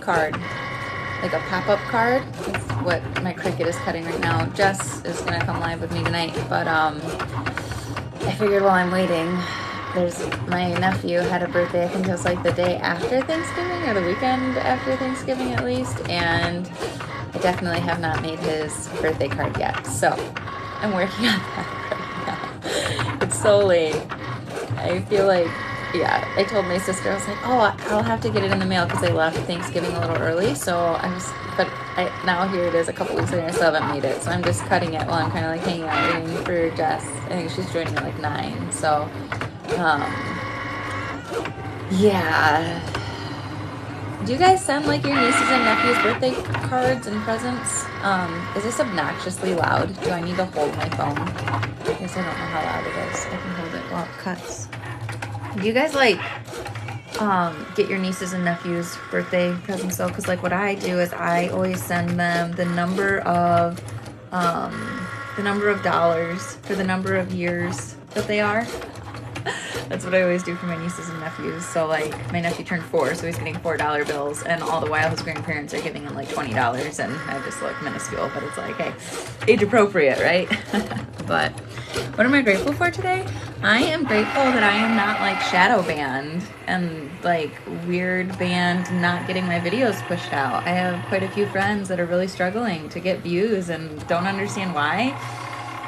card, like a pop-up card. That's what my Cricut is cutting right now. Jess is gonna come live with me tonight, but I figured while I'm waiting, my nephew had a birthday, I think it was like the day after Thanksgiving or the weekend after Thanksgiving at least, and I definitely have not made his birthday card yet, so I'm working on that right now. It's so late. I feel like, yeah, I told my sister, I was like, oh, I'll have to get it in the mail because I left Thanksgiving a little early, so now here it is a couple weeks later, I still haven't made it, so I'm just cutting it while I'm kind of like hanging out waiting for Jess. I think she's joining at like 9, so yeah. Do you guys send like your nieces and nephews birthday cards and presents? Is this obnoxiously loud? Do I need to hold my phone? I guess I don't know how loud it is. I can hold it while it cuts. Do you guys like get your nieces and nephews birthday presents though? Because like what I do is I always send them the number of dollars for the number of years that they are. That's what I always do for my nieces and nephews. So like my nephew turned 4, so he's getting $4 bills, and all the while his grandparents are giving him like $20, and I just look minuscule, but it's like, hey, age appropriate, right? But what am I grateful for today? I am grateful that I am not like shadow banned and like weird banned, not getting my videos pushed out. I have quite a few friends that are really struggling to get views and don't understand why.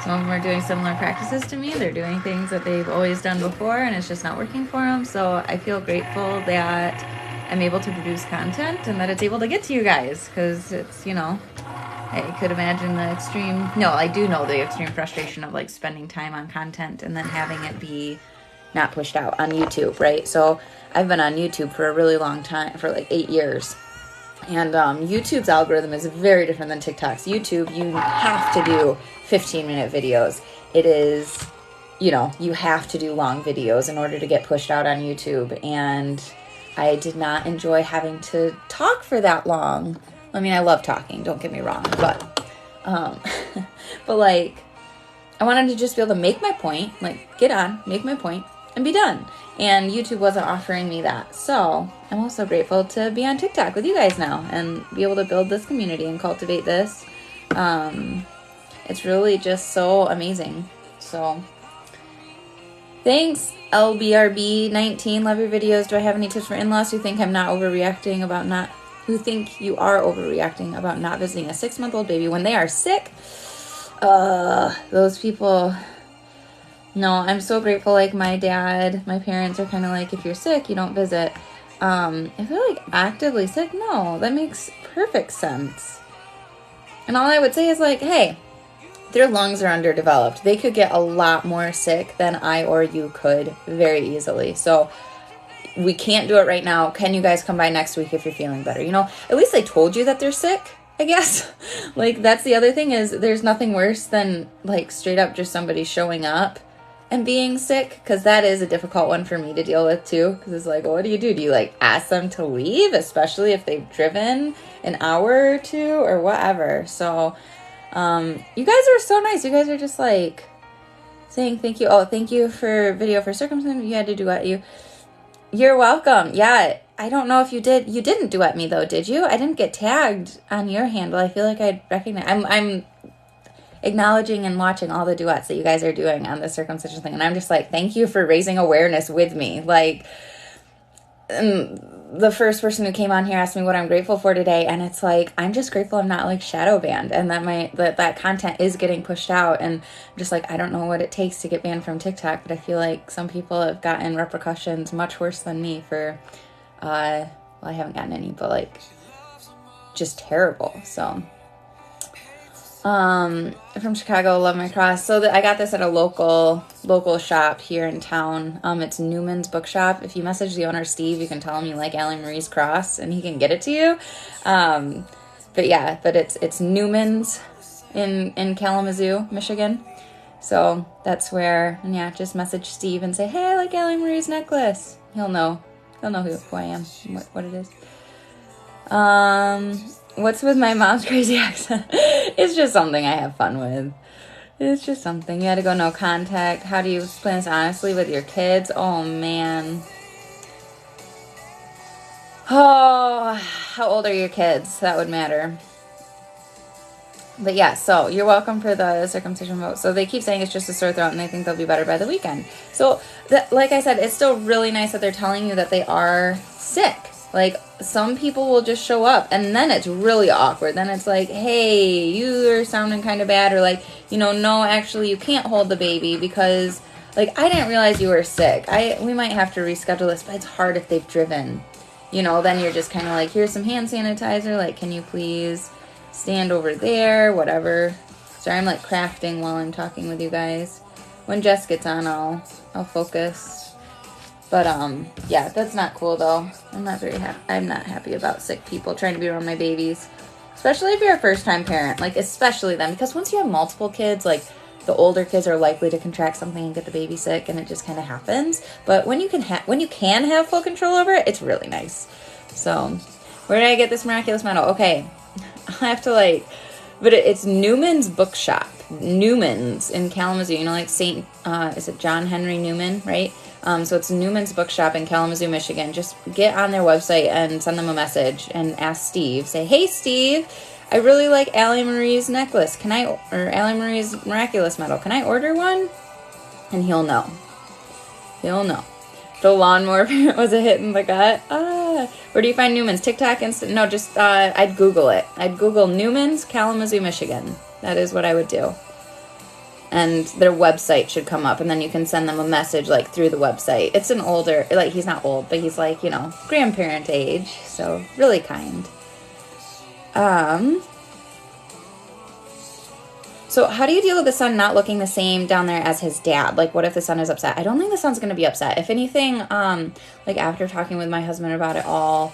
Some of them are doing similar practices to me. They're doing things that they've always done before, and it's just not working for them. So I feel grateful that I'm able to produce content and that it's able to get to you guys, because it's, you know, I could imagine I do know the extreme frustration of like spending time on content and then having it be not pushed out on YouTube, right? So I've been on YouTube for a really long time, for like 8 years. And YouTube's algorithm is very different than TikTok's. YouTube, you have to do 15-minute videos. It is, you know, you have to do long videos in order to get pushed out on YouTube. And I did not enjoy having to talk for that long. I mean, I love talking, don't get me wrong, but like, I wanted to just be able to make my point, like get on, make my point, and be done. And YouTube wasn't offering me that. So I'm also grateful to be on TikTok with you guys now and be able to build this community and cultivate this. It's really just so amazing. So thanks, LBRB19. Love your videos. Do I have any tips for in-laws who think I'm not overreacting about who think you are overreacting about not visiting a 6-month-old baby when they are sick? Those people... No, I'm so grateful. Like my parents are kind of like, if you're sick, you don't visit. If they're like actively sick, no, that makes perfect sense. And all I would say is like, hey, their lungs are underdeveloped. They could get a lot more sick than I or you could very easily. So we can't do it right now. Can you guys come by next week if you're feeling better? You know, at least they told you that they're sick, I guess. Like that's the other thing, is there's nothing worse than like straight up just somebody showing up and being sick, because that is a difficult one for me to deal with too, because it's like, well, what do? Do you like ask them to leave, especially if they've driven an hour or two or whatever? So you guys are so nice. You guys are just like saying thank you. Oh, thank you for video for circumstance. You had to duet you. You're welcome. Yeah, I don't know if you did. You didn't duet me though, did you? I didn't get tagged on your handle. I feel like I'd recognize. I'm acknowledging and watching all the duets that you guys are doing on the circumcision thing. And I'm just like, thank you for raising awareness with me. Like, the first person who came on here asked me what I'm grateful for today. And it's like, I'm just grateful I'm not like shadow banned and that that content is getting pushed out. And I'm just like, I don't know what it takes to get banned from TikTok, but I feel like some people have gotten repercussions much worse than me for, well, I haven't gotten any, but like just terrible. So, from Chicago, love my cross. So I got this at a local shop here in town. It's Newman's Bookshop. If you message the owner, Steve, you can tell him you like Allie Marie's cross and he can get it to you. But it's Newman's in Kalamazoo, Michigan. So that's where, and yeah, just message Steve and say, hey, I like Allie Marie's necklace. He'll know who I am, what it is. What's with my mom's crazy accent? It's just something I have fun with. It's just something. You had to go no contact. How do you explain this honestly with your kids? Oh, man. Oh, how old are your kids? That would matter. But yeah, so you're welcome for the circumcision vote. So they keep saying it's just a sore throat and they think they'll be better by the weekend. So, like I said, it's still really nice that they're telling you that they are sick. Like, some people will just show up and then it's really awkward. Then it's like, hey, you're sounding kind of bad. Or like, no, actually, you can't hold the baby because, like, I didn't realize you were sick. We might have to reschedule this, but it's hard if they've driven. Then you're just kind of like, here's some hand sanitizer. Like, can you please stand over there, whatever. Sorry, I'm like crafting while I'm talking with you guys. When Jess gets on, I'll focus. But yeah, that's not cool though. I'm not happy about sick people trying to be around my babies, especially if you're a first-time parent. Like, especially them, because once you have multiple kids, like, the older kids are likely to contract something and get the baby sick, and it just kind of happens. But when you can have full control over it, it's really nice. So, where did I get this miraculous medal? Okay. I have to but it's Newman's Bookshop. Newman's in Kalamazoo. Like is it John Henry Newman, right? So it's Newman's Bookshop in Kalamazoo, Michigan. Just get on their website and send them a message and ask Steve. Say, hey, Steve, I really like Allie Marie's necklace. Or Allie Marie's miraculous medal. Can I order one? And he'll know. He'll know. The lawnmower parent was a hit in the gut. Where do you find Newman's? TikTok, no, just I'd Google it. I'd Google Newman's, Kalamazoo, Michigan. That is what I would do. And their website should come up, and then you can send them a message through the website. It's an older, he's not old, but he's grandparent age, so really kind. So how do you deal with the son not looking the same down there as his dad? Like, what if the son is upset? I don't think the son's going to be upset. If anything, after talking with my husband about it all,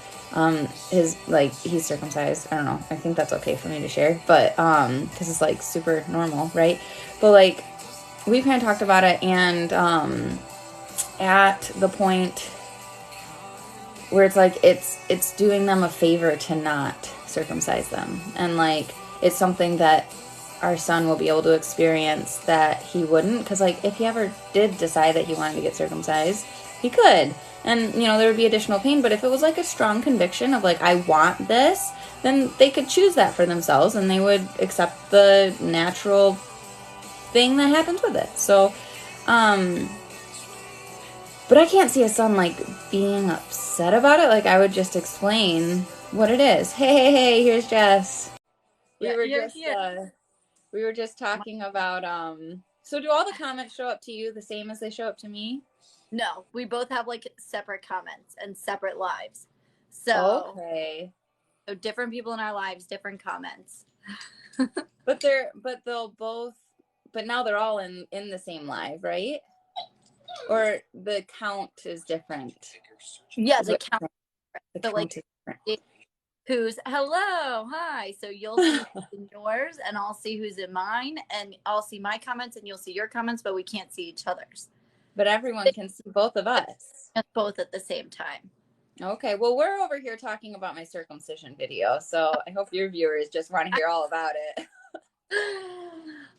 he's circumcised. I don't know. I think that's okay for me to share, but, cause it's super normal, right? But we've kind of talked about it, and, at the point where it's doing them a favor to not circumcise them. And it's something that our son will be able to experience that he wouldn't, because if he ever did decide that he wanted to get circumcised, he could, and there would be additional pain. But if it was a strong conviction of I want this, then they could choose that for themselves, and they would accept the natural thing that happens with it. So but I can't see a son being upset about it. I would just explain what it is. Hey, here's Jess. We were just talking about, so do all the comments show up to you the same as they show up to me? No, we both have separate comments and separate lives. So, okay. So different people in our lives, different comments. But now they're all in the same live, right? Or the count is different? Yeah, the count is different. Who's hello, hi. So you'll see who's in yours, and I'll see who's in mine, and I'll see my comments, and you'll see your comments, but we can't see each other's. But everyone can see both of us. Both at the same time. Okay, well, we're over here talking about my circumcision video, so I hope your viewers just want to hear all about it.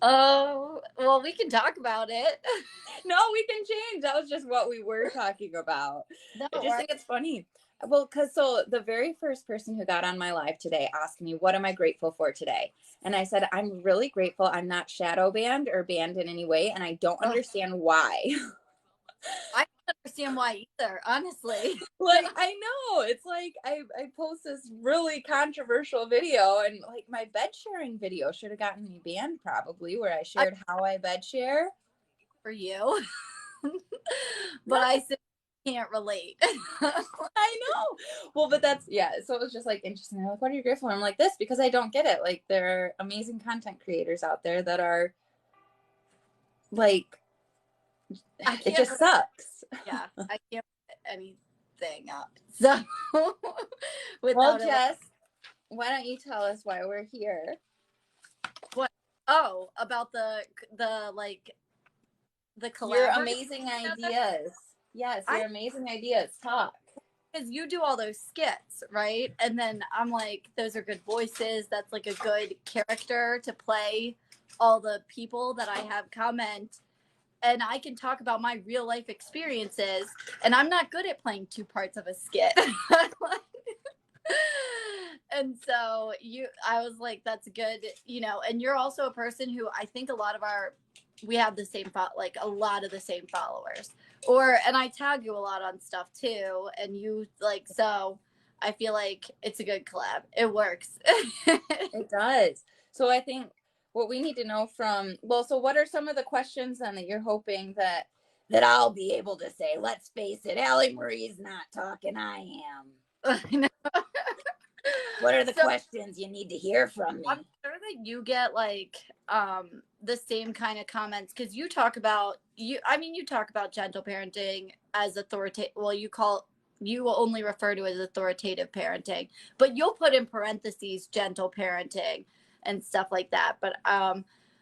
Oh, well, we can talk about it. No, we can change. That was just what we were talking about. I just think it's funny. Well, so the very first person who got on my live today asked me, what am I grateful for today? And I said, I'm really grateful I'm not shadow banned or banned in any way, and I don't understand why. I don't understand why either, honestly. I know. It's I post this really controversial video, and my bed sharing video should have gotten me banned probably, where I shared how I bed share. For you. But I said, can't relate. I know. Well, but that's, yeah. So it was just interesting. They're what are you grateful for? I'm this because I don't get it. There are amazing content creators out there that are it just sucks. Yeah, I can't put anything up. So, well, Jess, why don't you tell us why we're here? What? Oh, about the collaborative. Your amazing ideas. Yes, your amazing ideas. Talk. Because you do all those skits, right? And then I'm those are good voices. That's a good character to play all the people that I have comment. And I can talk about my real life experiences. And I'm not good at playing two parts of a skit. And so I was like, that's good, and you're also a person who I think we have the same, like a lot of the same followers, and I tag you a lot on stuff too. And you like, so I feel like it's a good collab. It works. It does. So I think what we need to know so what are some of the questions then that you're hoping that I'll be able to say, let's face it, Allie Marie's not talking, I am. What are the questions you need to hear from me? I'm sure that you get like the same kind of comments, because you talk about you talk about gentle parenting as authoritative. Well, you will only refer to it as authoritative parenting, but you'll put in parentheses gentle parenting and stuff like that. But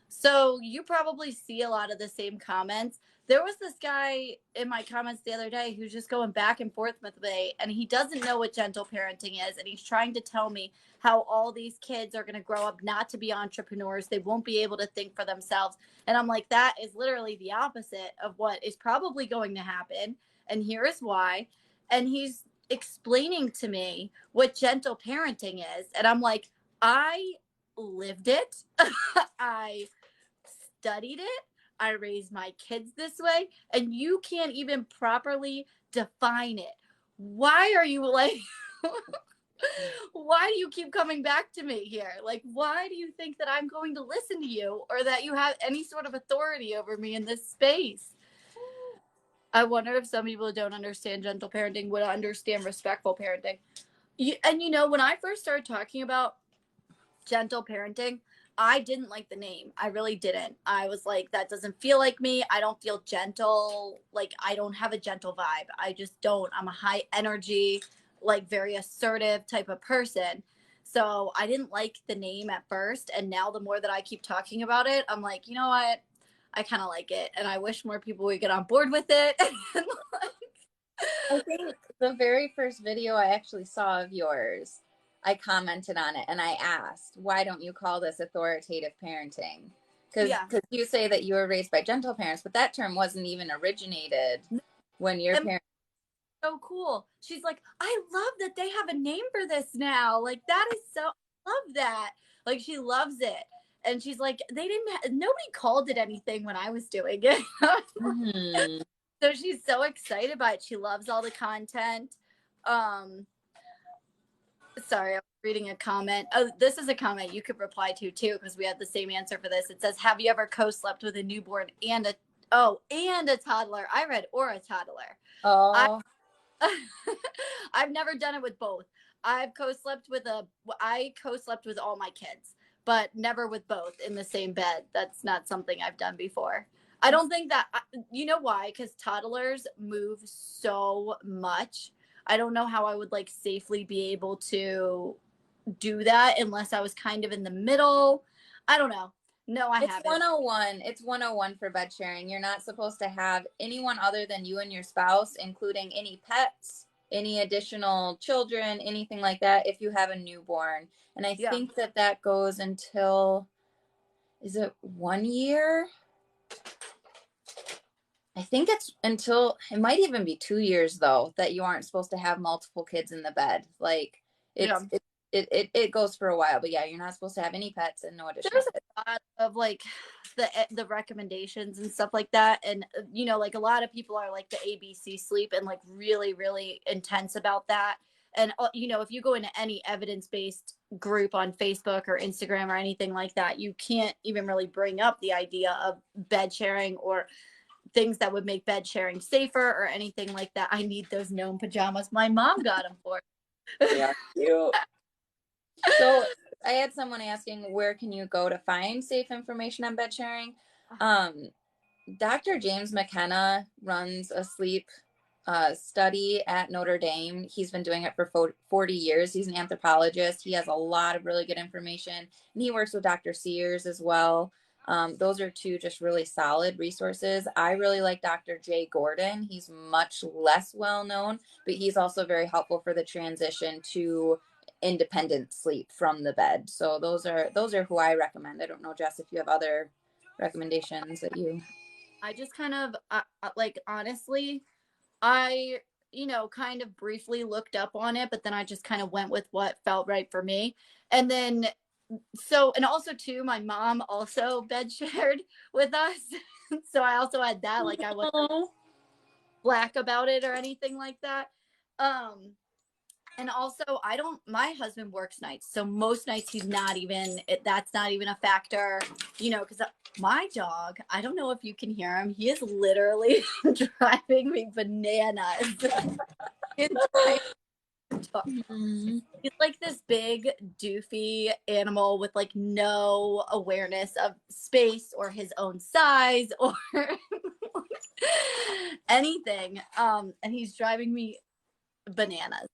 so you probably see a lot of the same comments. There was this guy in my comments the other day who's just going back and forth with me, and he doesn't know what gentle parenting is, and he's trying to tell me how all these kids are going to grow up not to be entrepreneurs. They won't be able to think for themselves. And I'm like, that is literally the opposite of what is probably going to happen. And here is why. And he's explaining to me what gentle parenting is. And I'm like, I lived it. I studied it. I raised my kids this way. And you can't even properly define it. Why are you like... Why do you keep coming back to me here? Like, why do you think that I'm going to listen to you, or that you have any sort of authority over me in this space? I wonder if some people who don't understand gentle parenting would understand respectful parenting. When I first started talking about gentle parenting, I didn't like the name. I really didn't. I was like, that doesn't feel like me. I don't feel gentle. Like, I don't have a gentle vibe. I just don't. I'm a high energy, like very assertive type of person. So I didn't like the name at first. And now the more that I keep talking about it, I'm like, you know what? I kind of like it. And I wish more people would get on board with it. I think the very first video I actually saw of yours, I commented on it and I asked, why don't you call this authoritative parenting? Because you say that you were raised by gentle parents, but that term wasn't even originated when your parents... So cool. She's like, I love that they have a name for this now. Like, that is so, I love that. Like, she loves it. And she's like, nobody called it anything when I was doing it. Mm-hmm. So she's so excited by it. She loves all the content. Sorry, I was reading a comment. Oh, this is a comment you could reply to too, because we had the same answer for this. It says, have you ever co-slept with a newborn and a toddler? I read or a toddler. Oh. I've never done it with both. I co-slept with all my kids, but never with both in the same bed. That's not something I've done before. I don't think that, you know why? Because toddlers move so much. I don't know how I would like safely be able to do that unless I was kind of in the middle. I don't know. No, I haven't. 101. It's 101 for bed sharing. You're not supposed to have anyone other than you and your spouse, including any pets, any additional children, anything like that, if you have a newborn. And I think that goes until, is it 1 year? I think it's until, it might even be 2 years though, that you aren't supposed to have multiple kids in the bed. Like it goes for a while, but yeah, you're not supposed to have any pets and no additional. There's a lot of like the recommendations and stuff like that, and like a lot of people are like the ABC sleep and like really really intense about that. And if you go into any evidence-based group on Facebook or Instagram or anything like that, you can't even really bring up the idea of bed sharing or things that would make bed sharing safer or anything like that. I need those gnome pajamas. My mom got them for me. Yeah, cute. So I had someone asking, where can you go to find safe information on bed sharing? Dr. James McKenna runs a sleep study at Notre Dame. He's been doing it for 40 years. He's an anthropologist. He has a lot of really good information, and he works with Dr. Sears as well. Those are two just really solid resources. I really like Dr. Jay Gordon. He's much less well known, but he's also very helpful for the transition to independent sleep from the bed. So those are who I recommend. I don't know, Jess, if you have other recommendations that you... I just kind of like, honestly, I you know, kind of briefly looked up on it, but then I just kind of went with what felt right for me. And then, so, and also too, my mom also bed shared with us. So I also had that, like I wasn't black about it or anything like that. And also my husband works nights. So most nights that's not even a factor, you know, because my dog, I don't know if you can hear him. He is literally driving me bananas. He's like this big doofy animal with like no awareness of space or his own size or anything. And he's driving me bananas.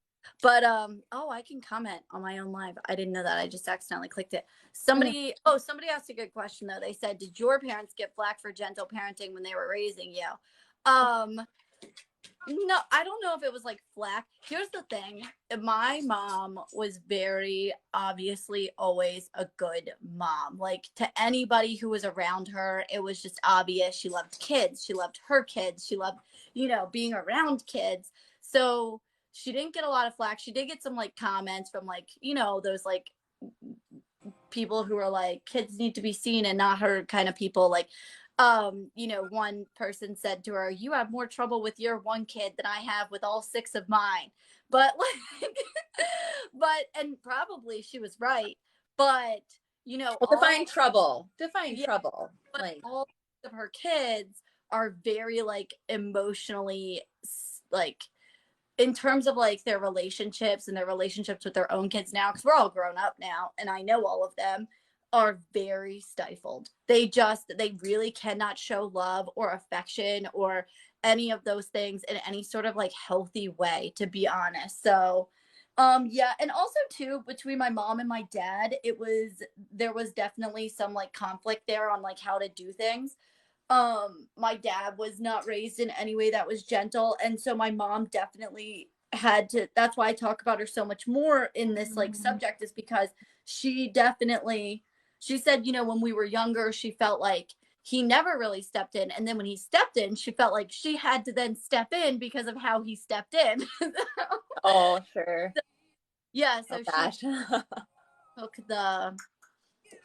But I can comment on my own live. I didn't know that. I just accidentally clicked it. Somebody asked a good question though. They said, did your parents get flack for gentle parenting when they were raising you? No, I don't know if it was like flack. Here's the thing. My mom was very obviously always a good mom. Like to anybody who was around her, it was just obvious. She loved kids. She loved her kids. She loved, you know, being around kids. So she didn't get a lot of flack. She did get some like comments from like, you know, those like people who are like, kids need to be seen and not heard kind of people. Like, you know, one person said to her, you have more trouble with your one kid than I have with all 6 of mine. But like, and probably she was right. But, you know, well, define trouble. But like all of her kids are very like emotionally like in terms of like their relationships and their relationships with their own kids now, because we're all grown up now and I know all of them are very stifled. They really cannot show love or affection or any of those things in any sort of like healthy way, to be honest. So yeah, and also too, between my mom and my dad, there was definitely some like conflict there on like how to do things. My dad was not raised in any way that was gentle, and so my mom definitely had to. That's why I talk about her so much more in this like subject, is because she said, you know, when we were younger, she felt like he never really stepped in, and then when he stepped in, she felt like she had to then step in because of how he stepped in. oh sure. Yeah, so gosh. she took the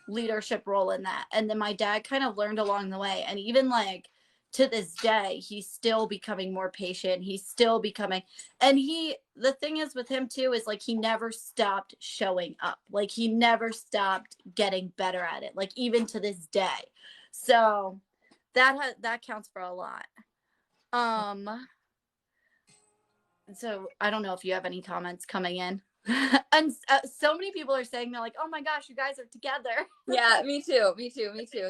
leadership role in that. And then my dad kind of learned along the way. And even like to this day, he's still becoming more patient. He's still becoming, and the thing is with him too, is like he never stopped showing up. Like he never stopped getting better at it, like even to this day. So that counts for a lot. So I don't know if you have any comments coming in. And so many people are saying, they're like, oh my gosh, you guys are together. Yeah, me too. Yes.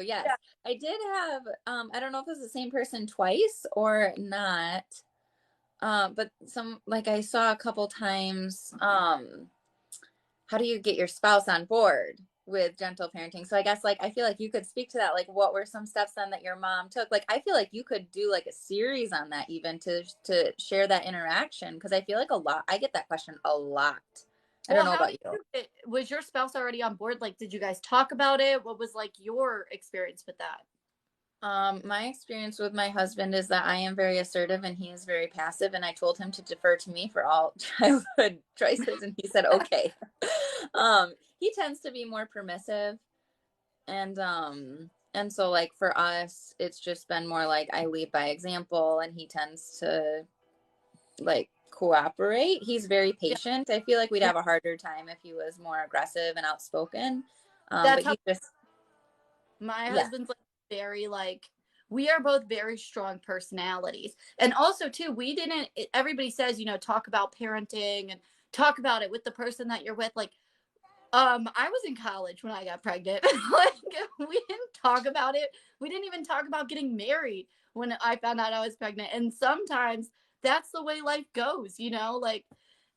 Yeah. I did have, I don't know if it was the same person twice or not. But like I saw a couple times, how do you get your spouse on board with gentle parenting? So I guess like, I feel like you could speak to that. Like, what were some steps then that your mom took? Like, I feel like you could do like a series on that even to share that interaction. Cause I feel like I get that question a lot. I don't know about you. Was your spouse already on board? Like, did you guys talk about it? What was like your experience with that? My experience with my husband is that I am very assertive and he is very passive, and I told him to defer to me for all childhood choices, and he said okay. He tends to be more permissive, and so like for us, it's just been more like I lead by example, and he tends to like cooperate. He's very patient. I feel like we'd have a harder time if he was more aggressive and outspoken. That's but he just my husband's like very like, we are both very strong personalities. And also too, everybody says, you know, talk about parenting and talk about it with the person that you're with. Like, I was in college when I got pregnant. Like, we didn't talk about it. We didn't even talk about getting married when I found out I was pregnant. And sometimes that's the way life goes, you know, like,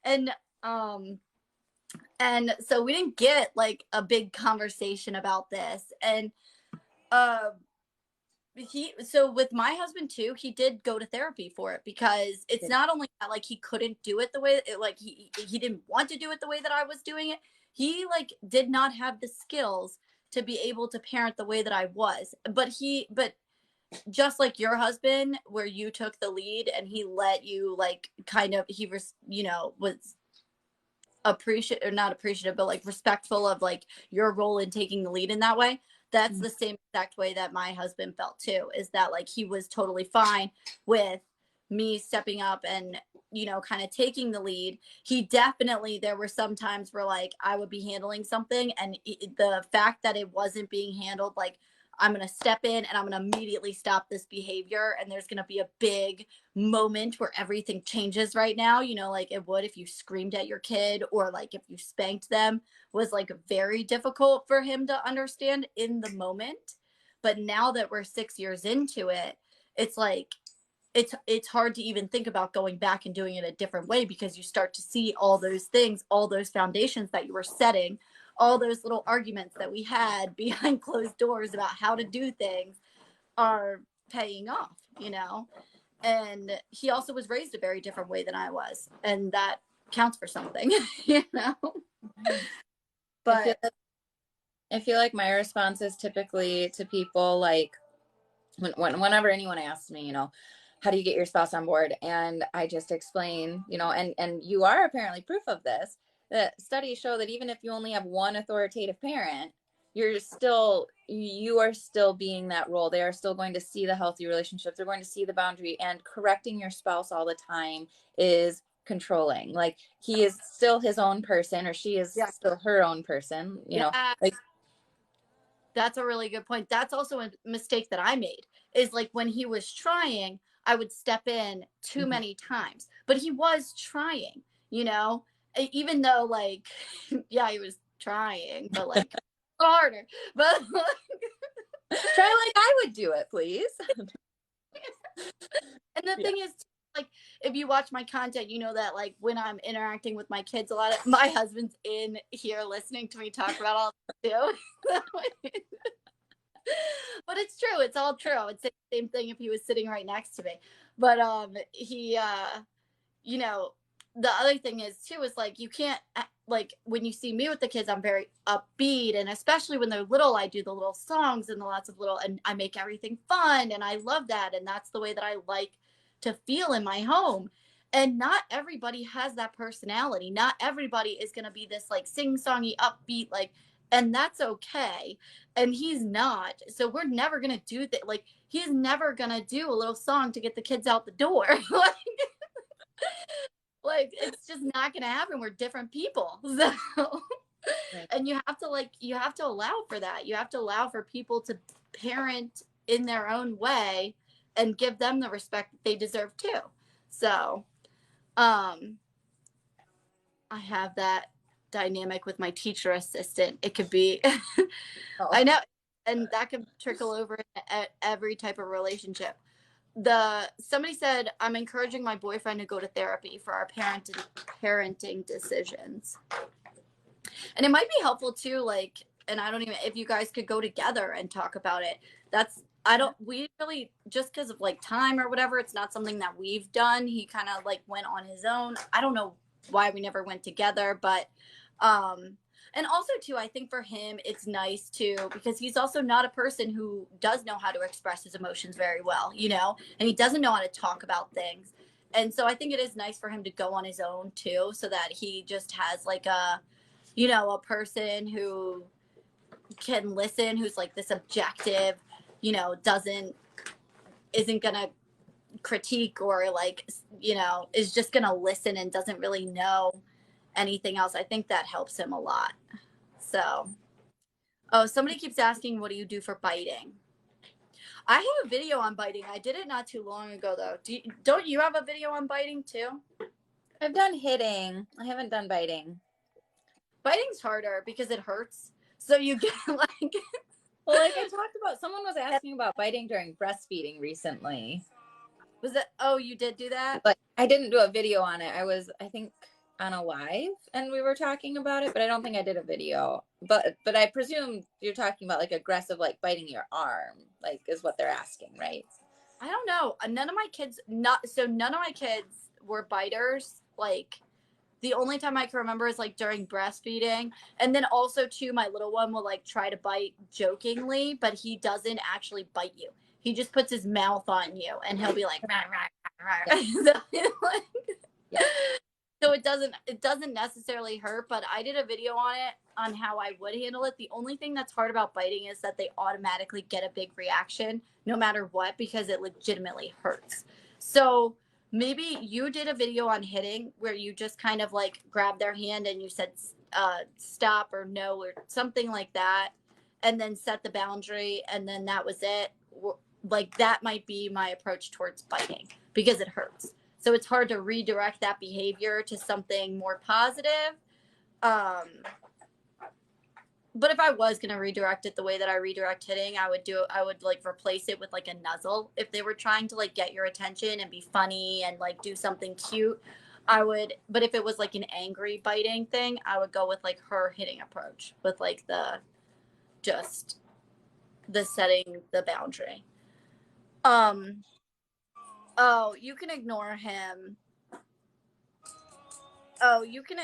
and so we didn't get like a big conversation about this. And so with my husband too, he did go to therapy for it, because it's not only that like he couldn't do it the way like he didn't want to do it the way that I was doing it. He like did not have the skills to be able to parent the way that I was. But just like your husband, where you took the lead and he let you like kind of, he was, you know, was appreciative, or not appreciative, but like respectful of like your role in taking the lead in that way. That's the same exact way that my husband felt too, is that like he was totally fine with me stepping up and, you know, kind of taking the lead. He definitely, there were some times where like I would be handling something and the fact that it wasn't being handled, like I'm going to step in and I'm going to immediately stop this behavior. And there's going to be a big moment where everything changes right now, you know, like it would if you screamed at your kid or like if you spanked them, was like very difficult for him to understand in the moment. But now that we're 6 years into it, it's like, it's hard to even think about going back and doing it a different way, because you start to see all those things, all those foundations that you were setting, all those little arguments that we had behind closed doors about how to do things are paying off, you know. And he also was raised a very different way than I was, and that counts for something. You know. But I feel like my response is typically to people like whenever anyone asks me, you know, how do you get your spouse on board? And I just explain, you know, and you are apparently proof of this, that studies show that even if you only have one authoritative parent, you are still being that role. They are still going to see the healthy relationships. They're going to see the boundary, and correcting your spouse all the time is controlling. Like, he is still his own person, or she is still her own person, you know, like. That's a really good point. That's also a mistake that I made, is like when he was trying, I would step in too many times, but he was trying, you know, even though like, yeah, he was trying, but like harder, but Try like I would do it, please. And the thing is, like, if you watch my content, you know that like when I'm interacting with my kids a lot, my husband's in here listening to me talk about all this too. But it's true. It's all true. I would say the same thing if he was sitting right next to me. But he you know, the other thing is too, is like you can't, like when you see me with the kids, I'm very upbeat, and especially when they're little, I do the little songs and the lots of little, and I make everything fun, and I love that, and that's the way that I like to feel in my home. And not everybody has that personality. Not everybody is going to be this like sing-songy upbeat, like, and that's okay. And he's not. So we're never going to do that. Like, he's never going to do a little song to get the kids out the door. Like it's just not going to happen. We're different people. So right. And you have to allow for that. You have to allow for people to parent in their own way and give them the respect that they deserve too. So I have that dynamic with my teacher assistant. It could be I know, and that could trickle over at every type of relationship. Somebody said, I'm encouraging my boyfriend to go to therapy for our parenting decisions. And it might be helpful too, like, and I don't even, if you guys could go together and talk about it. We really, just because of like time or whatever, it's not something that we've done. He kind of like went on his own. I don't know why we never went together, but and also too, I think for him it's nice too, because he's also not a person who does know how to express his emotions very well, you know, and he doesn't know how to talk about things. And so I think it is nice for him to go on his own too, so that he just has like a, you know, a person who can listen, who's like this objective, you know, isn't gonna critique or like, you know, is just gonna listen and doesn't really know anything else. I think that helps him a lot. So, oh, somebody keeps asking, what do you do for biting? I have a video on biting. I did it not too long ago though. Don't you have a video on biting too? I've done hitting. I haven't done biting. Biting's harder because it hurts. So you get like well, like I talked about, someone was asking about biting during breastfeeding recently. Was it? Oh, you did do that? But I didn't do a video on it. I was, I think, on a live and we were talking about it, but I don't think I did a video. But I presume you're talking about like aggressive, like biting your arm, like is what they're asking, right? I don't know. None of my kids were biters. Like the only time I can remember is like during breastfeeding. And then also too, my little one will like try to bite jokingly, but he doesn't actually bite you. He just puts his mouth on you and he'll be like, rah, rah, rah, rah. So, like, so it doesn't necessarily hurt, but I did a video on it on how I would handle it. The only thing that's hard about biting is that they automatically get a big reaction no matter what, because it legitimately hurts. So maybe you did a video on hitting where you just kind of like grabbed their hand and you said stop or no or something like that, and then set the boundary, and then that was it. Like that might be my approach towards biting, because it hurts. So it's hard to redirect that behavior to something more positive. But if I was going to redirect it the way that I redirect hitting, I would like replace it with like a nuzzle. If they were trying to like get your attention and be funny and like do something cute, but if it was like an angry biting thing, I would go with like her hitting approach with like the setting the boundary. Oh, you can ignore him. Oh, you can,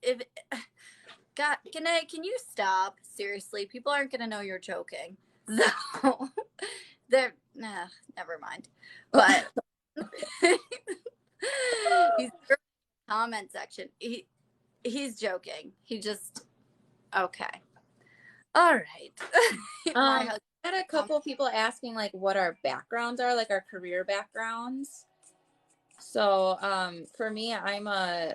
if, God, can you stop? Seriously, people aren't going to know you're joking. So, never mind. But, he's in the comment section. He's joking. He just, okay. All right. I had a couple people asking like what our backgrounds are, like our career backgrounds. So for me, I'm a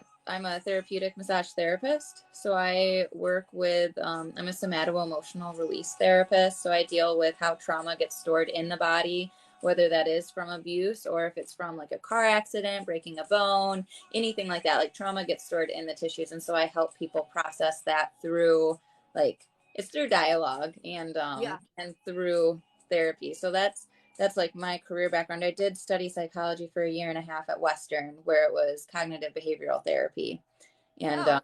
therapeutic massage therapist. So I work with I'm a somatoemotional release therapist. So I deal with how trauma gets stored in the body, whether that is from abuse or if it's from like a car accident, breaking a bone, anything like that. Like trauma gets stored in the tissues, and so I help people process that through like it's through dialogue and through therapy. So that's like my career background. I did study psychology for 1.5 years at Western, where it was cognitive behavioral therapy. And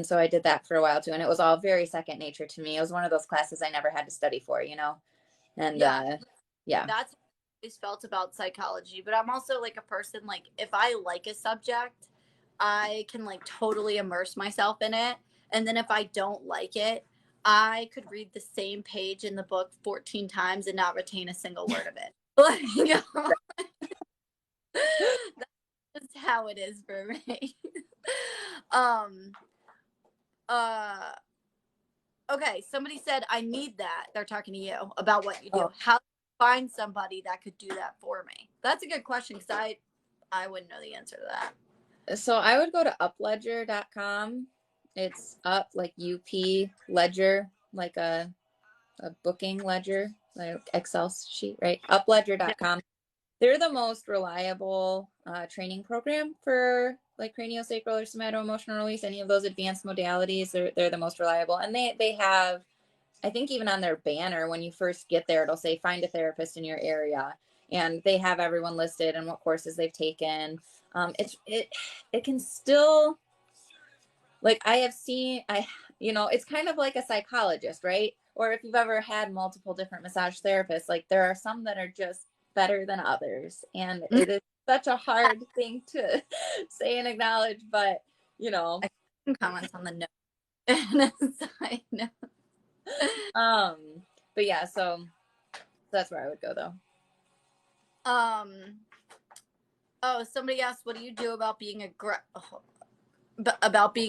so I did that for a while too. And it was all very second nature to me. It was one of those classes I never had to study for, you know? And that's how I always felt about psychology. But I'm also like a person, like if I like a subject, I can like totally immerse myself in it. And then if I don't like it, I could read the same page in the book 14 times and not retain a single word of it. Like, you know, that's how it is for me. Okay, somebody said I need that. They're talking to you about what you do. How do you find somebody that could do that for me? That's a good question, because I wouldn't know the answer to that. So I would go to upledger.com. It's up like UP ledger, like a booking ledger, like Excel sheet, right? Upledger.com. They're the most reliable training program for like craniosacral or somatoemotional release, any of those advanced modalities. They're the most reliable. And they have, I think even on their banner, when you first get there, it'll say find a therapist in your area. And they have everyone listed and what courses they've taken. It can still, like I have seen, it's kind of like a psychologist, right? Or if you've ever had multiple different massage therapists, like there are some that are just better than others. And it is such a hard thing to say and acknowledge, but I can comment on the note. Side note. But yeah, so that's where I would go though. Somebody asked, what do you do about being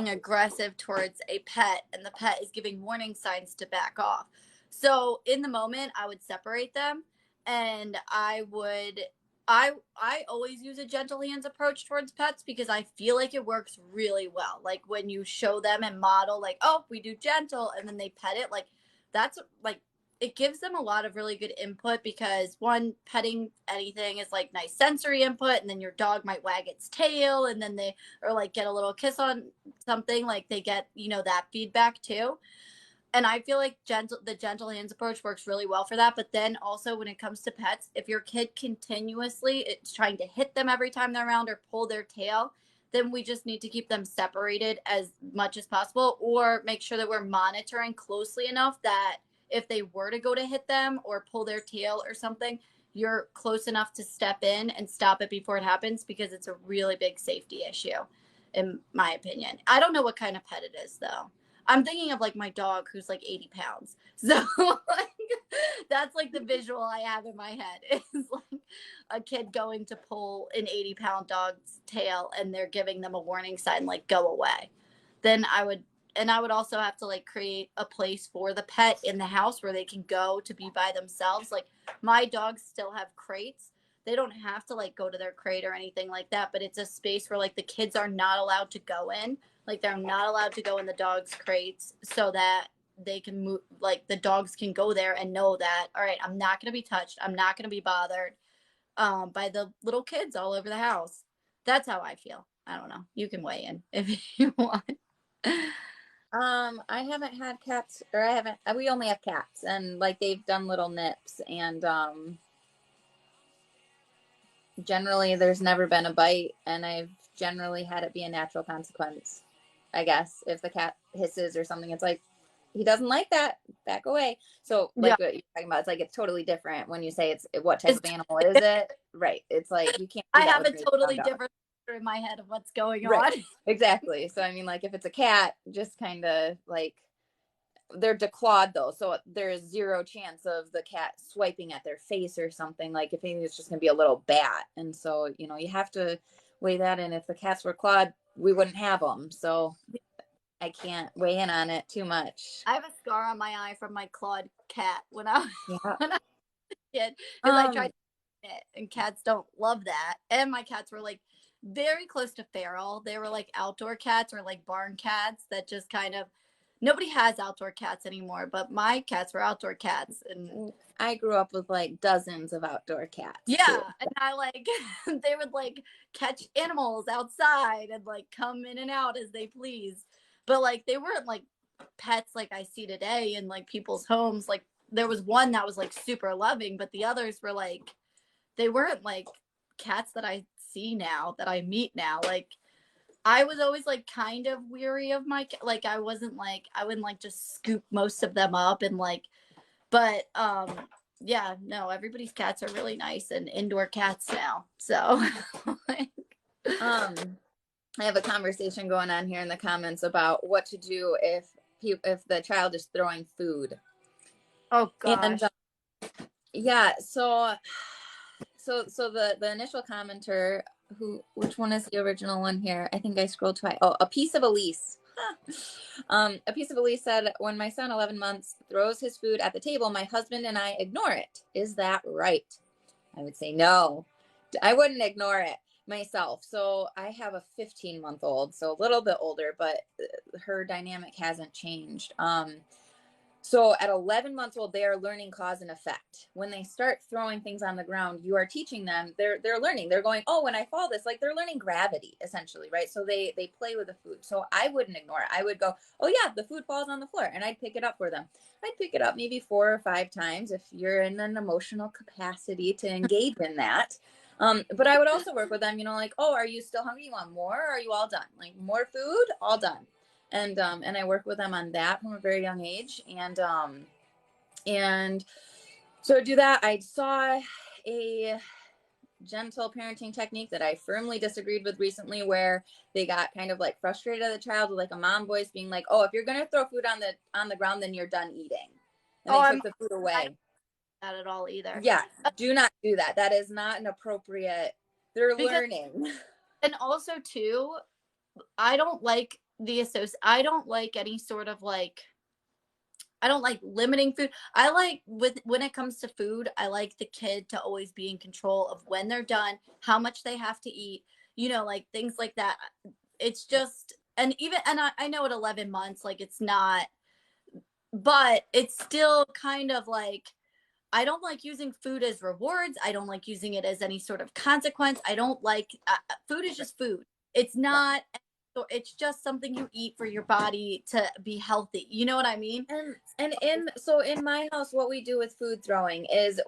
aggressive towards a pet, and the pet is giving warning signs to back off? So in the moment, I would separate them, and I always use a gentle hands approach towards pets, because I feel like it works really well. Like when you show them and model, like, oh, we do gentle, and then they pet it, like that's like, it gives them a lot of really good input, because one, petting anything is like nice sensory input, and then your dog might wag its tail, and then or like get a little kiss on something, like they get, that feedback too. And I feel like the gentle hands approach works really well for that. But then also when it comes to pets, if your kid continuously is trying to hit them every time they're around or pull their tail, then we just need to keep them separated as much as possible, or make sure that we're monitoring closely enough that if they were to go to hit them or pull their tail or something, you're close enough to step in and stop it before it happens, because it's a really big safety issue, in my opinion. I don't know what kind of pet it is, though. I'm thinking of like my dog who's like 80 pounds. So like, that's like the visual I have in my head is like a kid going to pull an 80-pound dog's tail and they're giving them a warning sign like go away. Then I would also have to like create a place for the pet in the house where they can go to be by themselves. Like my dogs still have crates. They don't have to like go to their crate or anything like that, but it's a space where like the kids are not allowed to go in. Like they're not allowed to go in the dogs' crates so that they can move, like the dogs can go there and know that, all right, I'm not going to be touched. I'm not going to be bothered by the little kids all over the house. That's how I feel. I don't know. You can weigh in if you want. I haven't had cats, or we only have cats, and like they've done little nips, and generally there's never been a bite, and I've generally had it be a natural consequence. I guess if the cat hisses or something, it's like, he doesn't like that, back away. So like what you're talking about, it's like it's totally different when you say it's what type of animal is it, right? It's like you can't do I that have a totally different picture in my head of what's going on. Exactly. So I mean, like if it's a cat, just kind of like, they're declawed though, so there's zero chance of the cat swiping at their face or something. Like if anything, it's just gonna be a little bat. And so, you know, you have to weigh that in. If the cats were clawed, we wouldn't have them. So I can't weigh in on it too much. I have a scar on my eye from my clawed cat when I Yeah. when I was a kid because I tried to it, and cats don't love that. And my cats were like very close to feral. They were like outdoor cats or like barn cats that just kind of, nobody has outdoor cats anymore, but my cats were outdoor cats. And I grew up with like dozens of outdoor cats. yeah, too. and I like they would like catch animals outside and like come in and out as they please. But like they weren't like pets like I see today in like people's homes. Like there was one that was like super loving, but the others were like, they weren't like cats that I see now, that I meet now. Like I was always like kind of weary of my, like I wasn't like, I wouldn't like just scoop most of them up and like, but yeah, no, everybody's cats are really nice and indoor cats now. So like, I have a conversation going on here in the comments about what to do if the child is throwing food. oh gosh. And yeah, so the initial commenter, which one is the original one here? I think I scrolled twice. Oh, a piece of Elise. A piece of Elise said, when my son, 11 months, throws his food at the table, my husband and I ignore it. Is that right? I would say no. I wouldn't ignore it myself. So I have a 15-month-old, so a little bit older, but her dynamic hasn't changed. So at 11 months old, they are learning cause and effect. When they start throwing things on the ground, you are teaching them, they're learning. They're going, oh, when I fall this, like they're learning gravity, essentially, right? So they play with the food. So I wouldn't ignore it. I would go, oh yeah, the food falls on the floor, and I'd pick it up for them. I'd pick it up maybe 4 or 5 times if you're in an emotional capacity to engage in that. But I would also work with them, you know, like, oh, are you still hungry? You want more? Or are you all done? Like more food, all done. And I work with them on that from a very young age. And so to do that, I saw a gentle parenting technique that I firmly disagreed with recently, where they got kind of like frustrated at the child with like a mom voice being like, oh, if you're going to throw food on the ground, then you're done eating. And they took the food away. Not at all either. Yeah. Do not do that. That is not an appropriate, they're learning. And also too, I don't like I don't like any sort of like, I don't like limiting food. I like when it comes to food, I like the kid to always be in control of when they're done, how much they have to eat, you know, like things like that. It's just, and even, and I know at 11 months, like it's not, but it's still kind of like, I don't like using food as rewards. I don't like using it as any sort of consequence. I don't like, food is just food. It's not, it's just something you eat for your body to be healthy. You know what I mean? And in my house, what we do with food throwing is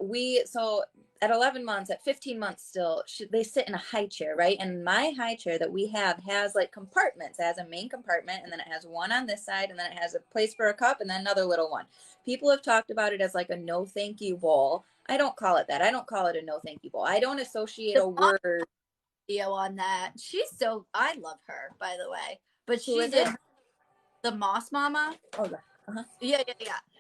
so at 11 months, at 15 months still, they sit in a high chair, right? And my high chair that we have has like compartments. It has a main compartment, and then it has one on this side, and then it has a place for a cup, and then another little one. People have talked about it as like a no thank you bowl. I don't call it that. I don't call it a no thank you bowl. I don't associate a word. Video on that. I love her, by the way. But she is did it? the Moss Mama. Oh, yeah. Uh-huh. Yeah.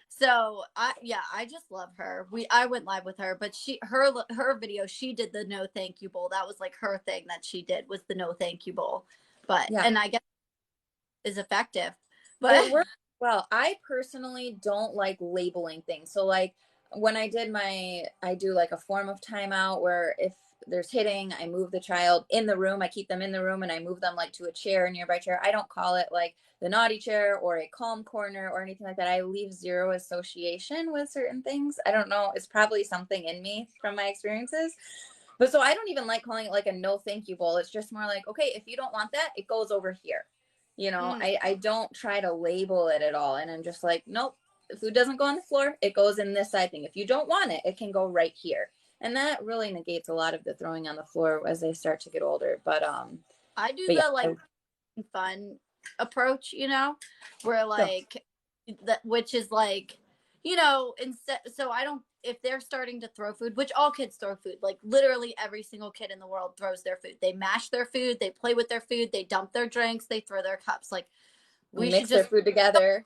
So I just love her. I went live with her, but her video, she did the no thank you bowl. That was like her thing that she did, was the no thank you bowl. But Yeah. and I guess is effective. But But it works well. I personally don't like labeling things. So like when I do like a form of timeout where if there's hitting, I move the child in the room, I keep them in the room and I move them like to a chair, a nearby chair. I don't call it like the naughty chair or a calm corner or anything like that. I leave zero association with certain things. I don't know. It's probably something in me from my experiences. But so I don't even like calling it like a no thank you bowl. It's just more like, okay, if you don't want that, it goes over here. You know, I don't try to label it at all. And I'm just like, nope, the food doesn't go on the floor. It goes in this side thing. If you don't want it, it can go right here. And that really negates a lot of the throwing on the floor as they start to get older. But I do but the yeah. like fun approach, where like which is like, instead, so I don't, if they're starting to throw food, which all kids throw food, like literally every single kid in the world throws their food. They mash their food, they play with their food, they dump their drinks, they throw their cups. Like we mix their food together.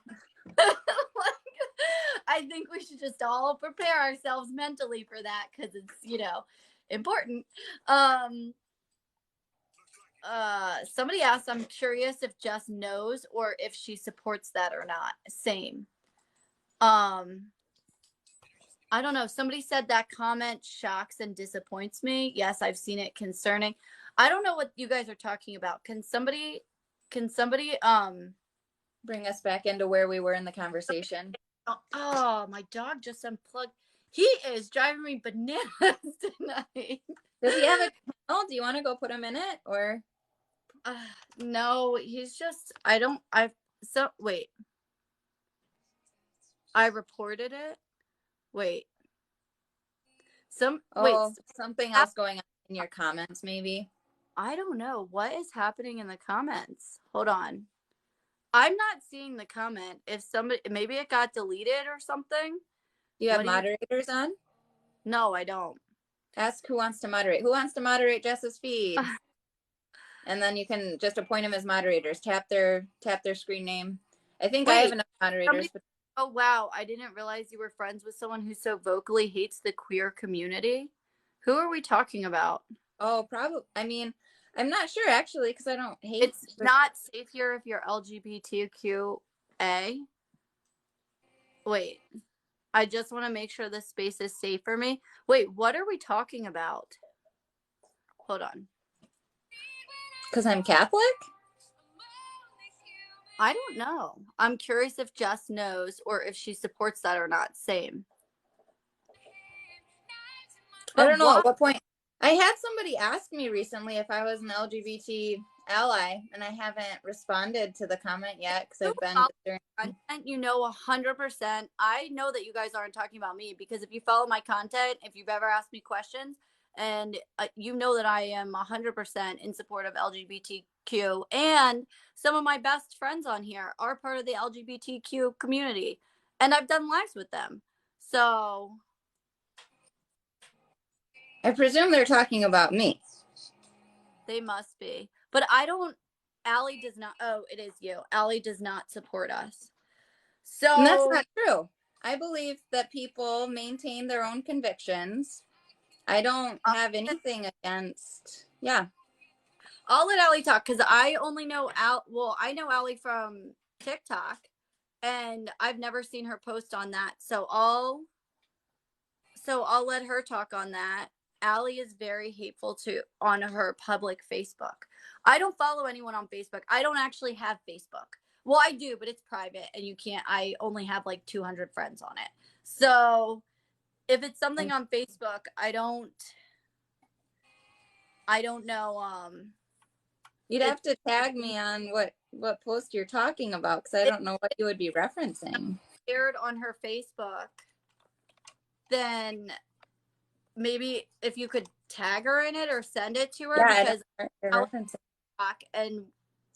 Like, I think we should just all prepare ourselves mentally for that, because it's, important. Somebody asked, I'm curious if Jess knows or if she supports that or not. Same. I don't know. Somebody said that comment shocks and disappoints me. Yes, I've seen it. Concerning. I don't know what you guys are talking about. Can somebody bring us back into where we were in the conversation? Oh, my dog just unplugged. He is driving me bananas tonight. Does he have a kennel? Do you want to go put him in it or? No, he's just, wait. I reported it. Wait. Something else going on in your comments, maybe? I don't know. What is happening in the comments? Hold on. I'm not seeing the comment. If somebody, maybe it got deleted or something. You have moderators on? No, I don't. Ask who wants to moderate. Who wants to moderate Jess's feed? And then you can just appoint them as moderators. Tap their screen name. I think I have enough moderators. Oh, wow. I didn't realize you were friends with someone who so vocally hates the queer community. Who are we talking about? Oh, probably. I mean, I'm not sure actually, because I don't hate. It's not safe here if you're LGBTQA. Wait. I just want to make sure this space is safe for me. Wait, what are we talking about? Hold on. Because I'm Catholic? I don't know. I'm curious if Jess knows or if she supports that or not. Same. I don't know at what point. I had somebody ask me recently if I was an LGBT ally, and I haven't responded to the comment yet because I've been content, 100%. I know that you guys aren't talking about me, because if you follow my content, if you've ever asked me questions, and you know that I am 100% in support of LGBTQ, and some of my best friends on here are part of the LGBTQ community, and I've done lives with them. So I presume they're talking about me. They must be. But I don't, Allie does not, oh, it is you. Allie does not support us. So and that's not true. I believe that people maintain their own convictions. I don't have anything against, I'll let Allie talk, because I only know I know Allie from TikTok, and I've never seen her post on that. So I'll let her talk on that. Allie is very hateful on her public Facebook. I don't follow anyone on Facebook. I don't actually have Facebook. Well, I do, but it's private, and I only have like 200 friends on it. So if it's something on Facebook, I don't know. You'd have to tag me on what post you're talking about, because I don't know what you would be referencing. Shared on her Facebook, then maybe if you could tag her in it or send it to her, because and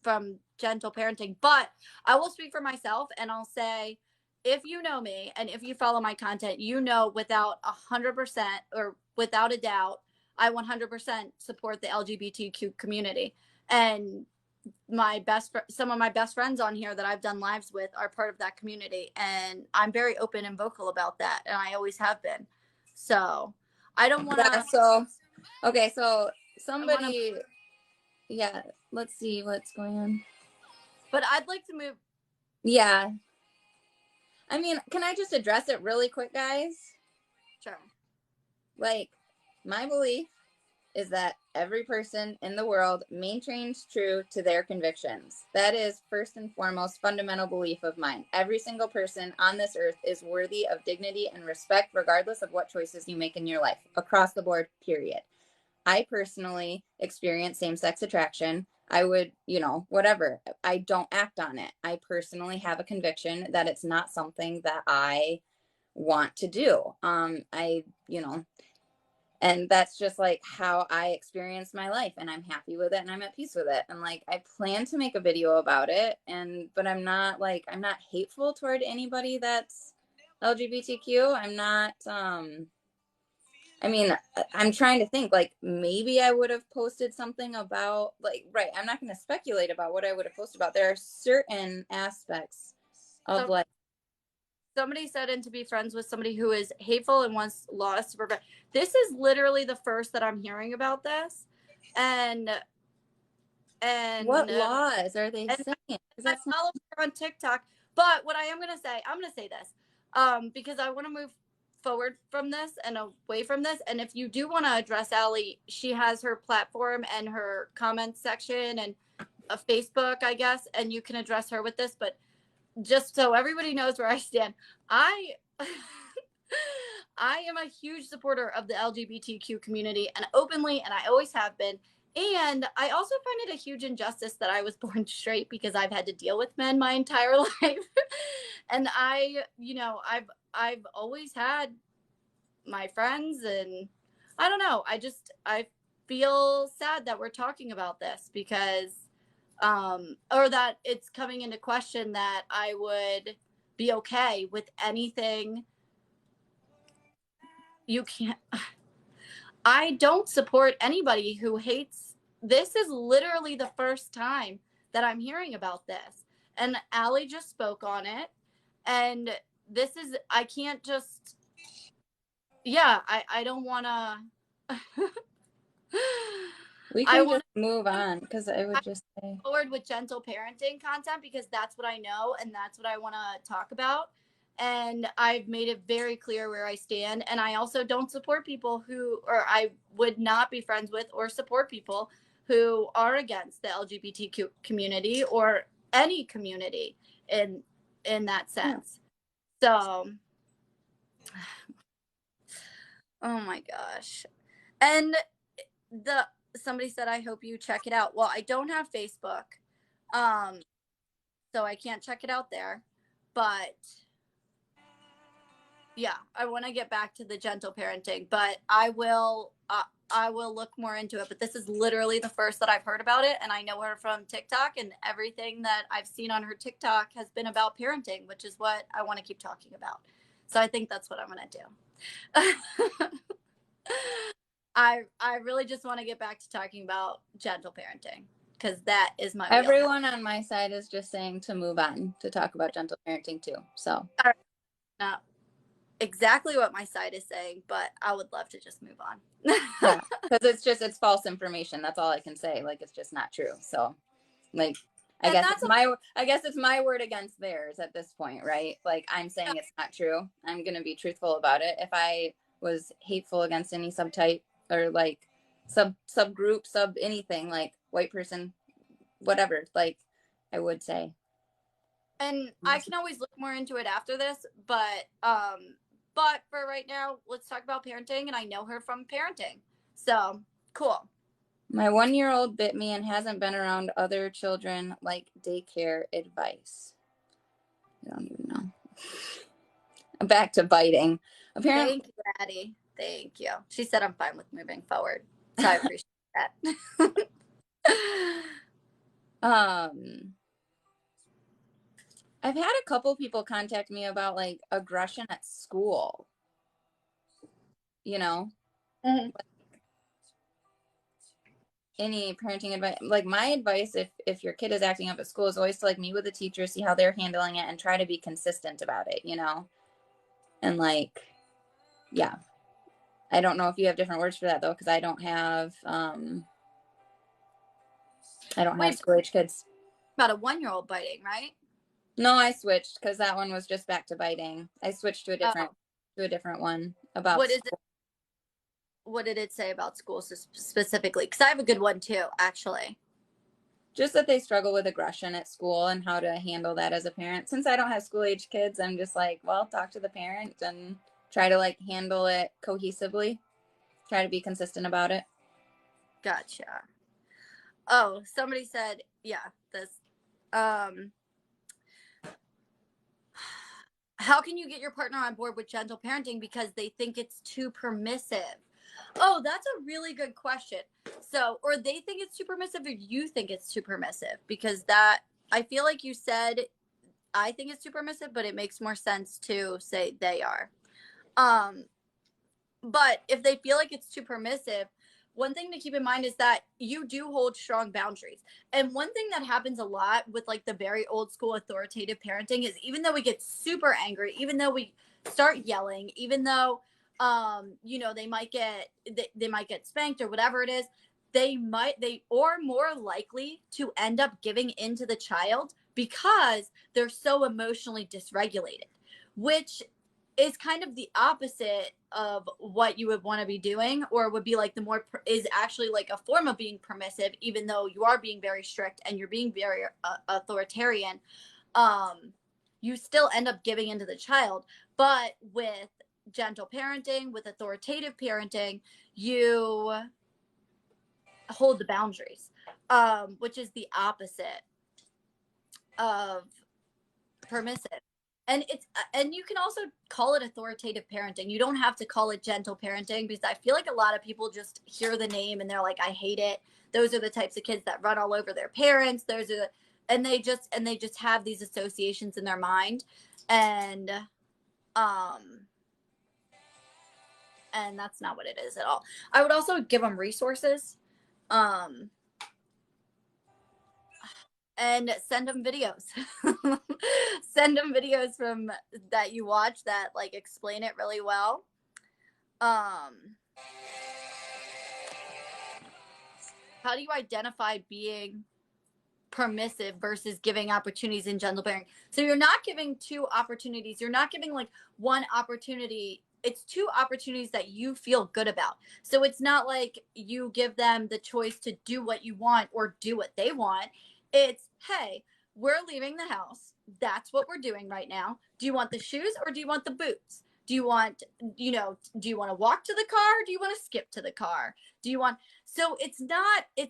from Gentle Parenting. But I will speak for myself, and I'll say, if you know me and if you follow my content, without 100% or without a doubt, I 100% support the LGBTQ community. And some of my best friends on here that I've done lives with are part of that community, and I'm very open and vocal about that, and I always have been. So I don't want to. Yeah, so okay, so somebody, yeah, let's see what's going on. But I'd like to move. Yeah. I mean, can I just address it really quick, guys? Sure. Like, my belief is that every person in the world maintains true to their convictions. That is first and foremost fundamental belief of mine. Every single person on this earth is worthy of dignity and respect, regardless of what choices you make in your life, across the board, period. I personally experience same-sex attraction. I would, whatever. I don't act on it. I personally have a conviction that it's not something that I want to do. And that's just like how I experience my life, and I'm happy with it and I'm at peace with it. And like, I plan to make a video about it, but I'm not hateful toward anybody that's LGBTQ. I'm not, I mean, I'm trying to think, like, maybe I would have posted something about, like, right, I'm not going to speculate about what I would have posted about. There are certain aspects of, like, somebody said, and to be friends with somebody who is hateful and wants laws to prevent. This is literally the first that I'm hearing about this. And what laws are they saying? I follow her on TikTok. But what I am going to say, I'm going to say this because I want to move forward from this and away from this. And if you do want to address Allie, she has her platform and her comment section and a Facebook, I guess, and you can address her with this. But just so everybody knows where I stand, I am a huge supporter of the LGBTQ community, and openly, and I always have been. And I also find it a huge injustice that I was born straight, because I've had to deal with men my entire life. And I've always had my friends, and I don't know. I feel sad that we're talking about this, because or that it's coming into question that I would be okay with anything. You can't. I don't support anybody who hates. This is literally the first time that I'm hearing about this. And Allie just spoke on it. And I can't just, I don't want to. We can just move on, because I would just say forward with gentle parenting content, because that's what I know and that's what I want to talk about. And I've made it very clear where I stand. And I also don't support people or I would not be friends with or support people who are against the LGBTQ community or any community in that sense. Yeah. So, oh my gosh. And somebody said, I hope you check it out. Well, I don't have Facebook, so I can't check it out there. But yeah, I want to get back to the gentle parenting, but I will look more into it. But this is literally the first that I've heard about it, and I know her from TikTok, and everything that I've seen on her TikTok has been about parenting, which is what I want to keep talking about. So I think that's what I'm going to do. I really just want to get back to talking about gentle parenting, because that is my everyone on my side is just saying to move on to talk about gentle parenting too. So not exactly what my side is saying, but I would love to just move on. Yeah, because it's false information. That's all I can say. Like, it's just not true. So, like, I guess it's my word against theirs at this point, right? Like, I'm saying it's not true. I'm gonna be truthful about it. If I was hateful against any subtype or like subgroup, anything, like white person, whatever, like, I would say. And I can always look more into it after this, but for right now, let's talk about parenting. And I know her from parenting, so cool. My 1-year-old bit me and hasn't been around other children. Like, daycare advice. I don't even know. Back to biting. Apparently, thank you, Addie. Thank you. She said I'm fine with moving forward, so I appreciate that. I've had a couple people contact me about like aggression at school. You know? Mm-hmm. any parenting advice, like my advice, if your kid is acting up at school, is always to like meet with the teacher, see how they're handling it, and try to be consistent about it, you know? And like, yeah. I don't know if you have different words for that though, because I don't have school age kids. About a 1-year-old biting, right? No, I switched because that one was just back to biting. I switched to a different one about what is it? What did it say about school specifically? Because I have a good one too, actually. Just that they struggle with aggression at school and how to handle that as a parent. Since I don't have school age kids, I'm just like, well, talk to the parent and try to like handle it cohesively. Try to be consistent about it. Gotcha. Oh, somebody said, yeah, this. How can you get your partner on board with gentle parenting because they think it's too permissive? Oh, that's a really good question. So, or they think it's too permissive, or you think it's too permissive? Because that, I feel like you said, I think it's too permissive, but it makes more sense to say they are. But if they feel like it's too permissive, one thing to keep in mind is that you do hold strong boundaries. And one thing that happens a lot with like the very old school authoritative parenting is even though we get super angry, even though we start yelling, even though they might get spanked or whatever it is, they are more likely to end up giving in to the child because they're so emotionally dysregulated, which is kind of the opposite of what you would want to be doing, or would be like is actually like a form of being permissive, even though you are being very strict and you're being very authoritarian. You still end up giving into the child. But with gentle parenting, with authoritative parenting, you hold the boundaries, which is the opposite of permissive. And you can also call it authoritative parenting. You don't have to call it gentle parenting, because I feel like a lot of people just hear the name and they're like, I hate it. Those are the types of kids that run all over their parents. And they just have these associations in their mind. And that's not what it is at all. I would also give them resources. And send them videos. Send them videos from that you watch that like explain it really well. How do you identify being permissive versus giving opportunities in gentle parenting? So you're not giving 2 opportunities. You're not giving like 1 opportunity. It's 2 opportunities that you feel good about. So it's not like you give them the choice to do what you want or do what they want. It's, hey, we're leaving the house. That's what we're doing right now. Do you want the shoes or do you want the boots? Do you want to walk to the car? Or do you want to skip to the car? So it's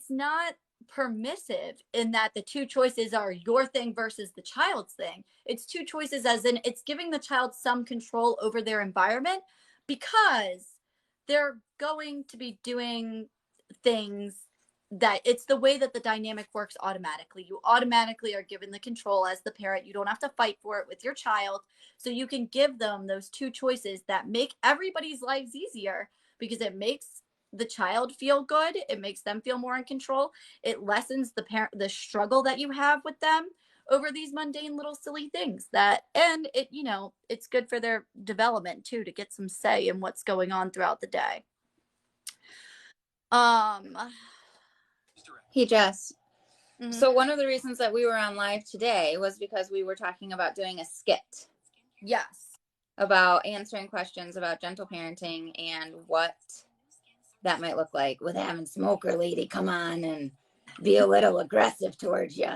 not permissive in that the 2 choices are your thing versus the child's thing. It's 2 choices, as in it's giving the child some control over their environment, because they're going to be doing things that it's the way that the dynamic works automatically. You automatically are given the control as the parent. You don't have to fight for it with your child. So you can give them those 2 choices that make everybody's lives easier, because it makes the child feel good. It makes them feel more in control. It lessens the struggle that you have with them over these mundane little silly things and it's good for their development too, to get some say in what's going on throughout the day. Hey, Jess. Mm-hmm. So one of the reasons that we were on live today was because we were talking about doing a skit. Yes. About answering questions about gentle parenting and what that might look like with having Smoker Lady come on and be a little aggressive towards you.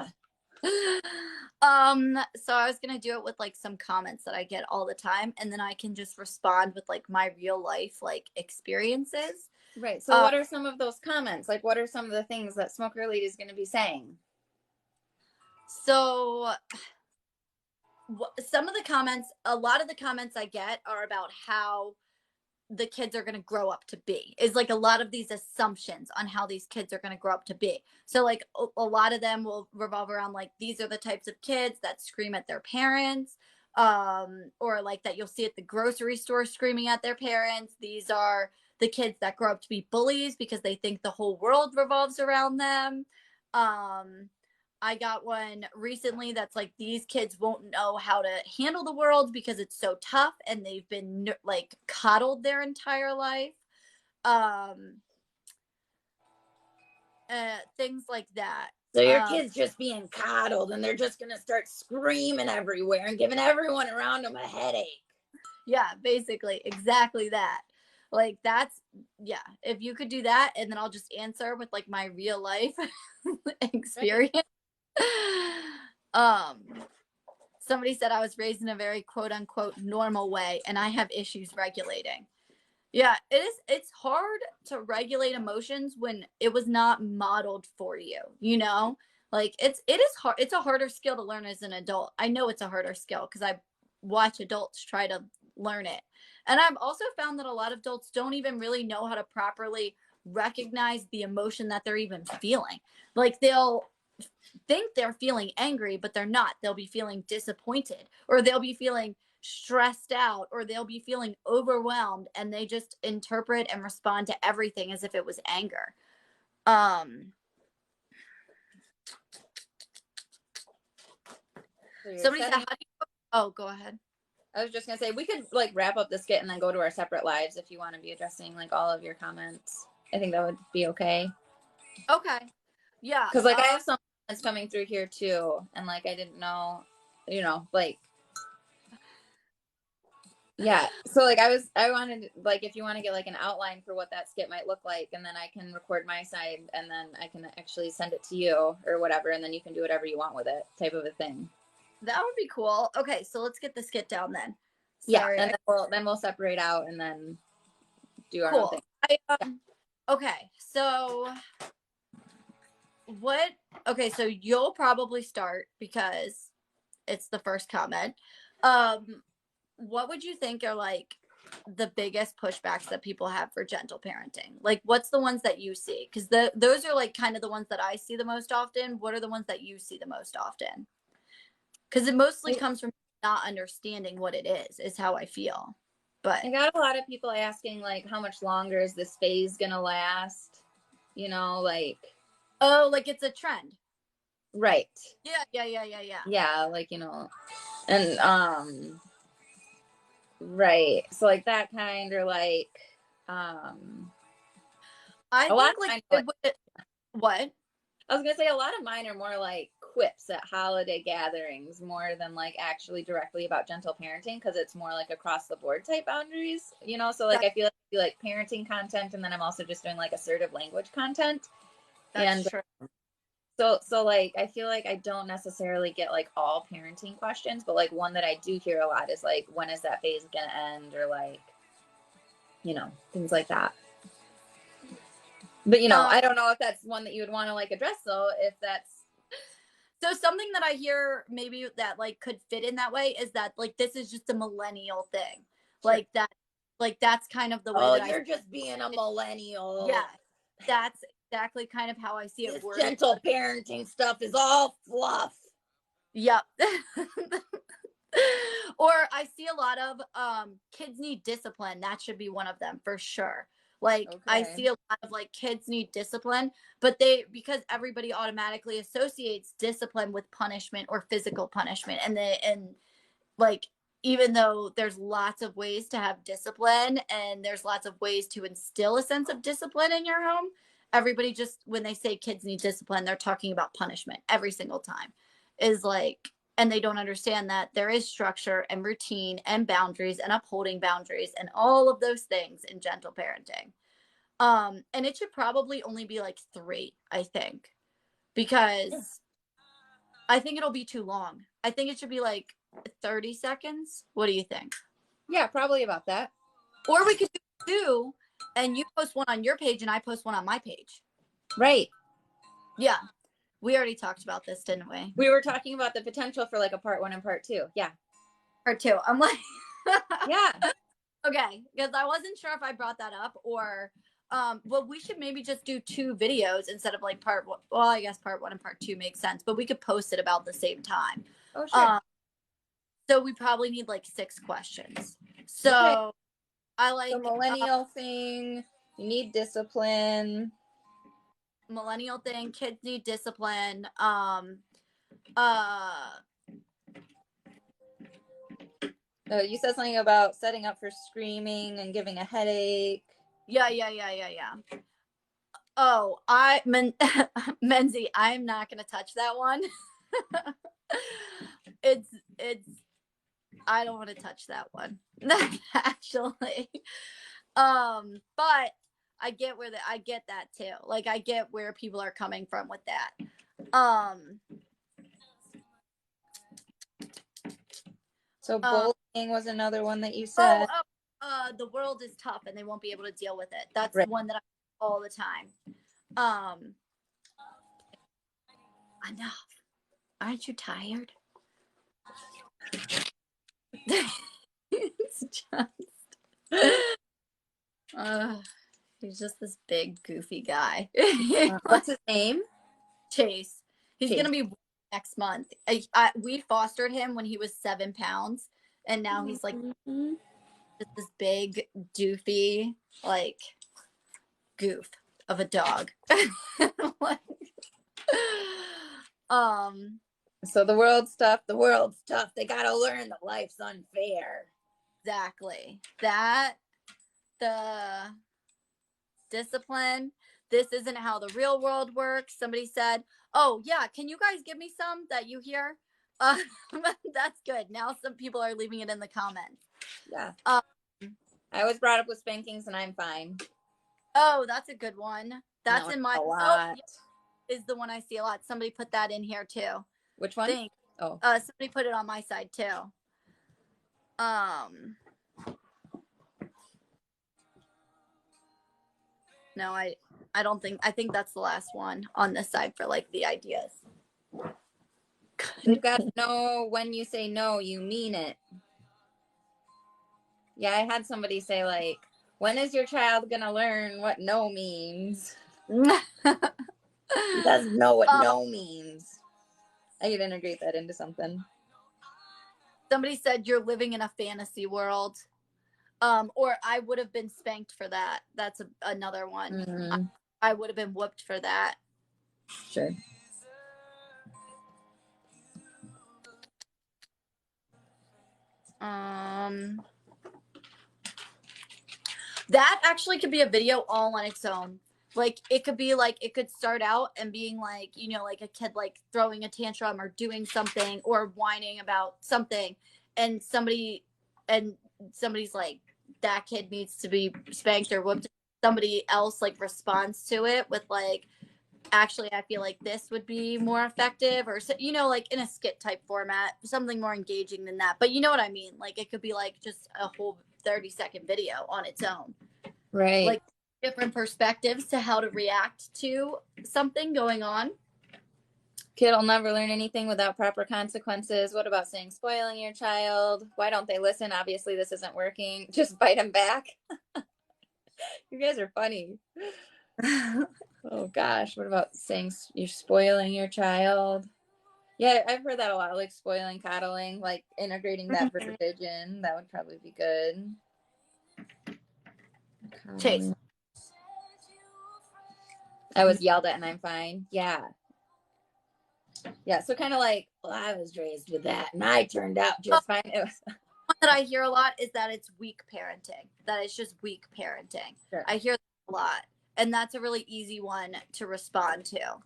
So I was gonna do it with like some comments that I get all the time, and then I can just respond with like my real life like experiences. Right. So what are some of those comments? Like, what are some of the things that Smoker Lady is going to be saying? So some of the comments, a lot of the comments I get are about how the kids are going to grow up to be, is like a lot of these assumptions on how these kids are going to grow up to be. So like a lot of them will revolve around like, these are the types of kids that scream at their parents, or like that you'll see at the grocery store screaming at their parents. These are the kids that grow up to be bullies because they think the whole world revolves around them. I got one recently that's like, these kids won't know how to handle the world because it's so tough and they've been like coddled their entire life. Things like that. So your kid's just being coddled and they're just going to start screaming everywhere and giving everyone around them a headache. Yeah, basically. Exactly that. Like, that's, yeah. If you could do that, and then I'll just answer with like my real life experience. Somebody said I was raised in a very quote unquote normal way and I have issues regulating. Yeah, it's hard to regulate emotions when it was not modeled for you, you know? Like, it is hard. It's a harder skill to learn as an adult. I know it's a harder skill because I watch adults try to learn it. And I've also found that a lot of adults don't even really know how to properly recognize the emotion that they're even feeling. Like, they'll think they're feeling angry, but they're not. They'll be feeling disappointed, or they'll be feeling stressed out, or they'll be feeling overwhelmed, and they just interpret and respond to everything as if it was anger. Somebody said, how do you, oh, go ahead. I was just gonna say, we could like wrap up the skit and then go to our separate lives if you want to be addressing like all of your comments. I think that would be okay. Okay. Yeah. Because like I have some comments coming through here too, and like I didn't know, you know, like, yeah. So like I wanted, like, if you want to get like an outline for what that skit might look like, and then I can record my side and then I can actually send it to you or whatever, and then you can do whatever you want with it, type of a thing. That would be cool. Okay, so let's get the skit down then. Sorry, yeah, and then we'll separate out and then do our own thing. Okay, so okay, so you'll probably start because it's the first comment. What would you think are like the biggest pushbacks that people have for gentle parenting? Like, what's the ones that you see? Because those are like kind of the ones that I see the most often. What are the ones that you see the most often? Because it mostly comes from not understanding what it is how I feel. But I got a lot of people asking like, how much longer is this phase gonna last? You know, like, oh, like it's a trend. Right. Yeah. Yeah, like, you know, and right. So like that kind, or like I a think lot like what? I was gonna say a lot of mine are more like quips at holiday gatherings more than like actually directly about gentle parenting, because it's more like across the board type boundaries, you know. So like I feel like I do like parenting content, and then I'm also just doing like assertive language content. That's true. So like I feel like I don't necessarily get like all parenting questions, but like one that I do hear a lot is like, when is that phase gonna end, or like, you know, things like that. But you know, I don't know if that's one that you would want to like address though, if that's so something that I hear maybe that like could fit in that way is that like this is just a millennial thing. Sure. Like that, like that's kind of the way that you're just being a millennial. Yeah, that's exactly kind of how I see it. This gentle parenting stuff is all fluff. Yep. Or I see a lot of kids need discipline. That should be one of them for sure. Like, okay. I see a lot of like kids need discipline, but because everybody automatically associates discipline with punishment or physical punishment. And like, even though there's lots of ways to have discipline and there's lots of ways to instill a sense of discipline in your home, everybody just, when they say kids need discipline, they're talking about punishment every single time. Is like, and they don't understand that there is structure and routine and boundaries and upholding boundaries and all of those things in gentle parenting. And it should probably only be like 3, I think, because I think it'll be too long. I think it should be like 30 seconds. What do you think? Yeah, probably about that. Or we could do 2, and you post one on your page and I post one on my page. Right. Yeah. We already talked about this, didn't we? We were talking about the potential for like a part 1 and part 2. Yeah. Part 2. I'm like, yeah. Okay. Because I wasn't sure if I brought that up or, well, we should maybe just do 2 videos instead of like part 1. Well, I guess part 1 and part 2 makes sense, but we could post it about the same time. Oh, sure. So we probably need like 6 questions. So, I like the millennial thing. You need discipline. millennial thing. Kids need discipline. You said something about setting up for screaming and giving a headache. Yeah. Oh, Menzie, I'm not gonna touch that one. it's I don't want to touch that one. Actually. But I get that too. Like I get where people are coming from with that. So bullying was another one that you said. The world is tough and they won't be able to deal with it. That's right. one that I all the time. Enough. Aren't you tired? It's just he's just this big goofy guy. What's his name? Chase. He's gonna be next month. We fostered him when he was 7 pounds, and now he's like just this big doofy like goof of a dog. Like, so the world's tough. They gotta learn that life's unfair. Exactly. That the discipline. This isn't how the real world works. Somebody said, "Oh yeah, can you guys give me some that you hear?" That's good. Now some people are leaving it in the comments. Yeah. I was brought up with spankings, and I'm fine. Oh, that's a good one. That's in my a lot. Is the one I see a lot. Somebody put that in here too. Which one? Somebody put it on my side too. No, I don't think. I think that's the last one on this side for like the ideas. You got to know when you say no, you mean it. Yeah, I had somebody say like, when is your child gonna learn what no means? He doesn't know what no means. I could integrate that into something. Somebody said you're living in a fantasy world. Or I would have been spanked for that. That's another one. Mm-hmm. I would have been whooped for that. Sure. That actually could be a video all on its own. Like it could be like it could start out and being like, you know, like a kid like throwing a tantrum or doing something or whining about something, and somebody's like, that kid needs to be spanked or whooped. Somebody else like responds to it with like, actually I feel like this would be more effective, or you know, like in a skit type format, something more engaging than that. But you know what I mean, like it could be like just a whole 30-second video on its own, right? Like different perspectives to how to react to something going on. Kid will never learn anything without proper consequences. What about saying spoiling your child? Why don't they listen? Obviously this isn't working. Just bite them back. You guys are funny. Oh gosh, what about saying you're spoiling your child? Yeah, I've heard that a lot, like spoiling, coddling, like integrating that verbiage in. That would probably be good. Chase. I was yelled at and I'm fine. Yeah. Yeah, so kind of like, well, I was raised with that and I turned out just fine. One that I hear a lot is that it's weak parenting. That it's just weak parenting. Sure. I hear that a lot. And that's a really easy one to respond to.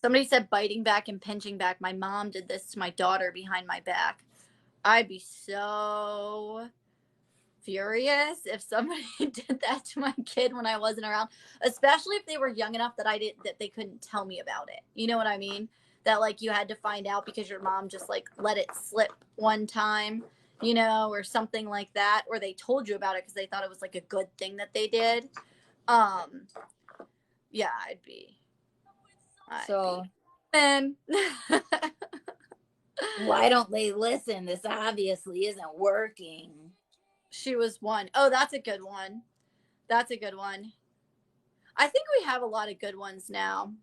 Somebody said biting back and pinching back. My mom did this to my daughter behind my back. I'd be so furious if somebody did that to my kid when I wasn't around, especially if they were young enough that they couldn't tell me about it. You know what I mean? That like you had to find out because your mom just like let it slip one time, you know, or something like that, or they told you about it because they thought it was like a good thing that they did. Yeah, I'd be. And why don't they listen? This obviously isn't working. She was one. Oh, that's a good one. That's a good one. I think we have a lot of good ones now.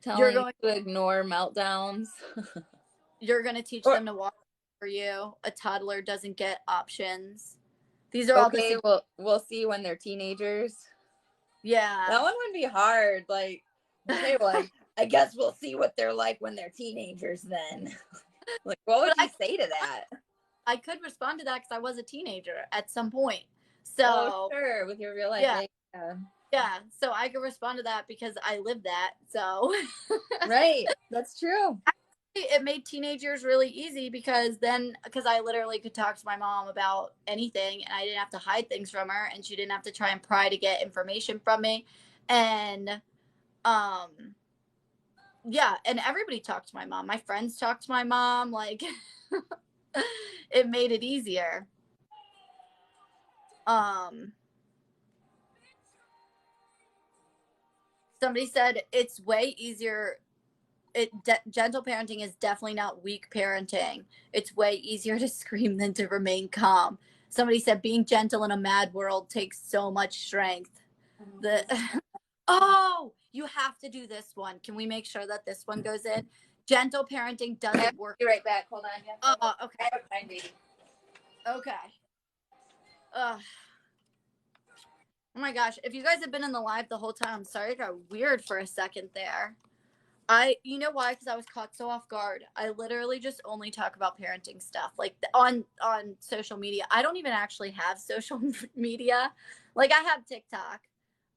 telling you to ignore meltdowns. You're going to teach them to walk for you. A toddler doesn't get options. These are okay, all we'll see when they're teenagers. Yeah. That one would be hard. Like, okay, well, I guess we'll see what they're like when they're teenagers then. Like, what would you say to that? I could respond to that because I was a teenager at some point. So, oh, sure, with your real life. Yeah, so I could respond to that because I lived that. So, right, that's true. It made teenagers really easy because I literally could talk to my mom about anything and I didn't have to hide things from her and she didn't have to try and pry to get information from me. And, yeah, and everybody talked to my mom. My friends talked to my mom. Like, it made it easier. Somebody said it's way easier. Gentle parenting is definitely not weak parenting. It's way easier to scream than to remain calm. Somebody said being gentle in a mad world takes so much strength. Oh, you have to do this one. Can we make sure that this one goes in? Gentle parenting doesn't work. Be right back. Hold on. Oh, okay. Okay. Oh my gosh. If you guys have been in the live the whole time, I'm sorry it got weird for a second there. You know why? Because I was caught so off guard. I literally just only talk about parenting stuff, like on social media. I don't even actually have social media. Like I have TikTok,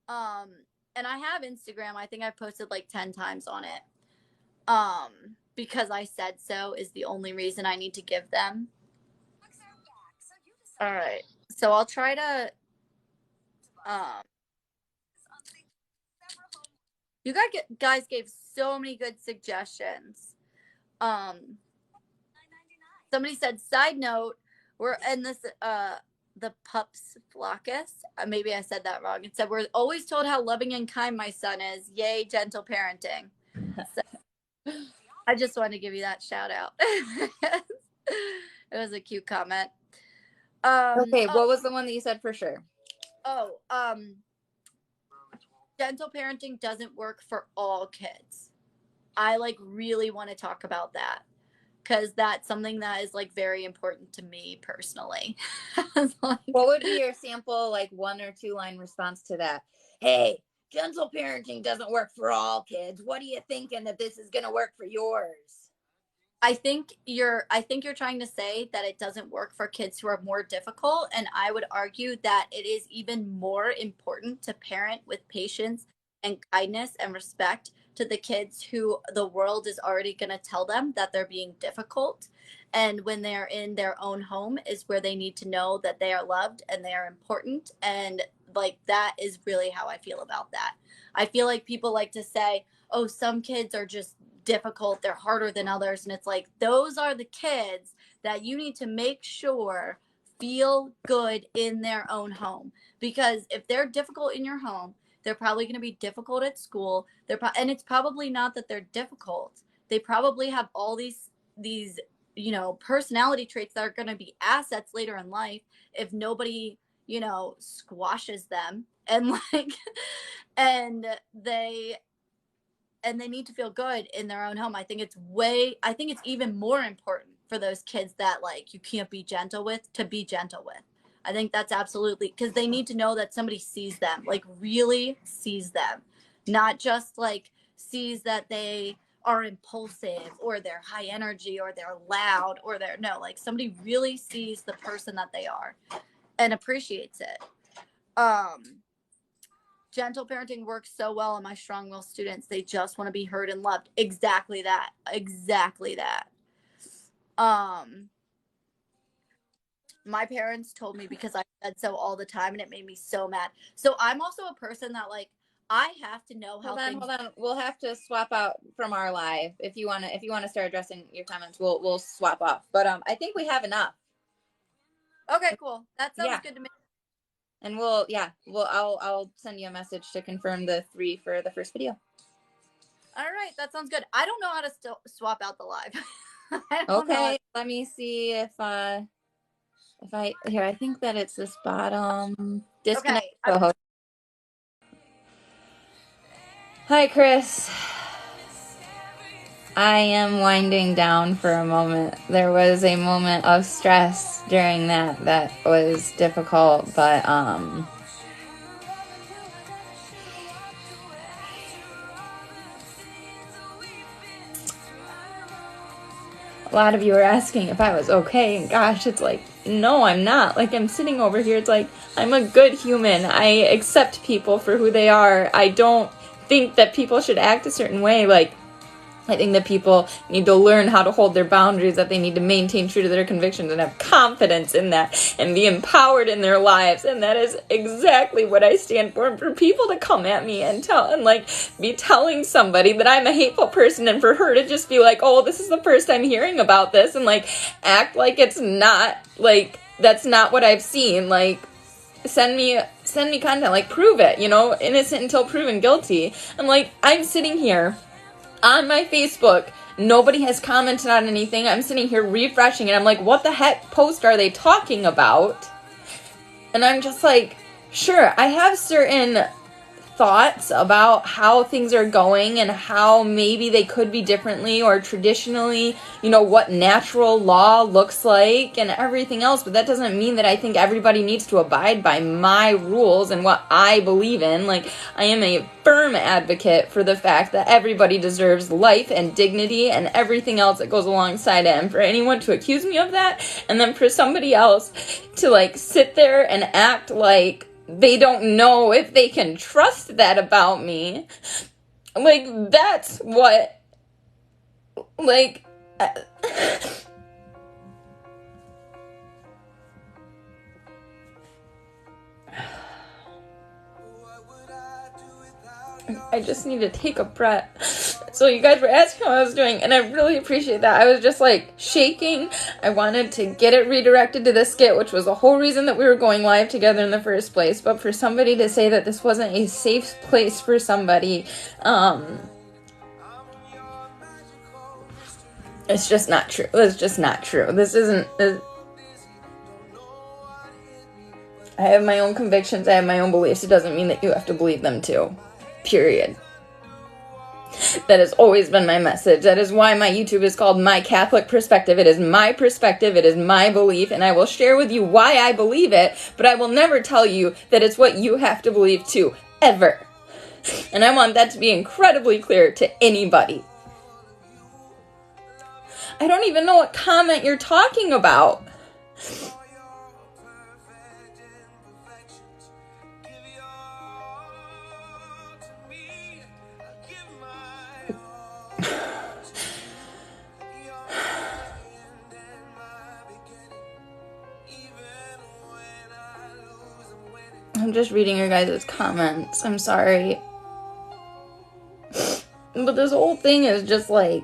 and I have Instagram. I think I posted like 10 times on it. Because I said so is the only reason I need to give them. All right. So I'll try to. You guys gave so many good suggestions. Somebody said, side note, we're in this, the pups flockus. Maybe I said that wrong. It said, we're always told how loving and kind my son is. Yay, gentle parenting. So, I just wanted to give you that shout out. It was a cute comment. Okay, what was the one that you said for sure? Gentle parenting doesn't work for all kids. I really want to talk about that because that's something that is very important to me personally. What would be your sample 1 or 2 line response to that? Hey, gentle parenting doesn't work for all kids. What are you thinking that this is going to work for yours? I think you're trying to say that it doesn't work for kids who are more difficult. And I would argue that it is even more important to parent with patience and kindness and respect to the kids who the world is already going to tell them that they're being difficult. And when they're in their own home is where they need to know that they are loved and they are important. And that is really how I feel about that. I feel like people like to say, oh, some kids are just difficult, they're harder than others, and it's those are the kids that you need to make sure feel good in their own home, because if they're difficult in your home, they're probably going to be difficult at school. And it's probably not that they're difficult, they probably have all these personality traits that are going to be assets later in life if nobody squashes them and and they need to feel good in their own home. I think it's even more important for those kids that you can't be gentle with to be gentle with. I think that's absolutely, because they need to know that somebody sees them, really sees them, not just sees that they are impulsive or they're high energy or they're loud or somebody really sees the person that they are and appreciates it. Gentle parenting works so well on my strong-willed students. They just want to be heard and loved. Exactly that. My parents told me because I said so all the time and it made me so mad. So I'm also a person that I have to know how Hold on. We'll have to swap out from our live. If you want to start addressing your comments, we'll swap off. But I think we have enough. Okay, cool. That sounds good to me. And I'll send you a message to confirm the 3 for the first video. All right, that sounds good. I don't know how to still swap out the live. Okay, let me see if I think that it's this bottom disconnect. Okay. Hi, Chris. I am winding down for a moment. There was a moment of stress during that was difficult, but a lot of you are asking if I was okay, and gosh, it's like, no, I'm not. Like, I'm sitting over here, it's like, I'm a good human. I accept people for who they are. I don't think that people should act a certain way. Like, I think that people need to learn how to hold their boundaries, that they need to maintain true to their convictions and have confidence in that and be empowered in their lives. And that is exactly what I stand for. And for people to come at me and be telling somebody that I'm a hateful person, and for her to just be like, oh, this is the first time hearing about this, and like act like it's not, like that's not what I've seen. Like, send me content, like prove it, innocent until proven guilty. I'm like, I'm sitting here on my Facebook, nobody has commented on anything. I'm sitting here refreshing, and I'm like, what the heck post are they talking about? And I'm just like, sure, I have certain thoughts about how things are going and how maybe they could be differently or traditionally, what natural law looks like and everything else. But that doesn't mean that I think everybody needs to abide by my rules and what I believe in. Like, I am a firm advocate for the fact that everybody deserves life and dignity and everything else that goes alongside it. And for anyone to accuse me of that, and then for somebody else to like sit there and act like they don't know if they can trust that about me. Like, that's what, like, I just need to take a breath. So you guys were asking how I was doing, and I really appreciate that. I was just like shaking. I wanted to get it redirected to the skit, which was the whole reason that we were going live together in the first place. But for somebody to say that this wasn't a safe place for somebody, it's just not true. It's just not true. This isn't... I have my own convictions. I have my own beliefs. It doesn't mean that you have to believe them too. Period. That has always been my message. That is why my YouTube is called My Catholic Perspective. It is my perspective. It is my belief. And I will share with you why I believe it. But I will never tell you that it's what you have to believe too. Ever. And I want that to be incredibly clear to anybody. I don't even know what comment you're talking about. I'm just reading your guys' comments. I'm sorry. But this whole thing is just like...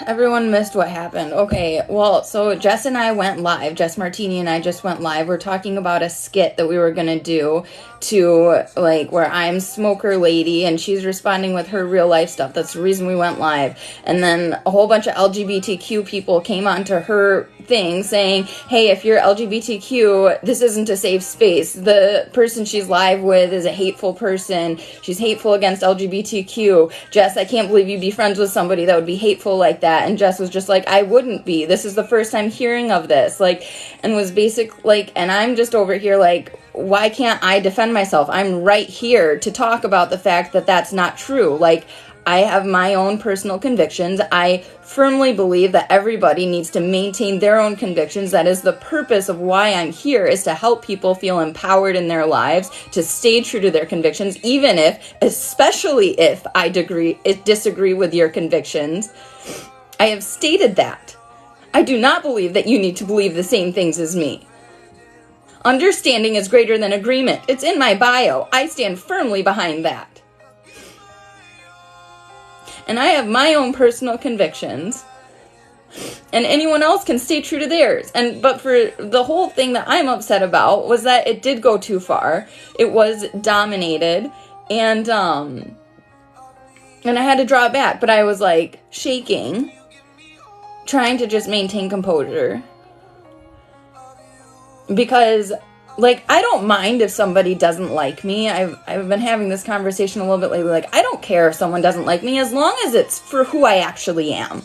Everyone missed what happened. Okay, well, so Jes and I went live. Jes Martini and I just went live. We're talking about a skit that we were going to do to, like, where I'm smoker lady and she's responding with her real life stuff. That's the reason we went live. And then a whole bunch of LGBTQ people came onto her thing saying, hey, if you're LGBTQ, this isn't a safe space. The person she's live with is a hateful person. She's hateful against LGBTQ. Jes, I can't believe you'd be friends with somebody that would be hateful like that. And Jes was just like, I wouldn't be. This is the first time hearing of this. Like, and was basic, like, and I'm just over here like, why can't I defend myself? I'm right here to talk about the fact that that's not true. Like, I have my own personal convictions. I firmly believe that everybody needs to maintain their own convictions. That is the purpose of why I'm here, is to help people feel empowered in their lives, to stay true to their convictions, even if, especially if I disagree with your convictions. I have stated that. I do not believe that you need to believe the same things as me. Understanding is greater than agreement. It's in my bio. I stand firmly behind that. And I have my own personal convictions. And anyone else can stay true to theirs. But for the whole thing that I'm upset about was that it did go too far. It was dominated. And I had to draw it back. But I was like shaking, trying to just maintain composure. Because, like, I don't mind if somebody doesn't like me. I've been having this conversation a little bit lately. Like, I don't care if someone doesn't like me as long as it's for who I actually am.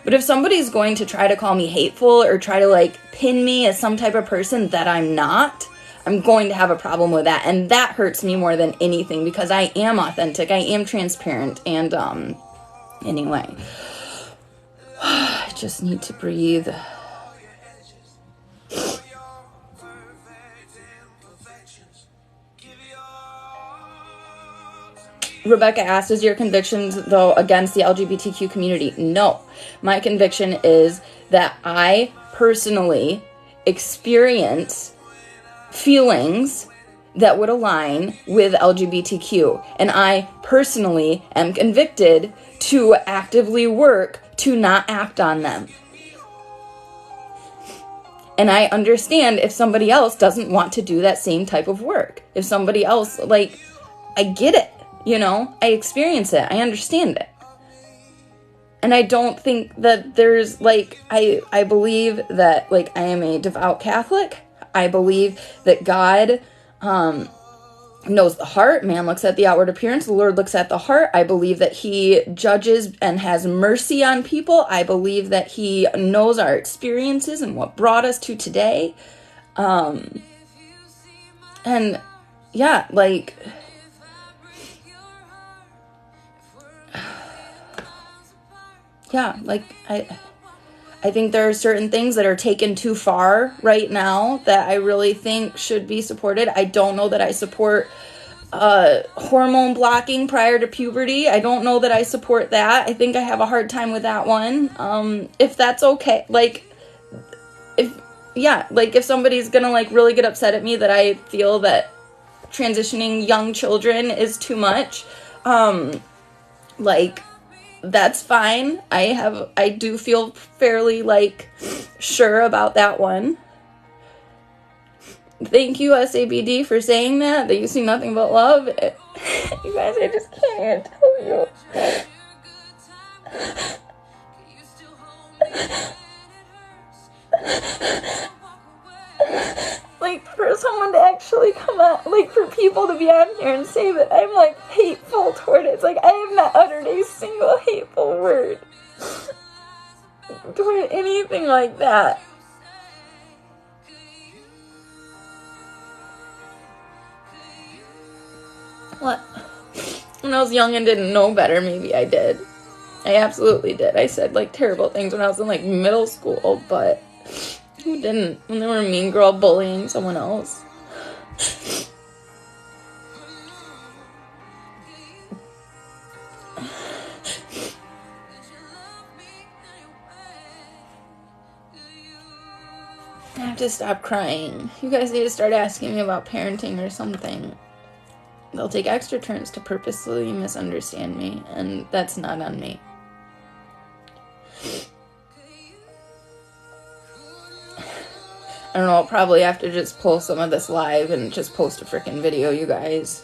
But if somebody's going to try to call me hateful or try to, like, pin me as some type of person that I'm not, I'm going to have a problem with that. And that hurts me more than anything because I am authentic. I am transparent. And, anyway, I just need to breathe. Rebecca asked, is your convictions, though, against the LGBTQ community? No. My conviction is that I personally experience feelings that would align with LGBTQ. And I personally am convicted to actively work to not act on them. And I understand if somebody else doesn't want to do that same type of work. If somebody else, like, I get it. You know, I experience it. I understand it. And I don't think that there's, like, I believe that, like, I am a devout Catholic. I believe that God knows the heart. Man looks at the outward appearance. The Lord looks at the heart. I believe that he judges and has mercy on people. I believe that he knows our experiences and what brought us to today. And, yeah, like... Yeah, like, I think there are certain things that are taken too far right now that I really think should be supported. I don't know that I support hormone blocking prior to puberty. I don't know that I support that. I think I have a hard time with that one. If that's okay, like, if somebody's gonna, like, really get upset at me that I feel that transitioning young children is too much, like... That's fine. I do feel fairly, like, sure about that one. Thank you, SABD, for saying that you see nothing but love. You guys, I just can't even tell you. Like, for someone to actually come out, like, for people to be on here and say that I'm, like, hateful toward it. It's like, I have not uttered a single hateful word toward anything like that. What? When I was young and didn't know better, maybe I did. I absolutely did. I said, like, terrible things when I was in, like, middle school, but... Who didn't? When they were a mean girl bullying someone else. I have to stop crying. You guys need to start asking me about parenting or something. They'll take extra turns to purposely misunderstand me, and that's not on me. I don't know, I'll probably have to just pull some of this live and just post a freaking video, you guys.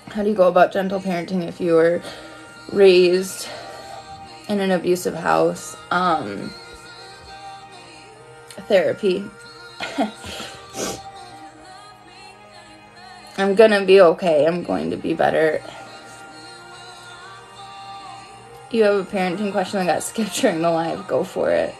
How do you go about gentle parenting if you were raised in an abusive house? Therapy. I'm gonna be okay. I'm going to be better. You have a parenting question that got skipped during the live. Go for it.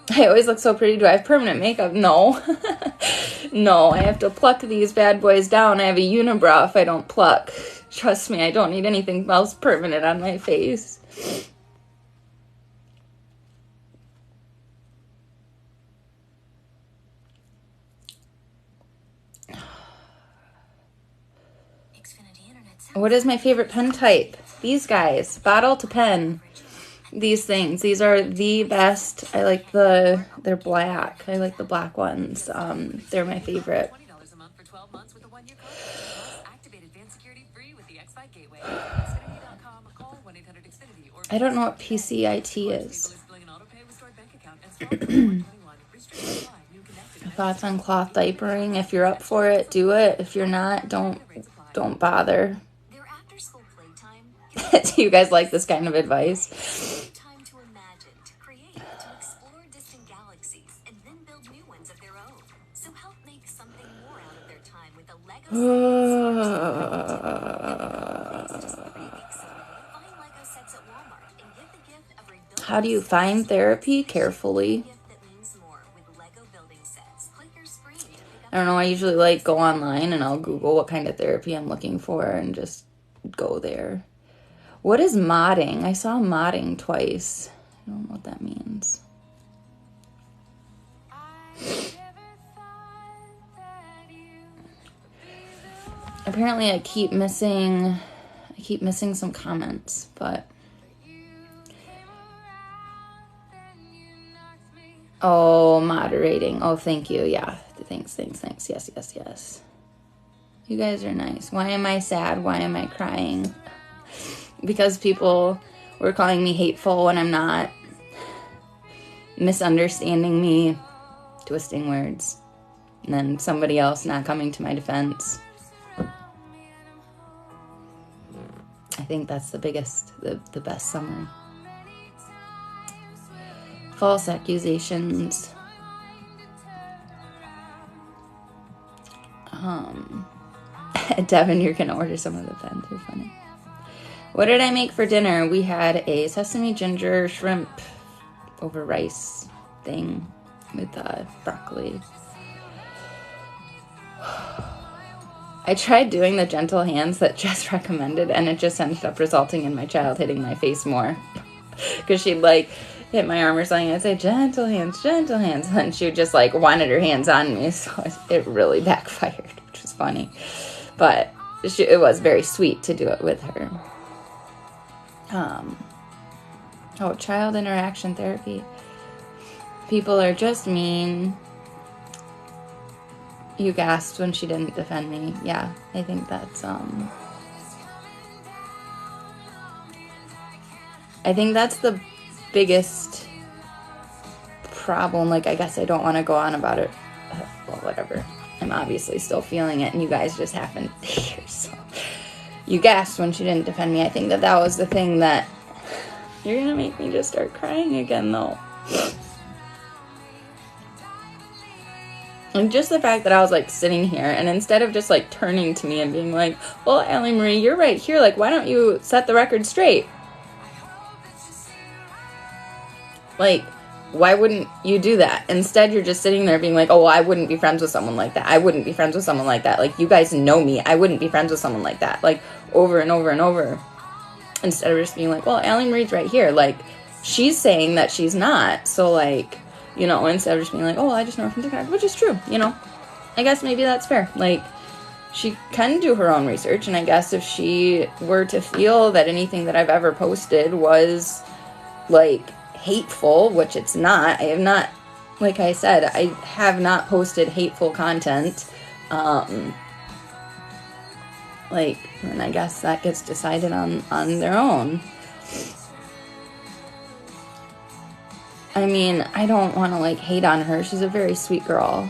I always look so pretty. Do I have permanent makeup? No. No, I have to pluck these bad boys down. I have a unibrow if I don't pluck. Trust me, I don't need anything else permanent on my face. What is my favorite pen type? These guys. Bottle to pen. These things. These are the best. I like they're black. I like the black ones. They're my favorite. I don't know what PCIT is. Thoughts on cloth diapering? If you're up for it, do it. If you're not, don't bother. Do you guys like this kind of advice? Time to imagine, to create, to explore distant galaxies, and then build new ones of their own. So help make something more out of their time with a Lego Find Lego sets at Walmart and give the gift of rebuilding. How do you find therapy? Carefully. I don't know, I usually like go online and I'll Google what kind of therapy I'm looking for and just go there. What is modding? I saw modding twice. I don't know what that means. Apparently I keep missing some comments, but oh, moderating. Oh, thank you. Yeah. Thanks. Yes. You guys are nice. Why am I sad? Why am I crying? Because people were calling me hateful when I'm not, misunderstanding me, twisting words, and then somebody else not coming to my defense. I think that's the best summary. False accusations. Devin, you're gonna order some of the pens. You're funny. What did I make for dinner? We had a sesame ginger shrimp over rice thing with broccoli. I tried doing the gentle hands that Jes recommended, and it just ended up resulting in my child hitting my face more. Because she'd hit my arm or something, I'd say, gentle hands, and she would just wanted her hands on me, so it really backfired, which was funny. But it was very sweet to do it with her. Child interaction therapy. People are just mean. You gasped when she didn't defend me. Yeah, I think that's the biggest problem. I guess I don't want to go on about it. Well, whatever. I'm obviously still feeling it, and you guys just happened to hear. So you gasped when she didn't defend me. I think that was the thing that you're gonna make me just start crying again, though. And just the fact that I was sitting here, and instead of just turning to me and being like, well, Allie Marie, you're right here. Why don't you set the record straight? Why wouldn't you do that? Instead, you're just sitting there being like, oh, well, I wouldn't be friends with someone like that. I wouldn't be friends with someone like that. You guys know me. I wouldn't be friends with someone like that. Over and over and over. Instead of just being like, well, Allie Marie's right here. She's saying that she's not. So, instead of just being like, oh, well, I just know her from TikTok, which is true, I guess maybe that's fair. She can do her own research, and I guess if she were to feel that anything that I've ever posted was, hateful, which it's not. I have not, like I said, I have not posted hateful content. And I guess that gets decided on their own. I mean, I don't want to hate on her. She's a very sweet girl.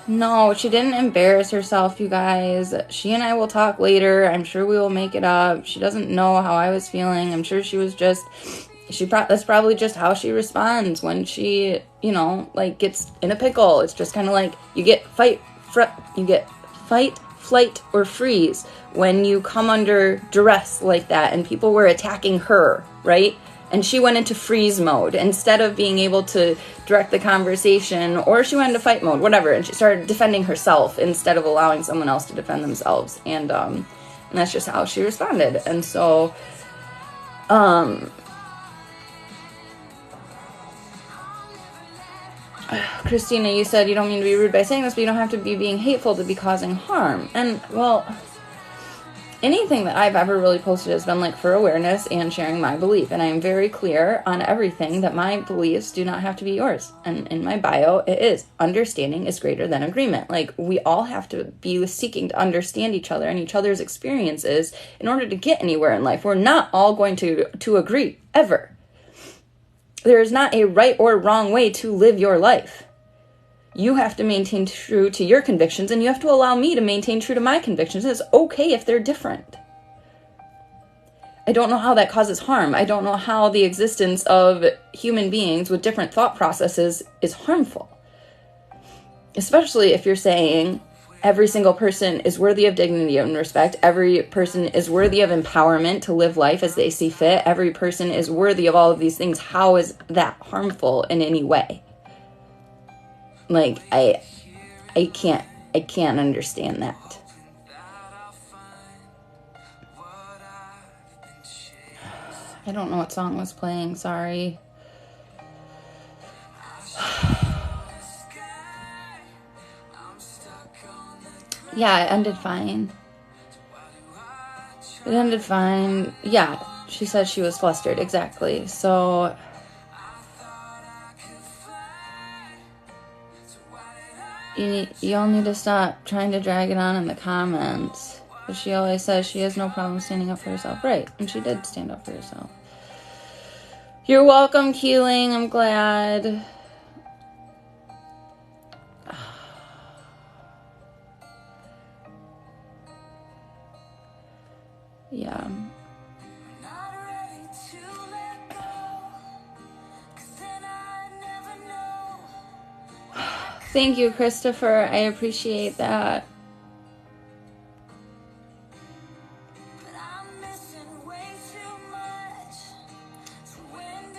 No, she didn't embarrass herself, you guys. She and I will talk later. I'm sure we will make it up. She doesn't know how I was feeling. I'm sure she was just, that's probably just how she responds when she, gets in a pickle. It's just kind of you get fight, flight, or freeze when you come under duress like that, and people were attacking her, right? And she went into freeze mode instead of being able to direct the conversation, or she went into fight mode, whatever. And she started defending herself instead of allowing someone else to defend themselves. And that's just how she responded. And so, Christina, you said you don't mean to be rude by saying this, but you don't have to be being hateful to be causing harm. And, well, anything that I've ever really posted has been for awareness and sharing my belief. And I am very clear on everything that my beliefs do not have to be yours. And in my bio, it is understanding is greater than agreement. We all have to be seeking to understand each other and each other's experiences in order to get anywhere in life. We're not all going to agree ever. There is not a right or wrong way to live your life. You have to maintain true to your convictions, and you have to allow me to maintain true to my convictions. It's okay if they're different. I don't know how that causes harm. I don't know how the existence of human beings with different thought processes is harmful. Especially if you're saying every single person is worthy of dignity and respect. Every person is worthy of empowerment to live life as they see fit. Every person is worthy of all of these things. How is that harmful in any way? Like, I can't understand that. I don't know what song was playing, sorry. Yeah, it ended fine. It ended fine. Yeah, she said she was flustered, exactly. So you all need to stop trying to drag it on in the comments. But she always says she has no problem standing up for herself. Right, and she did stand up for herself. You're welcome, Keeling. I'm glad. Yeah. Thank you, Christopher. I appreciate that.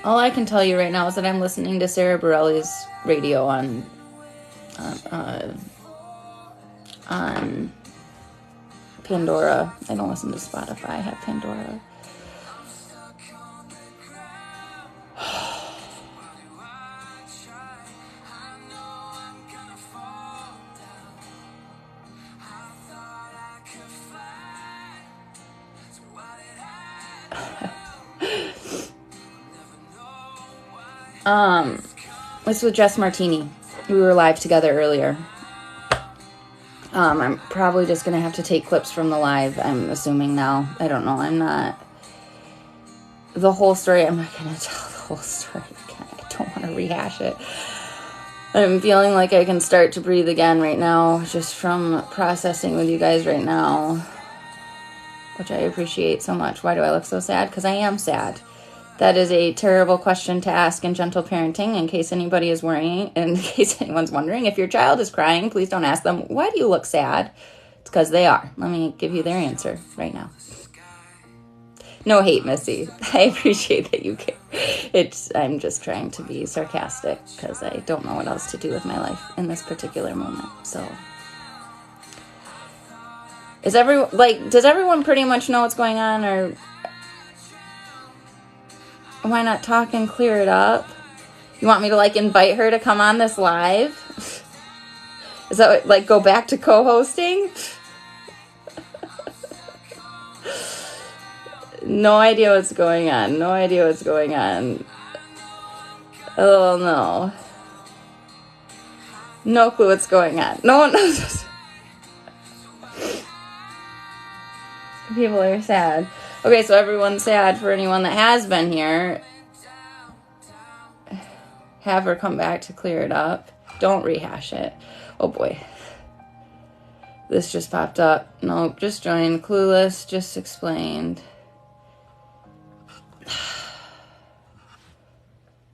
All I can tell you right now is that I'm listening to Sarah Bareilles' radio on Pandora. I don't listen to Spotify. I have Pandora. This was Jes Martini. We were live together earlier. I'm probably just gonna have to take clips from the live, I'm assuming now. I don't know. I'm not the whole story. I'm not gonna tell the whole story again. I don't want to rehash it. I'm feeling like I can start to breathe again right now, just from processing with you guys right now, which I appreciate so much. Why do I look so sad? Because I am sad. That is a terrible question to ask in gentle parenting, in case anybody is worrying, in case anyone's wondering. If your child is crying, please don't ask them, why do you look sad? It's because they are. Let me give you their answer right now. No hate, Missy. I appreciate that you care. I'm just trying to be sarcastic because I don't know what else to do with my life in this particular moment. So, does everyone pretty much know what's going on, or why not talk and clear it up? You want me to invite her to come on this live? Is that go back to co-hosting? No idea what's going on. No idea what's going on. Oh no. No clue what's going on. No one knows. People are sad. Okay, so everyone's sad. For anyone that has been here, have her come back to clear it up. Don't rehash it. Oh boy. This just popped up. Nope, just joined. Clueless, just explained.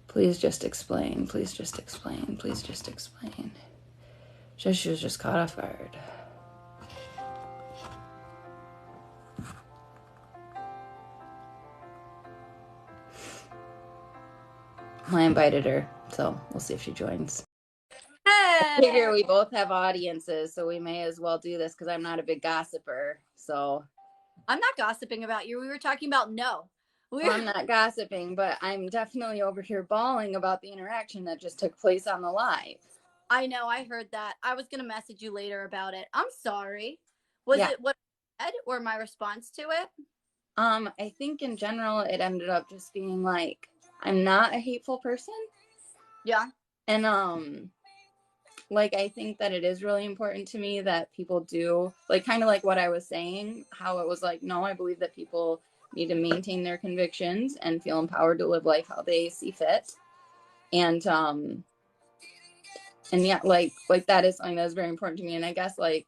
Please just explain. Please just explain. Please just explain. She was just caught off guard. I invited her, so we'll see if she joins. I figure we both have audiences, so we may as well do this because I'm not a big gossiper. So I'm not gossiping about you. We were talking about I'm not gossiping, but I'm definitely over here bawling about the interaction that just took place on the live. I know, I heard that. I was going to message you later about it. I'm sorry. Was it what I said or my response to it? I think in general it ended up just being I'm not a hateful person. Yeah. And I think that it is really important to me that people do kind of what I was saying, how it was no, I believe that people need to maintain their convictions and feel empowered to live life how they see fit. And yeah, like that is something that is very important to me. And I guess like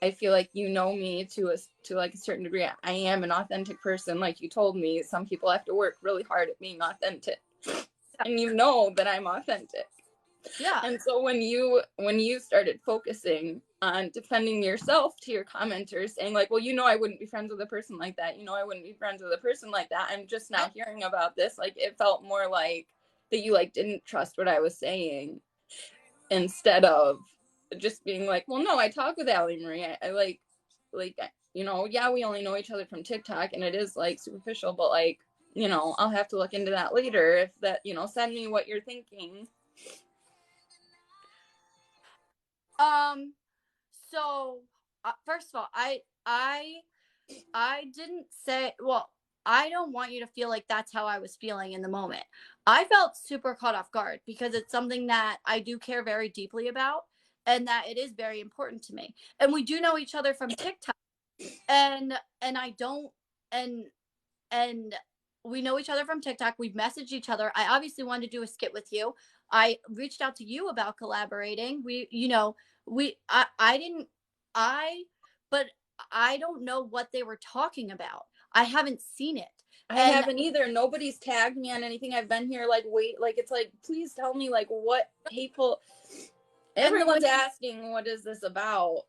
I feel like you know me to like a certain degree. I am an authentic person, like you told me. Some people have to work really hard at being authentic, and you know that I'm authentic. Yeah. And so when you started focusing on defending yourself to your commenters, saying like, well, you know, I wouldn't be friends with a person like that. You know, I wouldn't be friends with a person like that. I'm just now hearing about this. Like, it felt more like that you like didn't trust what I was saying, instead of just being like, well, no, I talk with Allie Marie. I like, you know, yeah, we only know each other from TikTok and it is like superficial, but like, you know, I'll have to look into that later. If that, you know, send me what you're thinking. So first of all, I didn't say, well, I don't want you to feel like that's how I was feeling in the moment. I felt super caught off guard because it's something that I do care very deeply about and that it is very important to me. And we do know each other from TikTok, and I don't, and we know each other from TikTok. We've messaged each other. I obviously wanted to do a skit with you. I reached out to you about collaborating. I didn't, but I don't know what they were talking about. I haven't seen it. I haven't either. Nobody's tagged me on anything. I've been here like, wait, like, it's like, please tell me like what hateful. Everyone's asking, what is this about?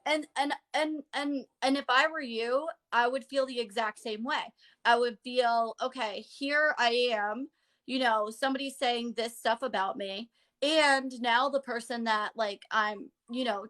And if I were you, I would feel the exact same way. I would feel, okay, here I am, you know, somebody's saying this stuff about me, and now the person that like I'm, you know,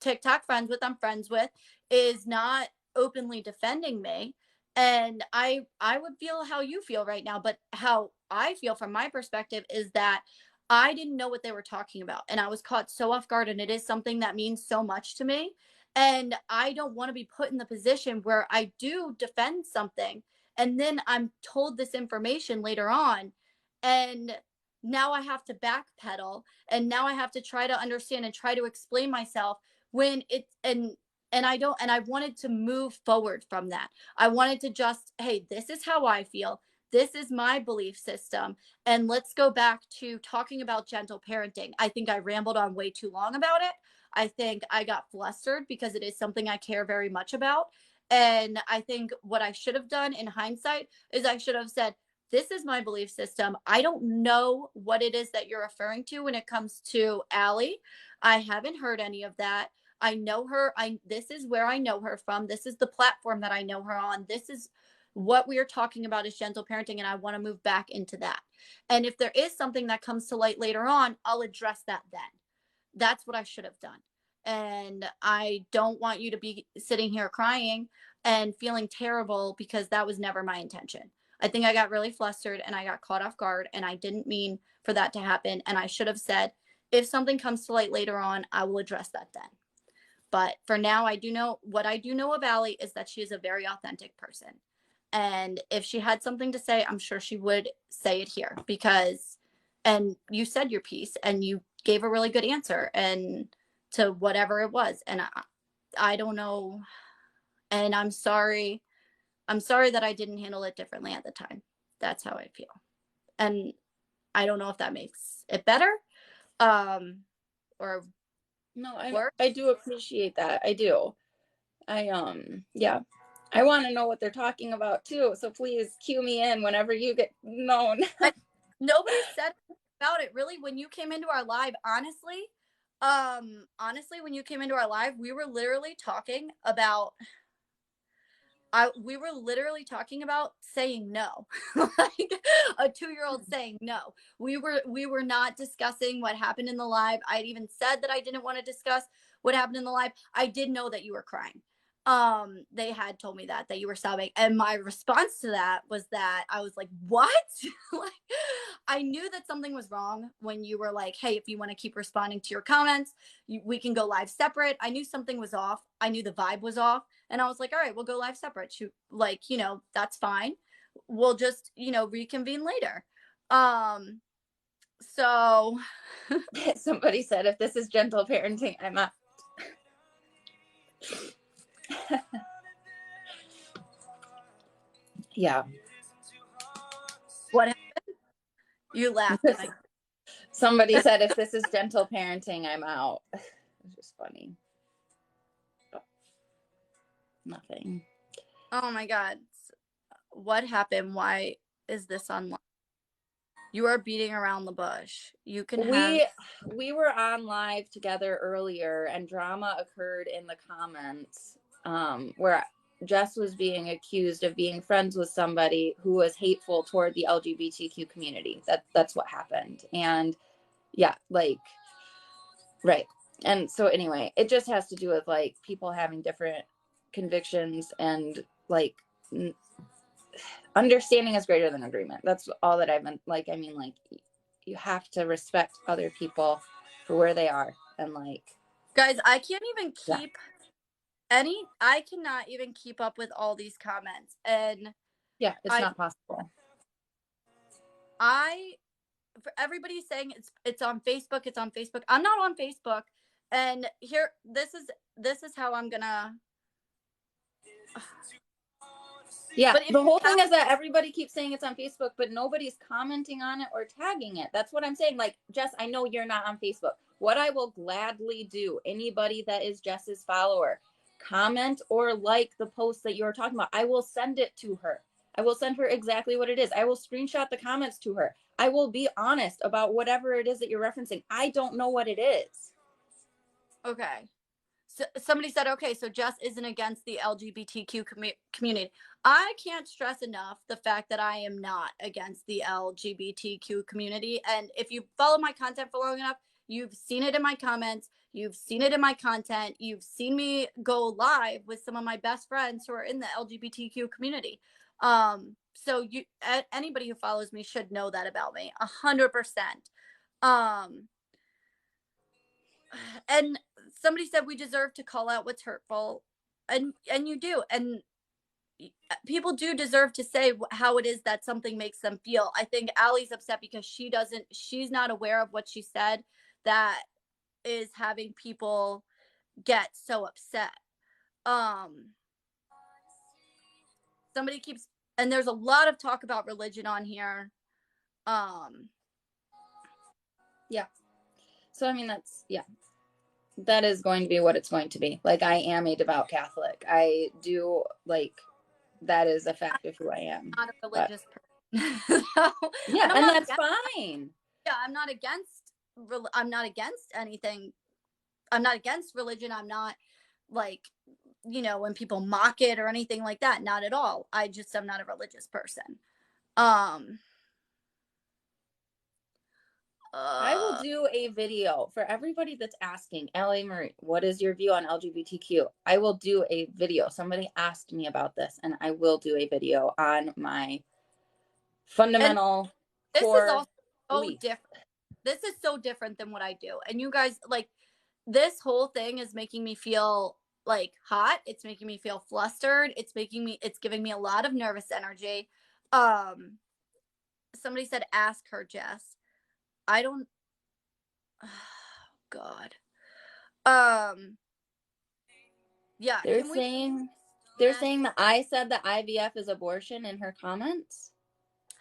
TikTok friends with, I'm friends with, is not openly defending me. And I would feel how you feel right now, but how I feel from my perspective is that I didn't know what they were talking about, and I was caught so off guard, and it is something that means so much to me. And I don't want to be put in the position where I do defend something and then I'm told this information later on, and now I have to backpedal, and now I have to try to understand and try to explain myself when it's and I don't, and I wanted to move forward from that. I wanted to just, hey, this is how I feel. This is my belief system. And let's go back to talking about gentle parenting. I think I rambled on way too long about it. I think I got flustered because it is something I care very much about. And I think what I should have done in hindsight is I should have said, this is my belief system. I don't know what it is that you're referring to when it comes to Allie. I haven't heard any of that. I know her. This is where I know her from. This is the platform that I know her on. This is what we are talking about is gentle parenting, and I want to move back into that. And if there is something that comes to light later on, I'll address that then. That's what I should have done. And I don't want you to be sitting here crying and feeling terrible, because that was never my intention. I think I got really flustered and I got caught off guard, and I didn't mean for that to happen. And I should have said, if something comes to light later on, I will address that then. But for now, I do know what I do know of Allie is that she is a very authentic person. And if she had something to say, I'm sure she would say it here, because, and you said your piece and you gave a really good answer and to whatever it was. And I don't know. And I'm sorry. I'm sorry that I didn't handle it differently at the time. That's how I feel. And I don't know if that makes it better. Or no, I do appreciate that. I do. Yeah. I want to know what they're talking about too. So please cue me in whenever you get known. Nobody said about it really when you came into our live. Honestly, when you came into our live, we were literally talking about. We were literally talking about saying no, like a 2-year-old saying no. We were not discussing what happened in the live. I'd even said that I didn't want to discuss what happened in the live. I did know that you were crying. They had told me that you were sobbing, and my response to that was that I was like, what? Like, I knew that something was wrong when you were like, hey, if you want to keep responding to your comments, we can go live separate. I knew something was off. I knew the vibe was off, and I was like, all right, we'll go live separate. Like, you know, that's fine. We'll just, you know, reconvene later. So somebody said, if this is gentle parenting, I'm up. Yeah. What happened? You laughed. And Somebody said, if this is gentle parenting, I'm out. It's just funny. Nothing. oh my God. What happened? Why is this online? You are beating around the bush. You can have. We were on live together earlier, and drama occurred in the comments where Jes was being accused of being friends with somebody who was hateful toward the LGBTQ community. That's what happened. And yeah, like, right. And so anyway, it just has to do with like people having different convictions and like understanding is greater than agreement. That's all that I've been like. I mean, like, you have to respect other people for where they are. And like, guys, I can't even keep I cannot even keep up with all these comments. And yeah, it's not possible. For everybody saying it's on Facebook, it's on Facebook. I'm not on Facebook. And here, this is how I'm gonna. Yeah, the whole thing is that everybody keeps saying it's on Facebook, but nobody's commenting on it or tagging it. That's what I'm saying. Like, Jes, I know you're not on Facebook. What I will gladly do, anybody that is Jes's follower, comment or like the post that you're talking about. I will send it to her. I will send her exactly what it is. I will screenshot the comments to her. I will be honest about whatever it is that you're referencing. I don't know what it is. Okay. So somebody said, okay, so Jes isn't against the LGBTQ community. I can't stress enough the fact that I am not against the LGBTQ community. And if you follow my content for long enough, you've seen it in my comments. You've seen it in my content. You've seen me go live with some of my best friends who are in the LGBTQ community. So anybody who follows me should know that about me 100%. And somebody said we deserve to call out what's hurtful, and you do, and people do deserve to say how it is that something makes them feel. I think Allie's upset because she's not aware of what she said that is having people get so upset. Somebody keeps, and there's a lot of talk about religion on here. Yeah. So I mean, that is going to be what it's going to be. Like, I am a devout Catholic. I do, like, that is a fact of who I am. Not a religious person. Yeah, and that's fine. Yeah, I'm not against anything. I'm not against religion. I'm not, like, when people mock it or anything like that. Not at all. I just am not a religious person. I will do a video for everybody that's asking, Allie Marie, what is your view on LGBTQ? I will do a video. Somebody asked me about this, and I will do a video on my fundamental core. This is also so belief. different. This is so different than what I do. And you guys, like, this whole thing is making me feel like hot. It's making me feel flustered. It's giving me a lot of nervous energy. Somebody said, ask her, Jes. I don't. Oh, God. Yeah. They're saying that I said that IVF is abortion in her comments.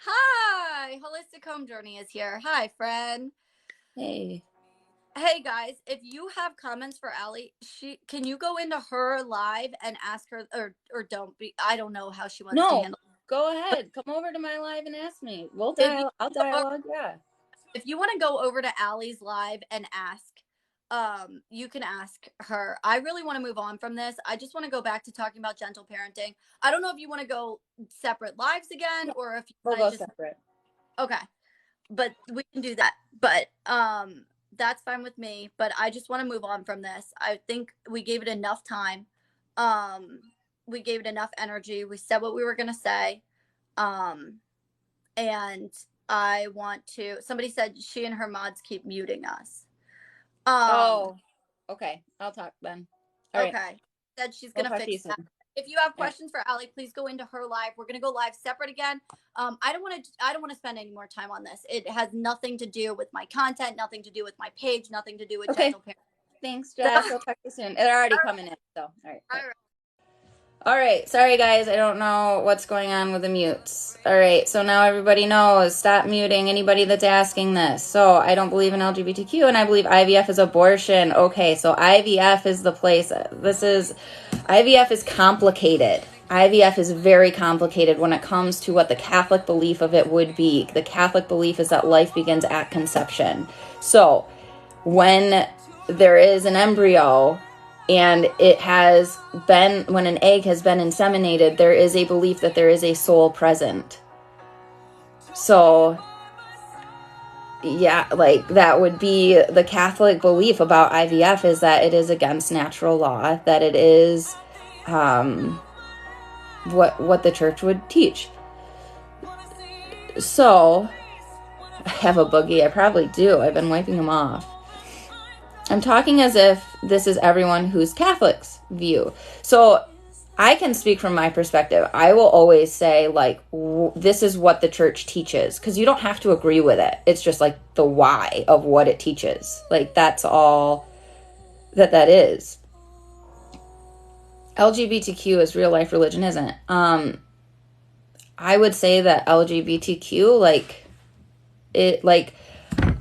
Hi, Holistic Home Journey is here. Hi, friend. Hey guys, if you have comments for Allie, can you go into her live and ask her, or don't be, I don't know how she wants to handle it. Go ahead. Come over to my live and ask me. I'll dialogue. Yeah. If you want to go over to Allie's live and ask, you can ask her. I really want to move on from this. I just want to go back to talking about gentle parenting. I don't know if you want to go separate lives again, or if we'll go separate. Okay, but we can do that. But that's fine with me. But I just want to move on from this. I think we gave it enough time. We gave it enough energy. We said what we were gonna say. And I want to. Somebody said she and her mods keep muting us. Okay. I'll talk then. All right. Said she's gonna fix that. If you have questions for Allie, please go into her live. We're gonna go live separate again. I don't want to spend any more time on this. It has nothing to do with my content, nothing to do with my page, nothing to do with gentle parenting. Thanks, Jes. I'll talk to you soon. It's already coming in. So all right. All right. Sorry, guys. I don't know what's going on with the mutes. All right. So now everybody knows. Stop muting anybody that's asking this. So I don't believe in LGBTQ, and I believe IVF is abortion. Okay. So IVF is the place. IVF is complicated. IVF is very complicated when it comes to what the Catholic belief of it would be. The Catholic belief is that life begins at conception. So when there is an embryo, and when an egg has been inseminated, there is a belief that there is a soul present. So, yeah, like that would be the Catholic belief about IVF, is that it is against natural law, that it is what the church would teach. So, I have a boogie. I probably do. I've been wiping them off. I'm talking as if this is everyone who's Catholic's view. So I can speak from my perspective. I will always say, like, this is what the church teaches, because you don't have to agree with it. It's just like the why of what it teaches. Like, that's all that is. LGBTQ is real life, religion isn't. I would say that LGBTQ,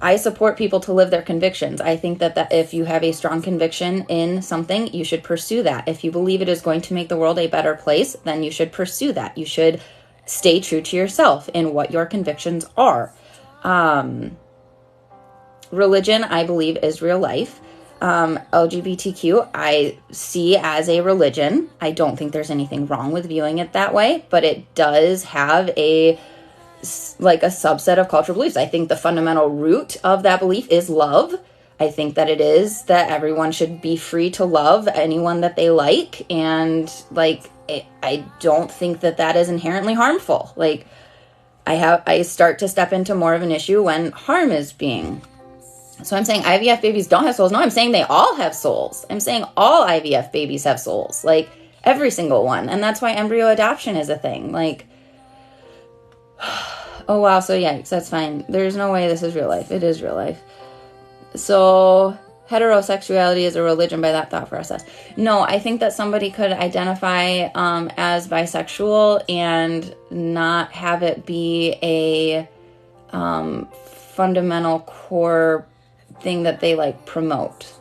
I support people to live their convictions. I think that if you have a strong conviction in something, you should pursue that. If you believe it is going to make the world a better place, then you should pursue that. You should stay true to yourself in what your convictions are. Religion, I believe, is real life. LGBTQ, I see as a religion. I don't think there's anything wrong with viewing it that way, but it does have a subset of cultural beliefs. I think the fundamental root of that belief is love. I think that it is that everyone should be free to love anyone that they like. And I don't think that is inherently harmful. I start to step into more of an issue when harm is being. So I'm saying IVF babies don't have souls. No, I'm saying they all have souls. I'm saying all IVF babies have souls. Every single one. And that's why embryo adoption is a thing. Oh, wow. So, yikes. That's fine. There's no way this is real life. It is real life. So, heterosexuality is a religion by that thought process. No, I think that somebody could identify as bisexual and not have it be a fundamental core thing that they promote.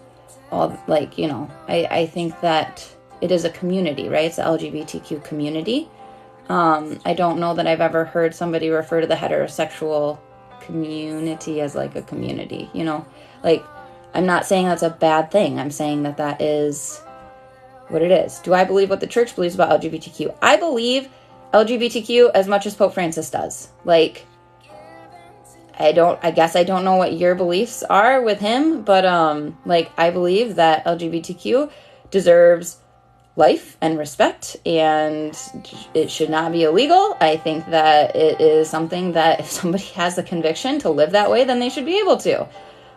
I think that it is a community, right? It's the LGBTQ community. I don't know that I've ever heard somebody refer to the heterosexual community as a community, I'm not saying that's a bad thing. I'm saying that is what it is. Do I believe what the church believes about LGBTQ? I believe LGBTQ as much as Pope Francis does. I guess I don't know what your beliefs are with him, but I believe that LGBTQ deserves life and respect, and it should not be illegal. I think that it is something that if somebody has the conviction to live that way, then they should be able to.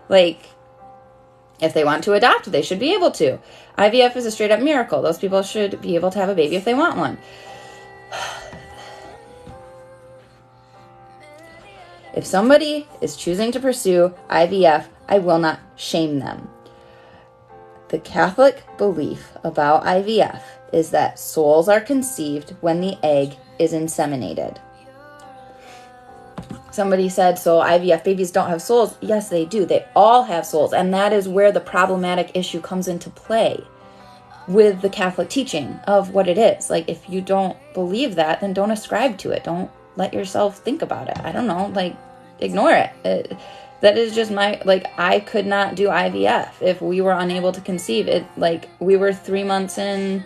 If they want to adopt, they should be able to. IVF is a straight up miracle. Those people should be able to have a baby if they want one. If somebody is choosing to pursue IVF, I will not shame them. The Catholic belief about IVF is that souls are conceived when the egg is inseminated. Somebody said, so IVF babies don't have souls. Yes, they do. They all have souls. And that is where the problematic issue comes into play with the Catholic teaching of what it is. If you don't believe that, then don't ascribe to it. Don't let yourself think about it. I don't know, ignore it. That is just I could not do IVF if we were unable to conceive it. We were 3 months in,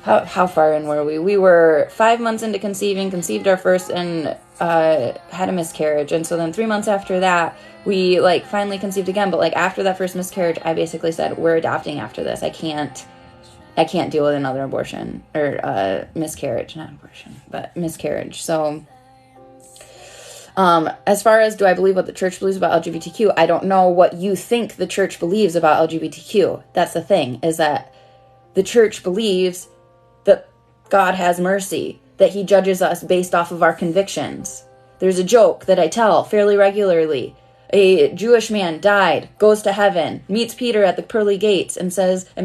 how far in were we? We were 5 months into conceived our first, and had a miscarriage. And so then 3 months after that, we finally conceived again. But after that first miscarriage, I basically said, we're adopting after this. I can't deal with another abortion or miscarriage, not abortion, but miscarriage. So as far as do I believe what the church believes about LGBTQ, I don't know what you think the church believes about LGBTQ. That's the thing, is that the church believes that God has mercy, that he judges us based off of our convictions. There's a joke that I tell fairly regularly A Jewish man died, goes to heaven, meets Peter at the pearly gates and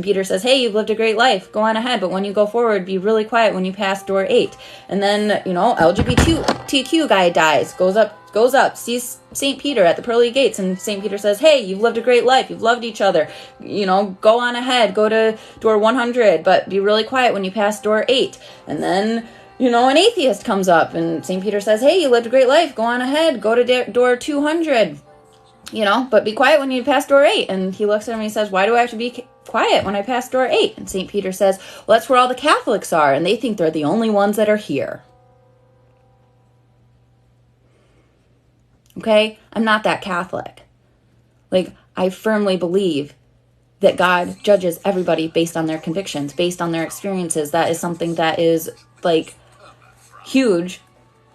Peter says, hey, you've lived a great life, go on ahead, but when you go forward, be really quiet when you pass door 8. And then, LGBTQ guy dies, goes up, sees St. Peter at the pearly gates, and St. Peter says, hey, you've lived a great life, you've loved each other, go on ahead, go to door 100, but be really quiet when you pass door 8. And then, an atheist comes up, and St. Peter says, hey, you lived a great life, go on ahead, go to door 200. But be quiet when you pass door 8. And he looks at him and he says, why do I have to be quiet when I pass door 8? And St. Peter says, well, that's where all the Catholics are, and they think they're the only ones that are here. Okay? I'm not that Catholic. I firmly believe that God judges everybody based on their convictions, based on their experiences. That is something that is, huge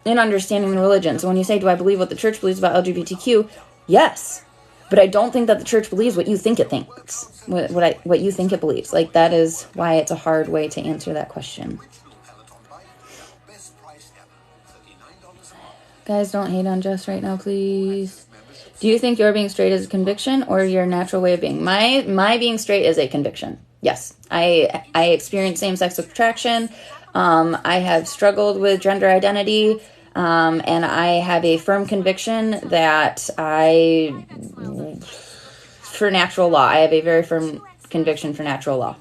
in understanding religion. So when you say, do I believe what the church believes about LGBTQ? Yes, but I don't think that the church believes what you think it thinks, what you think it believes. That is why it's a hard way to answer that question. Guys, don't hate on Jess right now, please. Do you think your being straight is a conviction or your natural way of being? My being straight is a conviction. Yes, I experience same-sex attraction. I have struggled with gender identity. And I have a firm conviction that for natural law, I have a very firm conviction for natural law.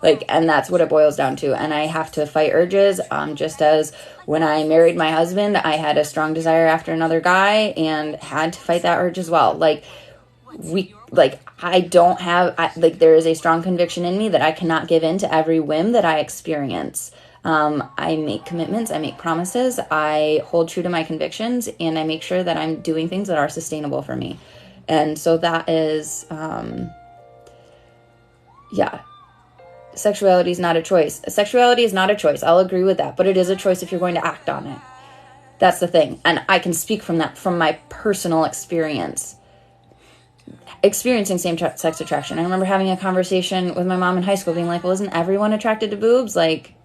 And that's what it boils down to. And I have to fight urges, just as when I married my husband, I had a strong desire after another guy and had to fight that urge as well. There is a strong conviction in me that I cannot give in to every whim that I experience. I make commitments, I make promises, I hold true to my convictions, and I make sure that I'm doing things that are sustainable for me. And so that is, sexuality is not a choice. Sexuality is not a choice. I'll agree with that, but it is a choice if you're going to act on it. That's the thing. And I can speak from my personal experience. Experiencing same-sex attraction. I remember having a conversation with my mom in high school being like, well, isn't everyone attracted to boobs?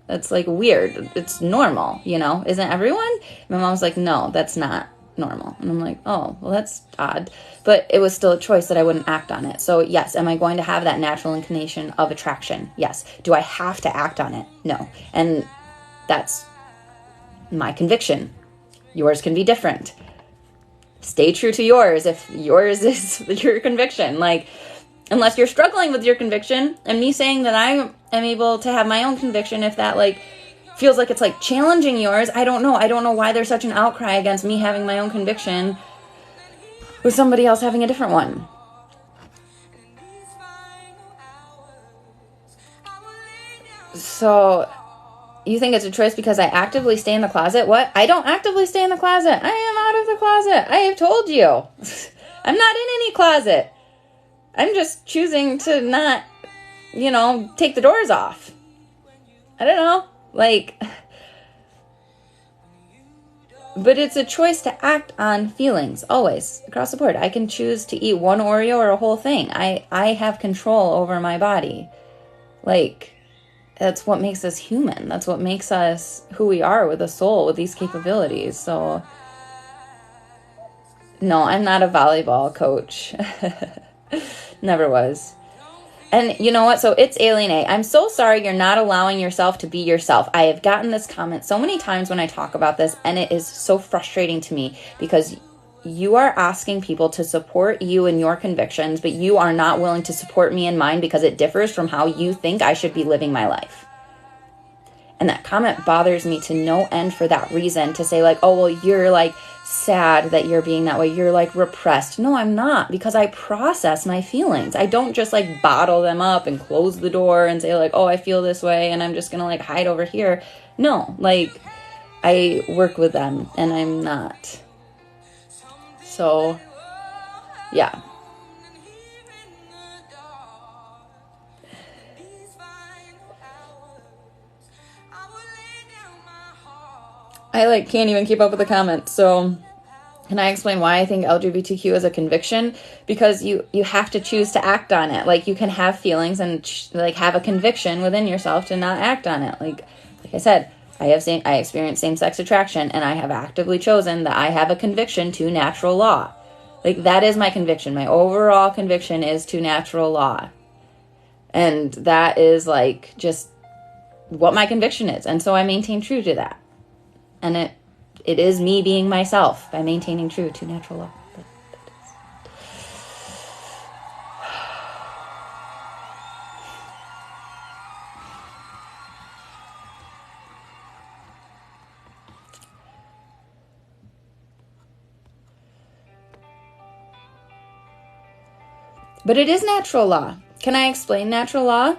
That's weird. It's normal, Isn't everyone? My mom's like, no, that's not normal. And I'm like, oh, well, that's odd. But it was still a choice that I wouldn't act on it. So yes, am I going to have that natural inclination of attraction? Yes. Do I have to act on it? No. And that's my conviction. Yours can be different. Stay true to yours if yours is your conviction. Unless you're struggling with your conviction, and me saying that I am able to have my own conviction, if that feels like it's challenging yours, I don't know. I don't know why there's such an outcry against me having my own conviction with somebody else having a different one. So you think it's a choice because I actively stay in the closet? What? I don't actively stay in the closet. I am out of the closet. I have told you. I'm not in any closet. I'm just choosing to not, take the doors off. I don't know. But it's a choice to act on feelings, always, across the board. I can choose to eat one Oreo or a whole thing. I have control over my body. That's what makes us human. That's what makes us who we are, with a soul, with these capabilities. So, no, I'm not a volleyball coach. Never was. And you know what? So it's Alien A. I'm so sorry you're not allowing yourself to be yourself. I have gotten this comment so many times when I talk about this, and it is so frustrating to me because you are asking people to support you in your convictions, but you are not willing to support me in mine because it differs from how you think I should be living my life. And that comment bothers me to no end for that reason, to say oh, well, you're sad that you're being that way. You're repressed. No, I'm not, because I process my feelings. I don't just bottle them up and close the door and say oh, I feel this way and I'm just going to hide over here. No, I work with them and I'm not. So, yeah. I can't even keep up with the comments. So can I explain why I think LGBTQ is a conviction? Because you have to choose to act on it. You can have feelings and have a conviction within yourself to not act on it. Like I said, I experience same-sex attraction, and I have actively chosen that I have a conviction to natural law. Like, that is my conviction. My overall conviction is to natural law. And that is, like, just what my conviction is. And so I maintain true to that. And it is me being myself by maintaining true to natural law. But it is natural law. Can I explain natural law?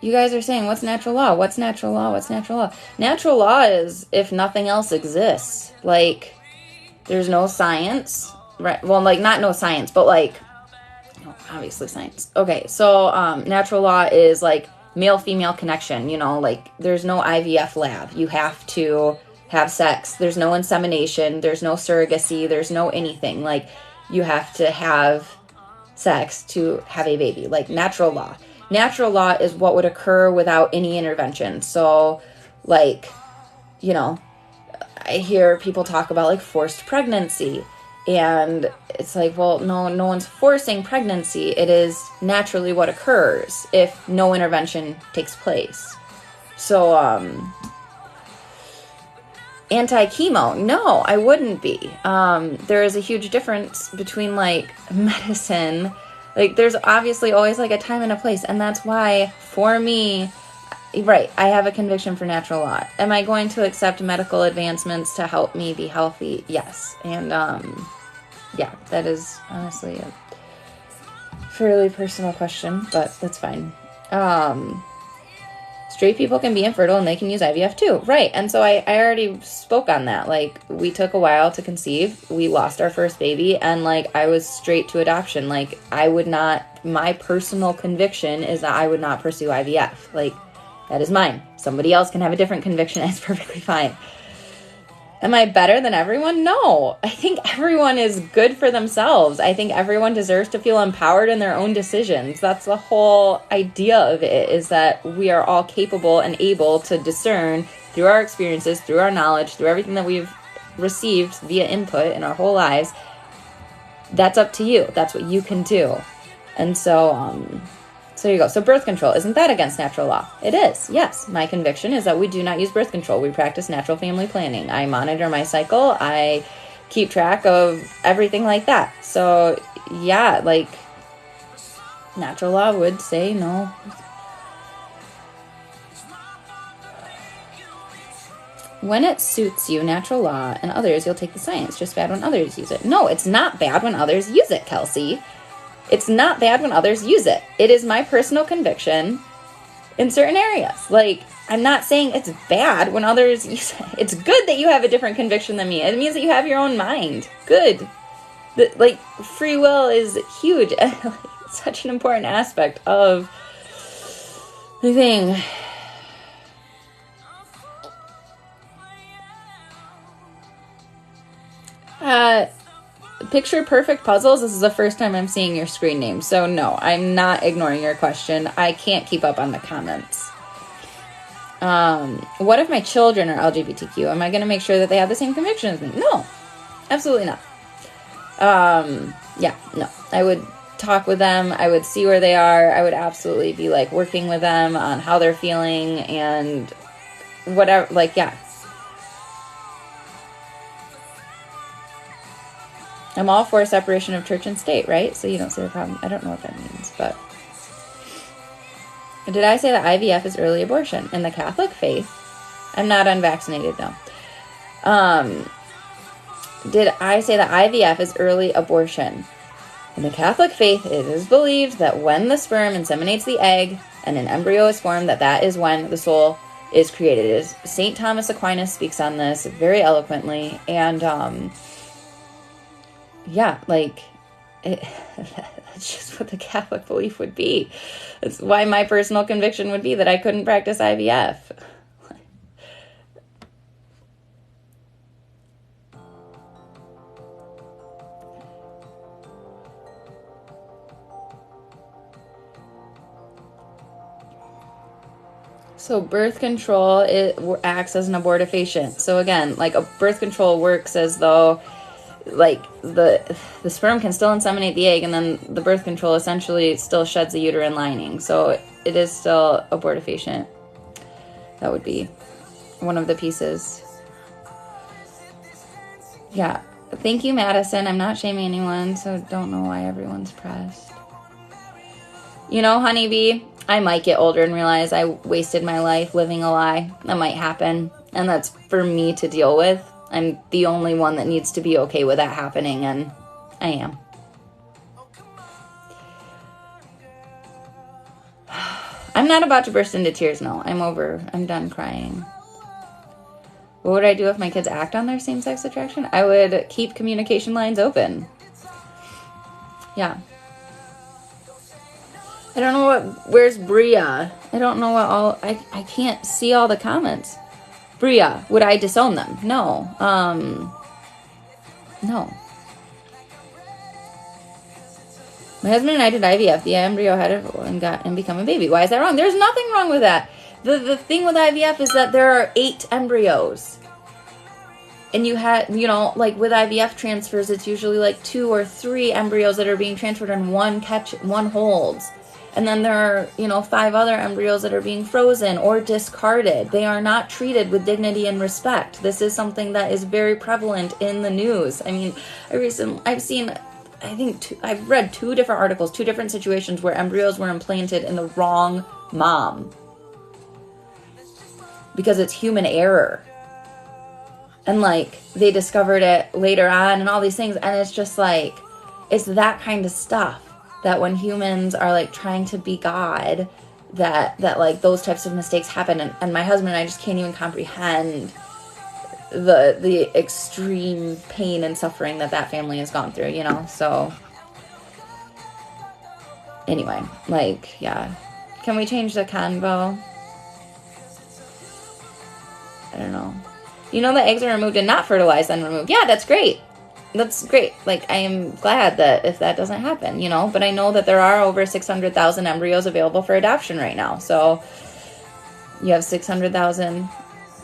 You guys are saying, what's natural law? What's natural law? What's natural law? Natural law is if nothing else exists. Like, there's no science, right? Well, like, not no science, but like, obviously science. Okay, so natural law is like male-female connection, you know, like there's no IVF lab. You have to have sex. There's no insemination. There's no surrogacy. There's no anything. Like, you have to have sex to have a baby. Like, natural law. Natural law is what would occur without any intervention. So, like, you know, I hear people talk about like forced pregnancy, and it's like, well, no one's forcing pregnancy. It is naturally what occurs if no intervention takes place. So, anti-chemo, no, I wouldn't be. There is a huge difference between like medicine. Like, there's obviously always like a time and a place, and that's why for me, right, I have a conviction for natural law. Am I going to accept medical advancements to help me be healthy? Yes. And yeah, that is honestly a fairly personal question, but that's fine. Straight people can be infertile and they can use IVF too. Right. And so I already spoke on that. Like, we took a while to conceive. We lost our first baby, and like, I was straight to adoption. Like, I would not, my personal conviction is that I would not pursue IVF. Like, that is mine. Somebody else can have a different conviction. It's perfectly fine. Am I better than everyone? No. I think everyone is good for themselves. I think everyone deserves to feel empowered in their own decisions. That's the whole idea of it, is that we are all capable and able to discern through our experiences, through our knowledge, through everything that we've received via input in our whole lives. That's up to you. That's what you can do. And so there you go. So birth control, isn't that against natural law? It is, yes. My conviction is that we do not use birth control. We practice natural family planning. I monitor my cycle. I keep track of everything like that. So, yeah, like, natural law would say no. When it suits you, natural law, and others, you'll take the science. Just bad when others use it. No, it's not bad when others use it, Kelsey. It's not bad when others use it. It is my personal conviction in certain areas. Like, I'm not saying it's bad when others use it. It's good that you have a different conviction than me. It means that you have your own mind. Good. Like, free will is huge. It's such an important aspect of the thing. Picture perfect puzzles. This is the first time I'm seeing your screen name. So no, I'm not ignoring your question. I can't keep up on the comments. What if my children are LGBTQ? Am I going to make sure that they have the same conviction as me? No, absolutely not. Yeah, no. I would talk with them. I would see where they are. I would absolutely be like working with them on how they're feeling and whatever. Like, yeah. I'm all for separation of church and state, right? So you don't see the problem. I don't know what that means, but... Did I say that IVF is early abortion? In the Catholic faith, I'm not unvaccinated, no. Did I say that IVF is early abortion? In the Catholic faith, it is believed that when the sperm inseminates the egg and an embryo is formed, that is when the soul is created. St. Thomas Aquinas speaks on this very eloquently, and... yeah, like, that's just what the Catholic belief would be. That's why my personal conviction would be that I couldn't practice IVF. So birth control, it acts as an abortifacient. So again, like a birth control works as though like the sperm can still inseminate the egg, and then the birth control essentially still sheds the uterine lining. So it is still abortifacient. That would be one of the pieces. Yeah. Thank you, Madison. I'm not shaming anyone, so don't know why everyone's pressed. You know, honeybee, I might get older and realize I wasted my life living a lie. That might happen. And that's for me to deal with. I'm the only one that needs to be okay with that happening, and I am. I'm not about to burst into tears, no. I'm done crying. What would I do if my kids act on their same-sex attraction? I would keep communication lines open. Yeah. I don't know where's Bria? I don't know what all, I can't see all the comments. Bria, would I disown them? No. No. My husband and I did IVF. The embryo had it and become a baby. Why is that wrong? There's nothing wrong with that. The thing with IVF is that there are 8 embryos. And you had, you know, like with IVF transfers, it's usually like 2 or 3 embryos that are being transferred and one holds. And then there are, you know, 5 other embryos that are being frozen or discarded. They are not treated with dignity and respect. This is something that is very prevalent in the news. I mean, I've read 2 different articles, 2 different situations where embryos were implanted in the wrong mom. Because it's human error. And like, they discovered it later on and all these things. And it's just like, it's that kind of stuff. That when humans are like trying to be God, that like those types of mistakes happen, and my husband and I just can't even comprehend the extreme pain and suffering that family has gone through, you know. So anyway, like, yeah, can we change the convo? I don't know. You know, the eggs are removed and not fertilized and removed. Yeah, that's great. That's great. Like, I am glad that if that doesn't happen, you know, but I know that there are over 600,000 embryos available for adoption right now. So you have 600,000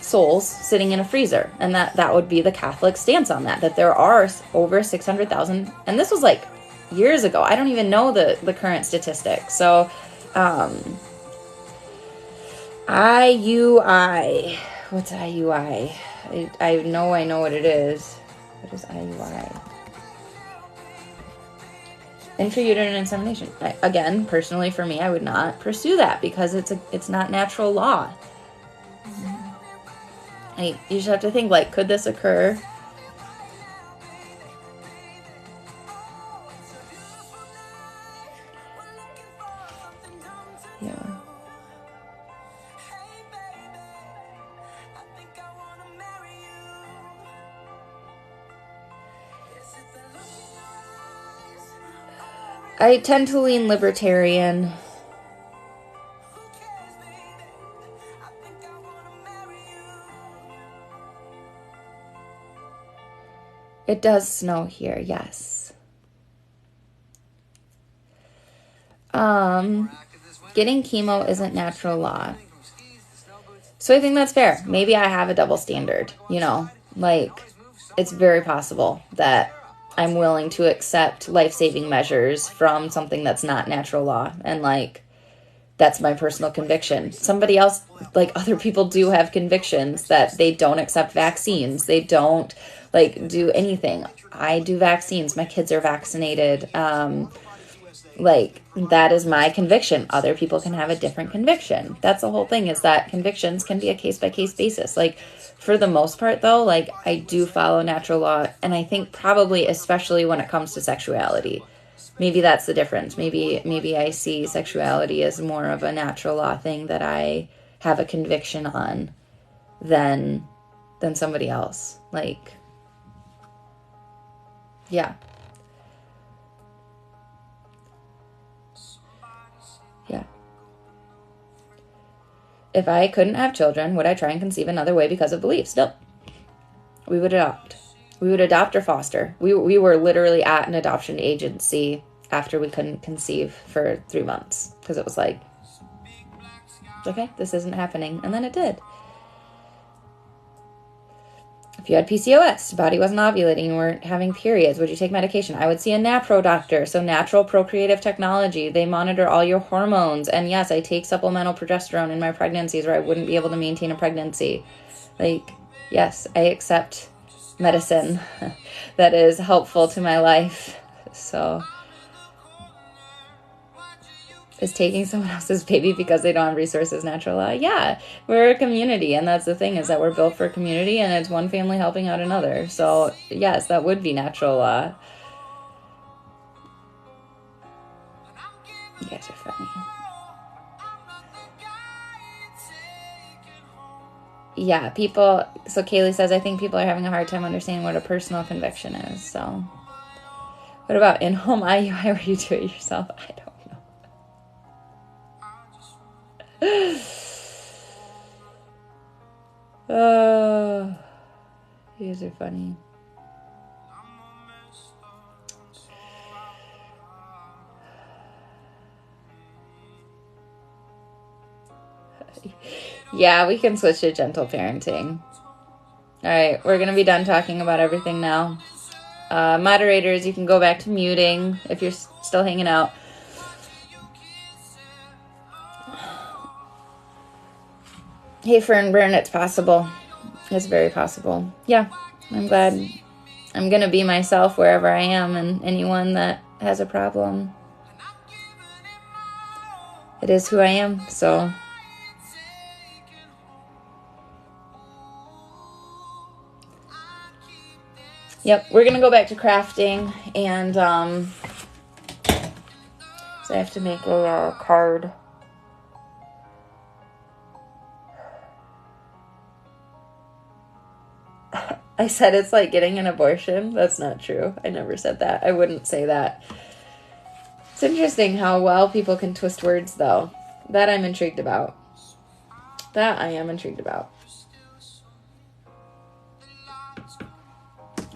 souls sitting in a freezer, and that would be the Catholic stance on that there are over 600,000. And this was like years ago. I don't even know the current statistics. So, IUI. What's IUI? I know what it is. What is IUI? Intrauterine insemination. Again, personally for me, I would not pursue that because it's not natural law. You just have to think, like, could this occur? Yeah. I tend to lean libertarian. It does snow here, yes. Getting chemo isn't natural law. So I think that's fair. Maybe I have a double standard, you know, like, it's very possible that I'm willing to accept life-saving measures from something that's not natural law. And like, that's my personal conviction. Somebody else, like other people do have convictions that they don't accept vaccines. They don't like do anything. I do vaccines. My kids are vaccinated. Like, that is my conviction. Other people can have a different conviction. That's the whole thing, is that convictions can be a case-by-case basis. Like, for the most part, though, like, I do follow natural law, and I think probably especially when it comes to sexuality. Maybe that's the difference. Maybe I see sexuality as more of a natural law thing that I have a conviction on than somebody else. Like, yeah. Yeah. If I couldn't have children, would I try and conceive another way because of beliefs? Nope. We would adopt. We would adopt or foster. We were literally at an adoption agency after we couldn't conceive for 3 months because it was like, Okay, this isn't happening. And then it did. If you had PCOS, your body wasn't ovulating, you weren't having periods, would you take medication? I would see a NAPRO doctor, so natural procreative technology. They monitor all your hormones. And yes, I take supplemental progesterone in my pregnancies or I wouldn't be able to maintain a pregnancy. Like, yes, I accept medicine that is helpful to my life. So, is taking someone else's baby because they don't have resources natural law? Yeah, we're a community, and that's the thing, is that we're built for community, and it's one family helping out another. So yes, that would be natural law. You guys are funny. Yeah, people, so Kaylee says, I think people are having a hard time understanding what a personal conviction is. So what about in-home IUI where you do it yourself? I don't know. Oh, you guys are funny. Yeah, we can switch to gentle parenting. All right, we're going to be done talking about everything now. Moderators, you can go back to muting if you're still hanging out. Hey, Fernburn, it's possible. It's very possible. Yeah, I'm glad. I'm going to be myself wherever I am, and anyone that has a problem, it is who I am, so. Yep, we're going to go back to crafting, and so I have to make a card. I said it's like getting an abortion. That's not true. I never said that. I wouldn't say that. It's interesting how well people can twist words, though. That I'm intrigued about. That I am intrigued about.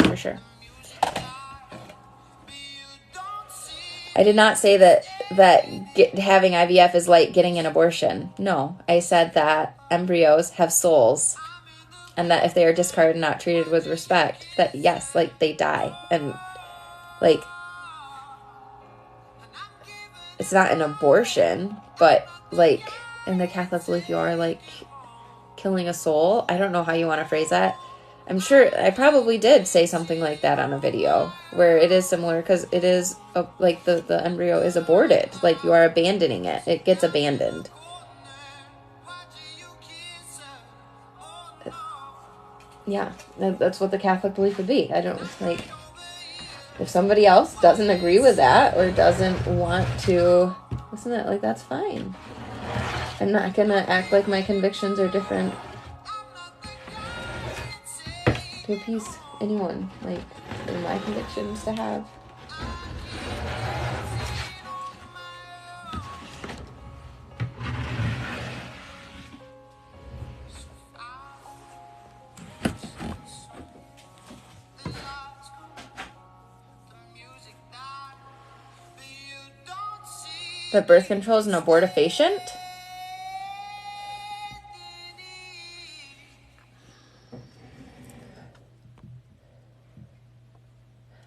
For sure. I did not say that having IVF is like getting an abortion. No, I said that embryos have souls. And that if they are discarded and not treated with respect, that yes, like they die. And like, it's not an abortion, but like in the Catholic belief, you are like killing a soul. I don't know how you want to phrase that. I'm sure I probably did say something like that on a video where it is similar, because it is like the embryo is aborted. Like you are abandoning it. It gets abandoned. Yeah, that's what the Catholic belief would be. I don't, like, if somebody else doesn't agree with that or doesn't want to listen to it, like, that's fine. I'm not going to act like my convictions are different to appease anyone. Like, they're my convictions to have. But birth control is an abortifacient?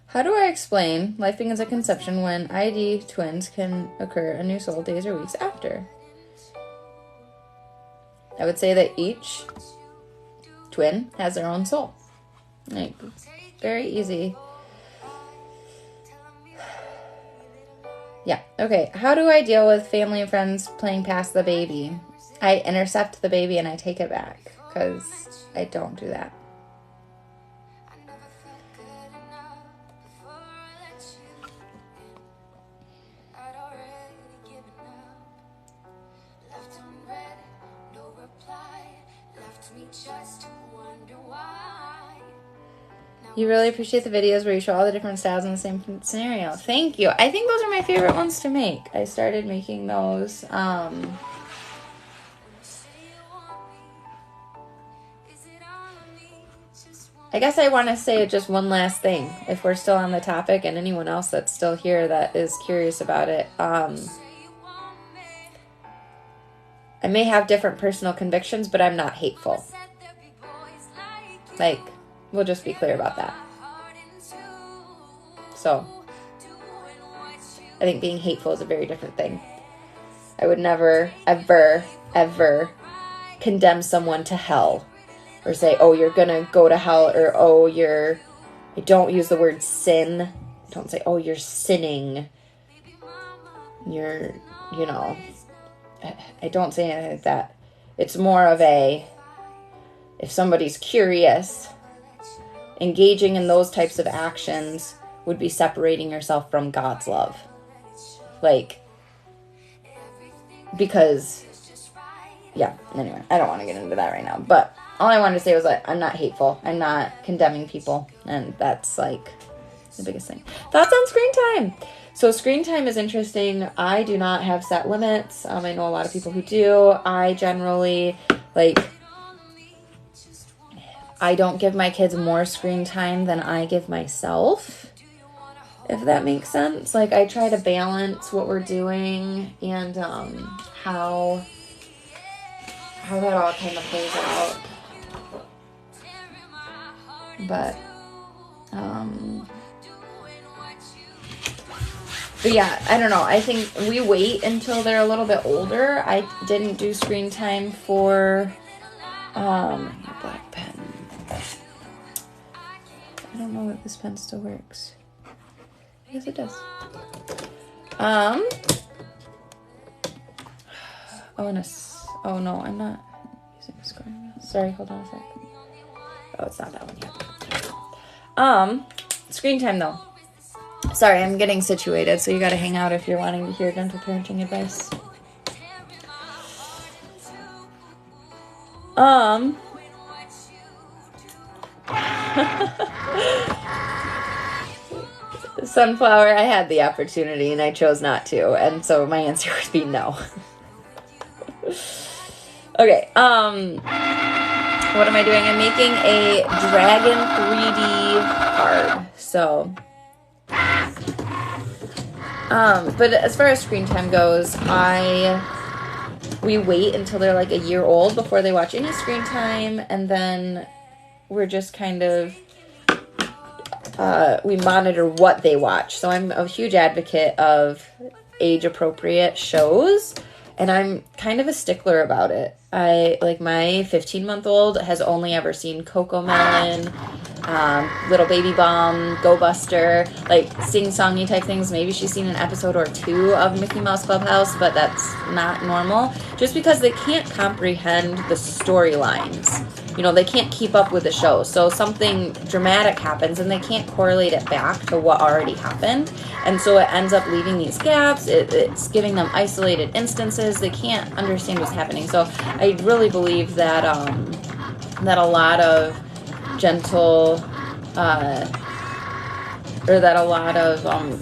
How do I explain life begins at conception when ID twins can occur a new soul days or weeks after? I would say that each twin has their own soul. Like, very easy. Yeah, okay. How do I deal with family and friends playing past the baby? I intercept the baby and I take it back, because I don't do that. You really appreciate the videos where you show all the different styles in the same scenario. Thank you. I think those are my favorite ones to make. I started making those. I guess I want to say just one last thing, if we're still on the topic, and anyone else that's still here that is curious about it. I'm I may have different personal convictions, but I'm not hateful. Like, we'll just be clear about that. So, I think being hateful is a very different thing. I would never, ever, ever condemn someone to hell. Or say, oh, you're going to go to hell. Or, oh, I don't use the word sin. Don't say, oh, you're sinning. You're, I don't say anything like that. It's more of if somebody's curious, engaging in those types of actions would be separating yourself from God's love. Like, because, yeah, anyway, I don't want to get into that right now. But all I wanted to say was that I'm not hateful. I'm not condemning people. And that's, like, the biggest thing. Thoughts on screen time? So screen time is interesting. I do not have set limits. I know a lot of people who do. I generally, I don't give my kids more screen time than I give myself, if that makes sense. Like, I try to balance what we're doing and how that all kind of plays out. But yeah, I don't know. I think we wait until they're a little bit older. I didn't do screen time for black pen. I don't know if this pen still works. Yes, it does. Oh no, I'm not using a scoring wheel. Sorry, hold on a sec. Oh, it's not that one yet. Screen time though. Sorry, I'm getting situated, so you gotta hang out if you're wanting to hear gentle parenting advice. Sunflower, I had the opportunity and I chose not to, and so my answer would be no. Okay, what am I doing? I'm making a dragon 3D card, so... but as far as screen time goes, we wait until they're like a year old before they watch any screen time, and then we're just kind of, we monitor what they watch. So I'm a huge advocate of age-appropriate shows, and I'm kind of a stickler about it. My 15-month-old has only ever seen Cocomelon, Little Baby Bomb, Go Buster, like sing-songy type things. Maybe she's seen an episode or two of Mickey Mouse Clubhouse, but that's not normal. Just because they can't comprehend the storylines. They can't keep up with the show. So something dramatic happens and they can't correlate it back to what already happened. And so it ends up leaving these gaps. It's giving them isolated instances. They can't understand what's happening. So I really believe that that a lot of gentle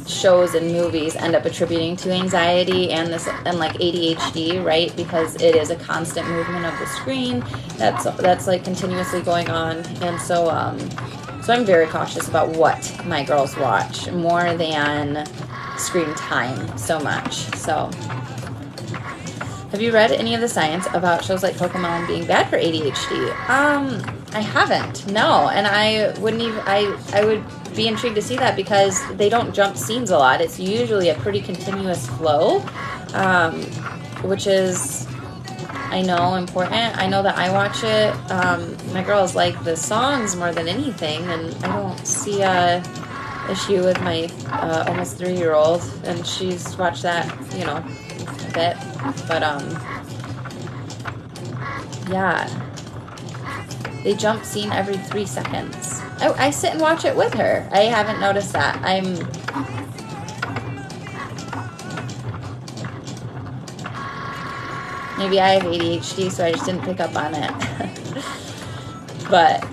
shows and movies end up attributing to anxiety and like ADHD, right? Because it is a constant movement of the screen that's like continuously going on. And so I'm very cautious about what my girls watch more than screen time so much. So have you read any of the science about shows like Cocomelon being bad for ADHD? I haven't, no. And I would be intrigued to see that because they don't jump scenes a lot. It's usually a pretty continuous flow, which is, I know, important. I know that I watch it. My girls like the songs more than anything, and I don't see a issue with my almost 3-year-old, and she's watched that, a bit. But, yeah. They jump scene every 3 seconds. I sit and watch it with her. I haven't noticed that. Maybe I have ADHD, so I just didn't pick up on it. But,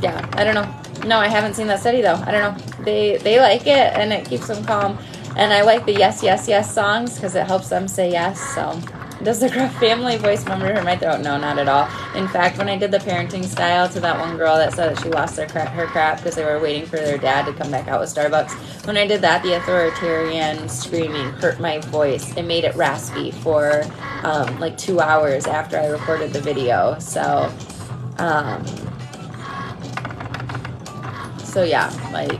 yeah, I don't know. No, I haven't seen that study, though. I don't know. They like it, and it keeps them calm. And I like the yes, yes, yes songs because it helps them say yes, so... Does the Gruff family voice member hurt my throat? No, not at all. In fact, when I did the parenting style to that one girl that said that she lost her crap because they were waiting for their dad to come back out with Starbucks, when I did that, the authoritarian screaming hurt my voice. It made it raspy for like 2 hours after I recorded the video. So yeah, like,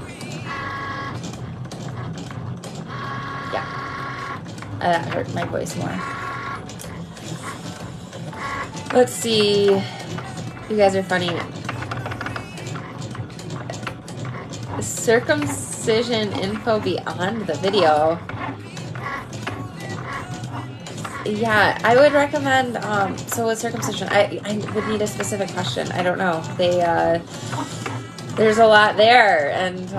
yeah, that hurt my voice more. Let's see. You guys are funny. Circumcision info beyond the video. Yeah, I would recommend, so with circumcision, I would need a specific question. I don't know. There's a lot there, and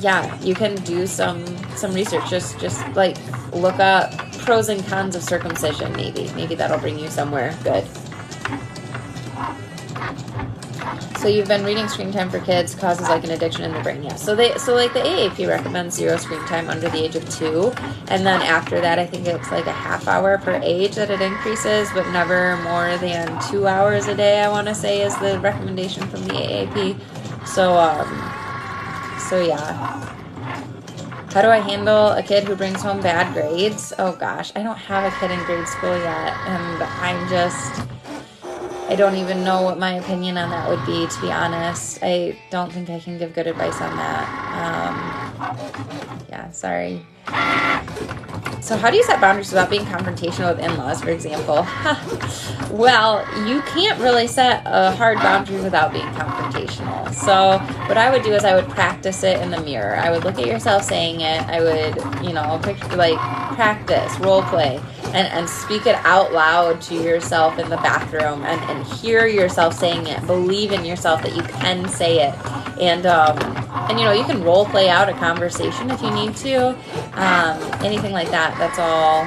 yeah, you can do some research. Just like look up pros and cons of circumcision. Maybe that'll bring you somewhere good. So you've been reading Screen Time for Kids causes like an addiction in the brain. Yeah. So like the AAP recommends 0 screen time under the age of 2, and then after that, I think it's like a half hour per age that it increases, but never more than 2 hours a day. I want to say is the recommendation from the AAP. So yeah. How do I handle a kid who brings home bad grades? Oh gosh, I don't have a kid in grade school yet, and I don't even know what my opinion on that would be, to be honest. I don't think I can give good advice on that. Yeah, sorry. So how do you set boundaries without being confrontational with in-laws, for example? Well, you can't really set a hard boundary without being confrontational. So what I would do is I would practice it in the mirror. I would look at yourself saying it. I would, picture, like, practice, role play, and speak it out loud to yourself in the bathroom and hear yourself saying it. Believe in yourself that you can say it. And you can role play out a conversation if you need to. Anything like that. That's all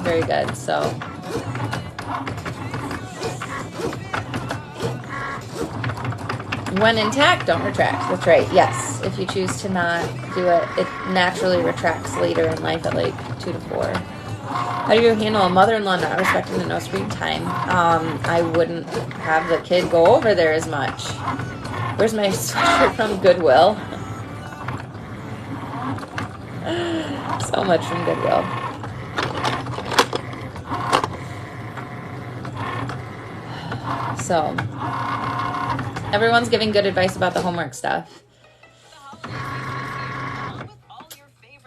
very good. So when intact, don't retract. That's right. Yes. If you choose to not do it, it naturally retracts later in life at like 2 to 4. How do you handle a mother-in-law not respecting the no screen time? I wouldn't have the kid go over there as much. Where's my sweatshirt from Goodwill? So much from Goodwill. So, everyone's giving good advice about the homework stuff.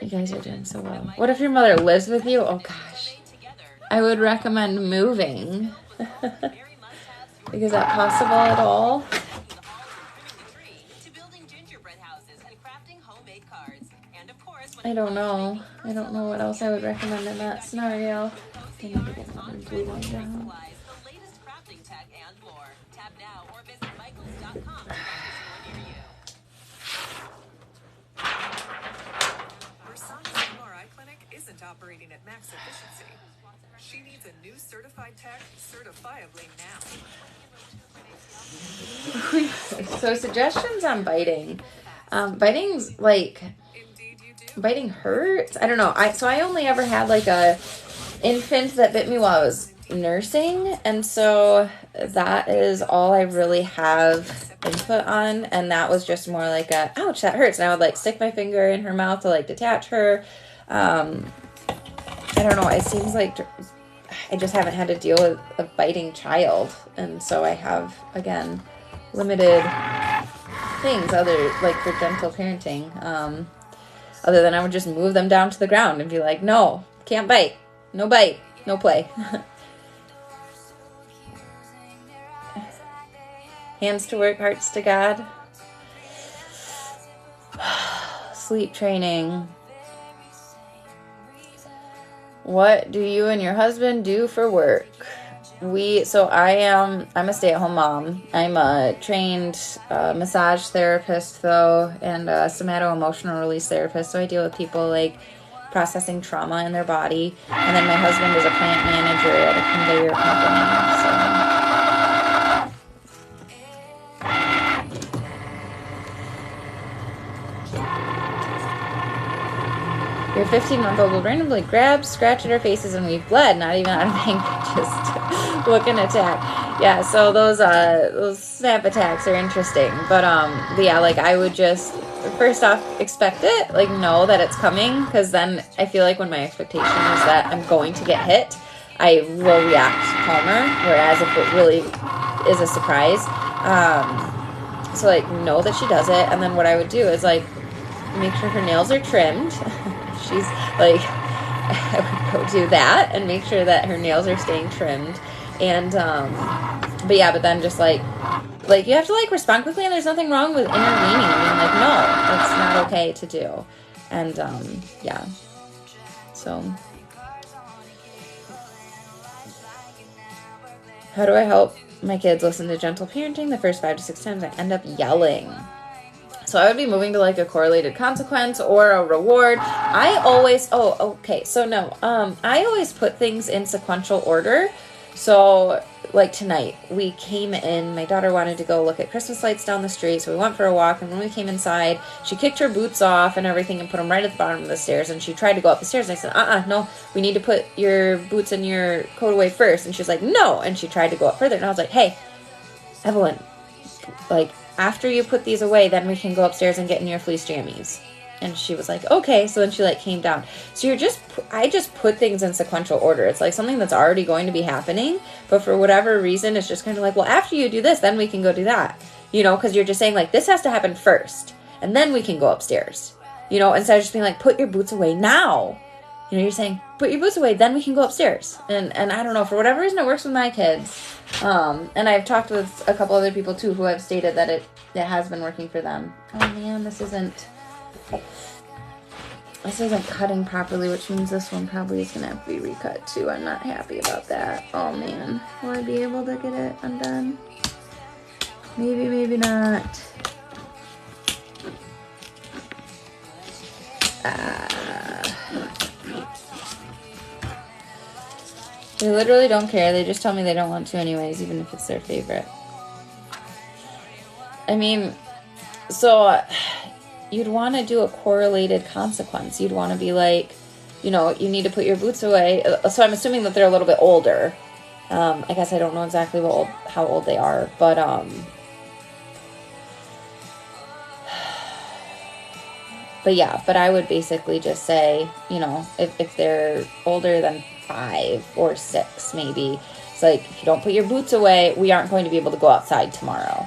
You guys are doing so well. What if your mother lives with you? Oh gosh. I would recommend moving. Is that possible at all? I don't know. I don't know what else I would recommend in that scenario. I need to get another blue one down. Operating at max efficiency. She needs a new certified tech certifiably now. So suggestions on biting. Biting's like, biting hurts. I don't know. I only ever had like a infant that bit me while I was nursing, and so that is all I really have input on, and that was just more like a ouch, that hurts, and I would like stick my finger in her mouth to like detach her. I don't know, it seems like I just haven't had to deal with a biting child, and so I have, again, limited things like for gentle parenting, other than I would just move them down to the ground and be like, no, can't bite, no play. Hands to work, hearts to God. Sleep training. What do you and your husband do for work? I'm a stay-at-home mom. I'm a trained massage therapist, though, and a somato-emotional release therapist. So I deal with people like processing trauma in their body. And then my husband is a plant manager at a conveyor company. So your the 15-month-old will randomly grab, scratch at our faces, and we've bled, not even out of anger, just look and attack. Yeah, so those snap attacks are interesting. But yeah, like, I would just, first off, expect it, like, know that it's coming, because then I feel like when my expectation is that I'm going to get hit, I will react calmer, whereas if it really is a surprise, so, like, know that she does it, and then what I would do is, like, make sure her nails are trimmed. She's, like, I would go do that and make sure that her nails are staying trimmed. And, but yeah, but then just, like, you have to, like, respond quickly, and there's nothing wrong with intervening. I mean, like, no, that's not okay to do. And, yeah. So, how do I help my kids listen to gentle parenting? The first 5 to 6 times I end up yelling. So I would be moving to, like, a correlated consequence or a reward. I always put things in sequential order. So, like, tonight, we came in, my daughter wanted to go look at Christmas lights down the street, so we went for a walk, and when we came inside, she kicked her boots off and everything and put them right at the bottom of the stairs, and she tried to go up the stairs, and I said, no, we need to put your boots and your coat away first, and she was like, no, and she tried to go up further, and I was like, hey, Evelyn, like, after you put these away, then we can go upstairs and get in your fleece jammies. And she was like, okay. So then she, like, came down. So I just put things in sequential order. It's like something that's already going to be happening, but for whatever reason, it's just kind of like, well, after you do this, then we can go do that. You know, because you're just saying, like, this has to happen first, and then we can go upstairs. You know, instead of just being like, put your boots away now. You know, you're saying, put your boots away, then we can go upstairs. And I don't know, for whatever reason, it works with my kids. And I've talked with a couple other people, too, who have stated that it has been working for them. Oh, man, this isn't cutting properly, which means this one probably is going to have to be recut, too. I'm not happy about that. Oh, man. Will I be able to get it undone? Maybe, maybe not. They literally don't care. They just tell me they don't want to anyways, even if it's their favorite. I mean, so you'd want to do a correlated consequence. You'd want to be like, you know, you need to put your boots away. So I'm assuming that they're a little bit older. I guess I don't know exactly how old they are, but yeah, but I would basically just say, you know, if they're older than 5 or 6, maybe, it's like, if you don't put your boots away, we aren't going to be able to go outside tomorrow.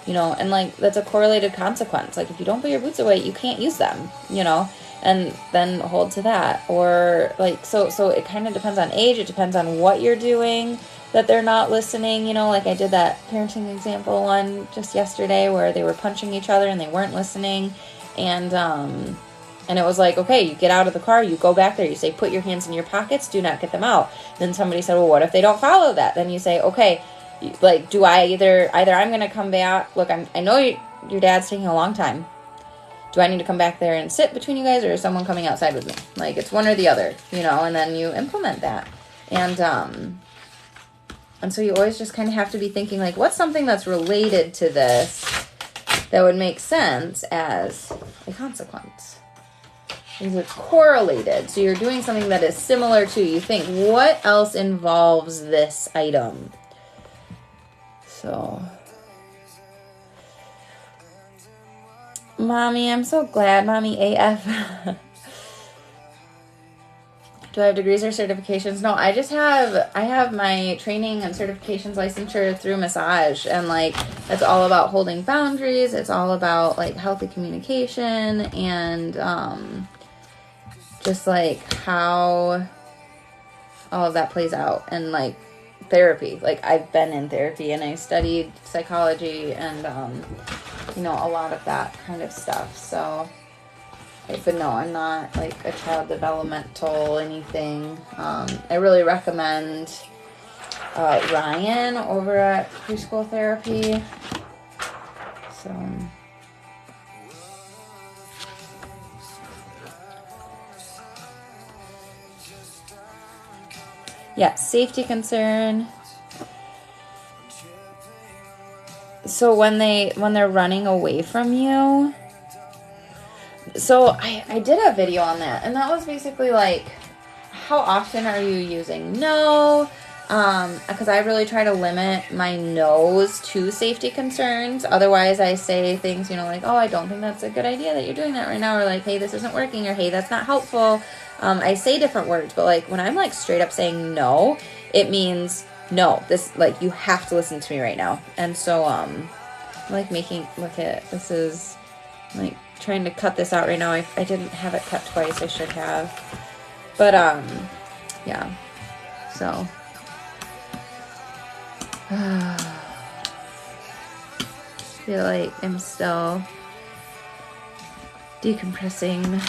You know, and, like, that's a correlated consequence. Like, if you don't put your boots away, you can't use them, you know, and then hold to that. Or, like, so it kind of depends on age. It depends on what you're doing that they're not listening. You know, like, I did that parenting example one just yesterday where they were punching each other and they weren't listening. And it was like, okay, you get out of the car, you go back there, you say, put your hands in your pockets, do not get them out. Then somebody said, well, what if they don't follow that? Then you say, okay, like, do I either I'm going to come back, look, I know your dad's taking a long time. Do I need to come back there and sit between you guys, or is someone coming outside with me? Like, it's one or the other, you know, and then you implement that. And so you always just kind of have to be thinking, like, what's something that's related to this that would make sense as a consequence? Because it's correlated. So you're doing something that is similar to, you think, what else involves this item? So, Mommy, I'm so glad. Mommy AF. Do I have degrees or certifications? No, I have my training and certifications licensure through massage, and, like, it's all about holding boundaries. It's all about, like, healthy communication and just, like, how all of that plays out, and, like, therapy. Like, I've been in therapy and I studied psychology and you know, a lot of that kind of stuff. So, but no, I'm not, like, a child developmental anything. I really recommend Ryan over at Preschool Therapy. So, yeah, safety concern. So when they're running away from you, So I did a video on that, and that was basically like, how often are you using no? Because I really try to limit my no's to safety concerns. Otherwise, I say things, you know, like, oh, I don't think that's a good idea that you're doing that right now, or like, hey, this isn't working, or hey, that's not helpful. I say different words, but like when I'm like straight up saying no, it means no, this, like, you have to listen to me right now. And so, like making, look at, this is like trying to cut this out right now. I didn't have it cut twice. I should have, but, yeah, so, feel like I'm still decompressing.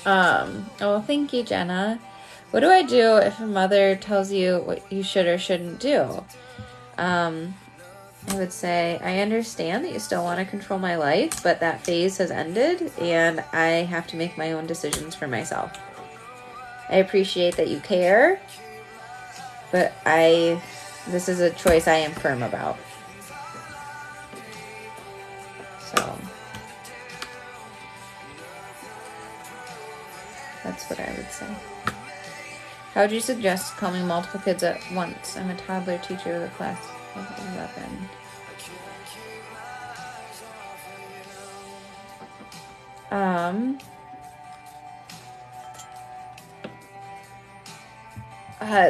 Oh, thank you, Jenna. What do I do if a mother tells you what you should or shouldn't do? I would say, I understand that you still want to control my life, but that phase has ended and I have to make my own decisions for myself. I appreciate that you care, but this is a choice I am firm about. So that's what I would say. How would you suggest calming multiple kids at once? I'm a toddler teacher with a class of 11.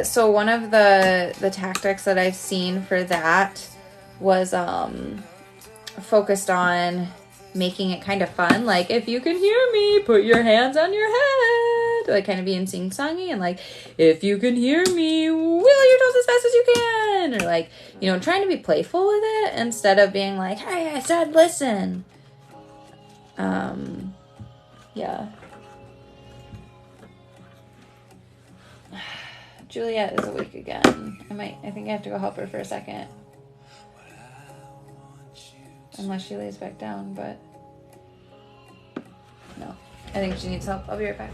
So one of the tactics that I've seen for that was focused on making it kind of fun. Like, if you can hear me, put your hands on your head. Like, kind of being sing-songy, and like, if you can hear me, wiggle your toes as fast as you can. Or like, you know, trying to be playful with it instead of being like, hey, I said listen. Yeah. Juliet is awake again. I think I have to go help her for a second. Unless she lays back down, but no. I think she needs help. I'll be right back.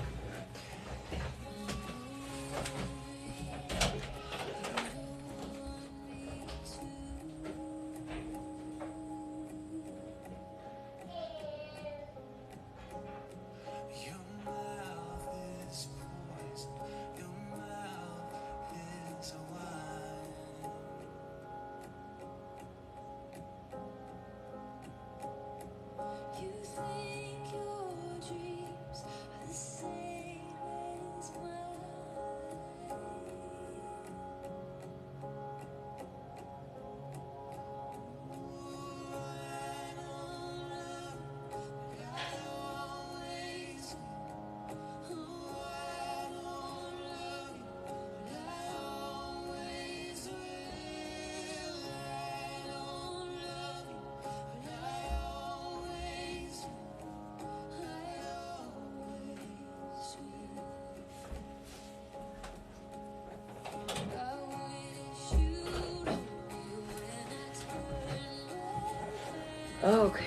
Okay.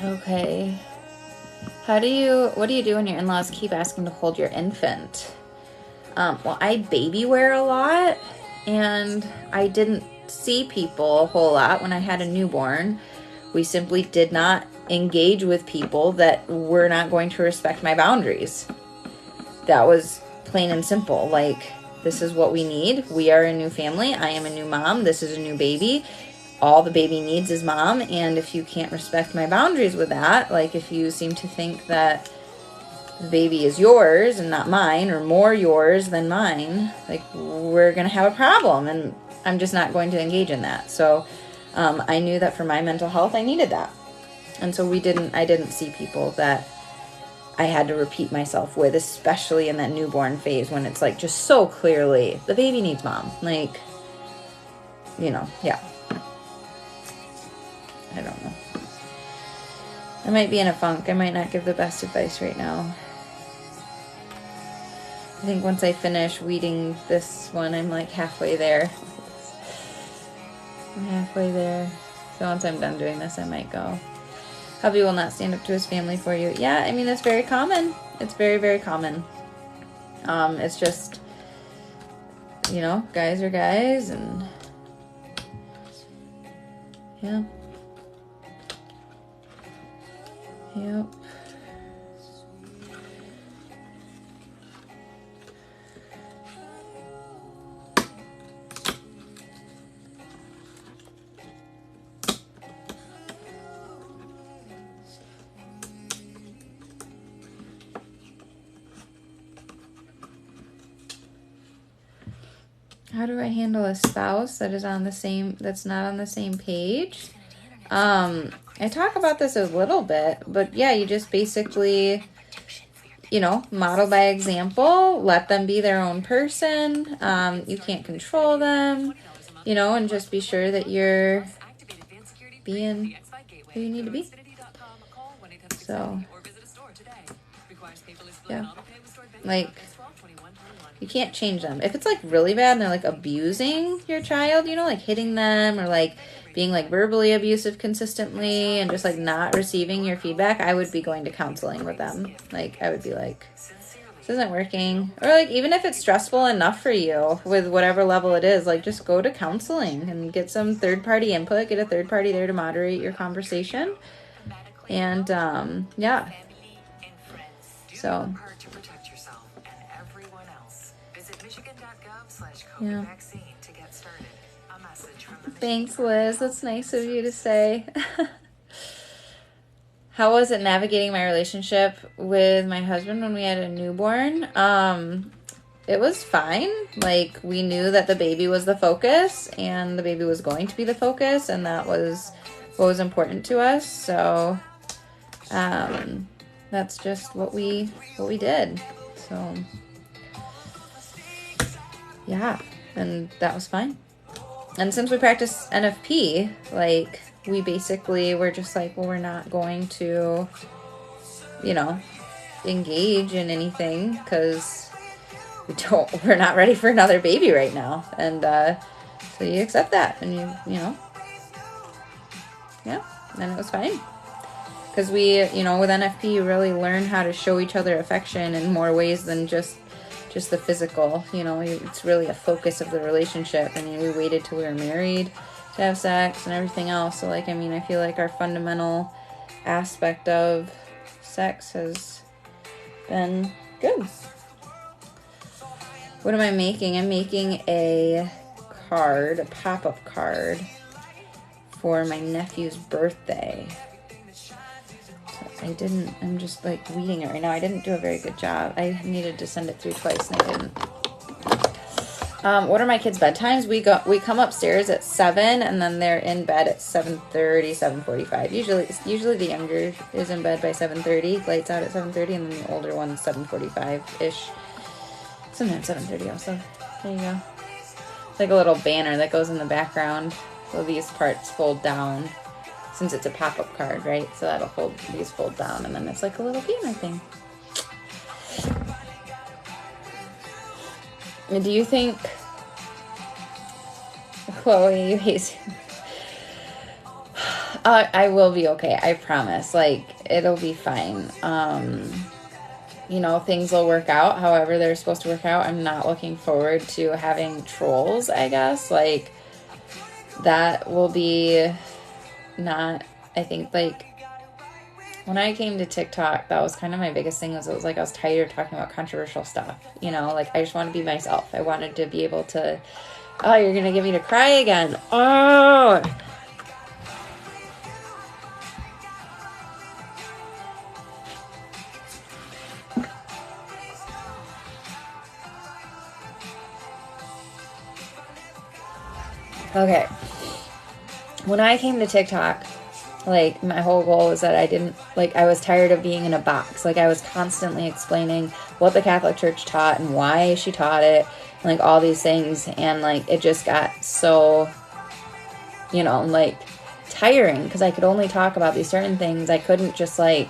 Okay. What do you do when your in-laws keep asking to hold your infant? Well, I baby wear a lot, and I didn't see people a whole lot when I had a newborn. We simply did not engage with people that were not going to respect my boundaries. That was plain and simple. Like, this is what we need. We are a new family. I am a new mom. This is a new baby. All the baby needs is mom. And if you can't respect my boundaries with that, like if you seem to think that the baby is yours and not mine, or more yours than mine, like, we're going to have a problem. And I'm just not going to engage in that. So I knew that for my mental health, I needed that. And so I didn't see people that I had to repeat myself with, especially in that newborn phase when it's like just so clearly the baby needs mom. Like, you know, yeah. I don't know. I might be in a funk. I might not give the best advice right now. I think once I finish weeding this one, I'm like halfway there. I'm halfway there. So once I'm done doing this, I might go. Hubby will not stand up to his family for you. Yeah, I mean, it's very common. It's very, very common. It's just, you know, guys are guys, and yeah. Yep. How do I handle a spouse that's not on the same page? I talk about this a little bit, but yeah, you just basically, you know, model by example, let them be their own person. You can't control them, you know, and just be sure that you're being who you need to be. So, yeah, like, you can't change them. If it's like really bad and they're like abusing your child, you know, like hitting them or like being like verbally abusive consistently and just like not receiving your feedback, I would be going to counseling with them. Like, I would be like, this isn't working. Or like, even if it's stressful enough for you with whatever level it is, like just go to counseling and get some third-party input, get a third party there to moderate your conversation. And yeah. So yeah. Thanks, Liz. That's nice of you to say. How was it navigating my relationship with my husband when we had a newborn? It was fine. Like, we knew that the baby was the focus and the baby was going to be the focus, and that was what was important to us. So that's just what we did. So yeah, and that was fine. And since we practice NFP, like, we basically were just like, well, we're not going to, you know, engage in anything because we're not ready for another baby right now. And so you accept that, and you know, yeah, and it was fine. Because we, you know, with NFP, you really learn how to show each other affection in more ways than just the physical. You know, it's really a focus of the relationship. I mean, we waited till we were married to have sex and everything else. So, like, I mean, I feel like our fundamental aspect of sex has been good. What am I making? I'm making a pop-up card for my nephew's birthday. I'm just like reading it right now. I didn't do a very good job. I needed to send it through twice and I didn't. What are my kids' bedtimes? We come upstairs at 7 and then they're in bed at 7:30, 7:45. Usually the younger is in bed by 7:30, lights out at 7:30, and then the older one's 7:45-ish. Sometimes 7:30 also. There you go. It's like a little banner that goes in the background. So these parts fold down. Since it's a pop-up card, right? So these fold down, and then it's like a little banner thing. Do you think, Chloe, you hate? I will be okay. I promise. Like, it'll be fine. You know, things will work out however they're supposed to work out. I'm not looking forward to having trolls, I guess. Like, that will be not, I think, like, when I came to TikTok, that was kind of my biggest thing. It was like I was tired of talking about controversial stuff, you know, like, I just want to be myself. I wanted to be able to, oh, you're gonna get me to cry again. Oh, okay. When I came to TikTok, like, my whole goal was that I was tired of being in a box. Like, I was constantly explaining what the Catholic Church taught and why she taught it, and, like, all these things. And, like, it just got so, you know, like, tiring because I could only talk about these certain things. I couldn't just, like,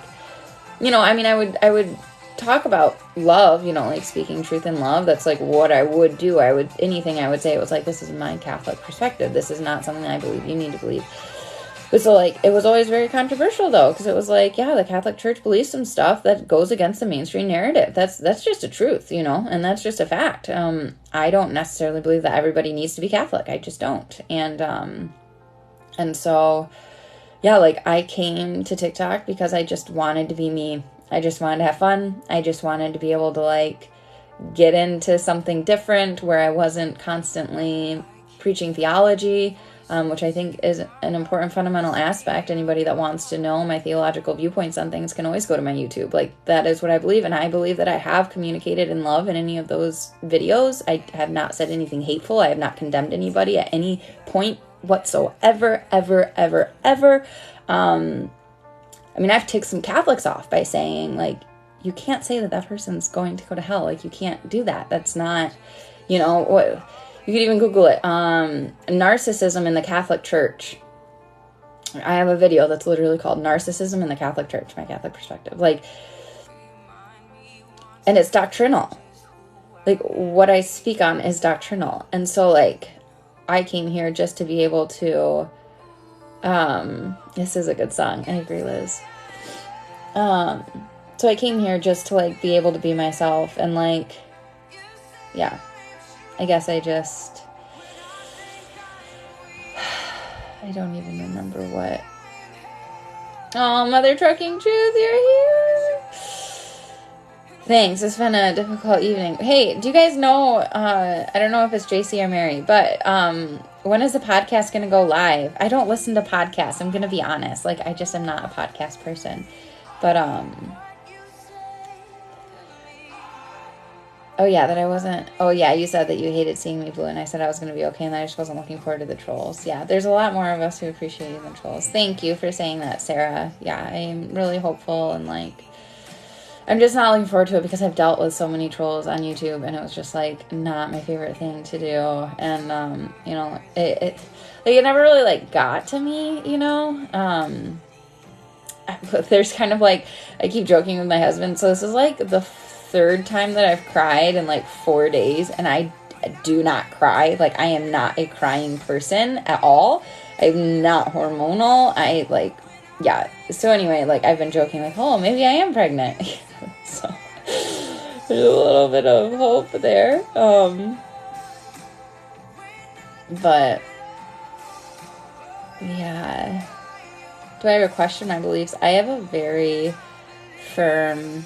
you know, I mean, I would talk about love, you know, like, speaking truth in love. That's, like, what I would do. Anything I would say, it was like, this is my Catholic perspective. This is not something I believe you need to believe. So, like, it was always very controversial, though, because it was like, yeah, the Catholic Church believes some stuff that goes against the mainstream narrative. That's just a truth, you know, and that's just a fact. I don't necessarily believe that everybody needs to be Catholic. I just don't. And so, yeah, like, I came to TikTok because I just wanted to be me. I just wanted to have fun. I just wanted to be able to, like, get into something different where I wasn't constantly preaching theology, which I think is an important fundamental aspect. Anybody that wants to know my theological viewpoints on things can always go to my YouTube. Like, that is what I believe, and I believe that I have communicated in love in any of those videos. I have not said anything hateful. I have not condemned anybody at any point whatsoever, ever. I mean, I've ticked some Catholics off by saying, like, you can't say that person's going to go to hell. Like, you can't do that. That's not, you know, what, you could even Google it. Narcissism in the Catholic Church. I have a video that's literally called Narcissism in the Catholic Church, my Catholic perspective. Like, and it's doctrinal. Like, what I speak on is doctrinal. And so, like, I came here just to be able to, this is a good song. I agree, Liz. So I came here just to, like, be able to be myself and, like, yeah, I guess I don't even remember what. Oh, Mother Trucking Truth, you're here. Thanks. It's been a difficult evening. Hey, do you guys know, I don't know if it's JC or Mary, but, when is the podcast going to go live? I don't listen to podcasts. I'm going to be honest. Like, I just am not a podcast person, but, oh, yeah, that I wasn't... Oh, yeah, you said that you hated seeing me blue, and I said I was going to be okay, and that I just wasn't looking forward to the trolls. Yeah, there's a lot more of us who appreciate you than trolls. Thank you for saying that, Sarah. Yeah, I'm really hopeful, and, like, I'm just not looking forward to it because I've dealt with so many trolls on YouTube, and it was just, like, not my favorite thing to do. And, you know, it never really, like, got to me, you know? There's kind of, like, I keep joking with my husband, so this is, like, the third time that I've cried in, like, 4 days, and I do not cry. Like, I am not a crying person at all. I'm not hormonal. Yeah. So anyway, like, I've been joking, like, oh, maybe I am pregnant. So there's a little bit of hope there. But yeah. Do I ever question my beliefs? I have a very firm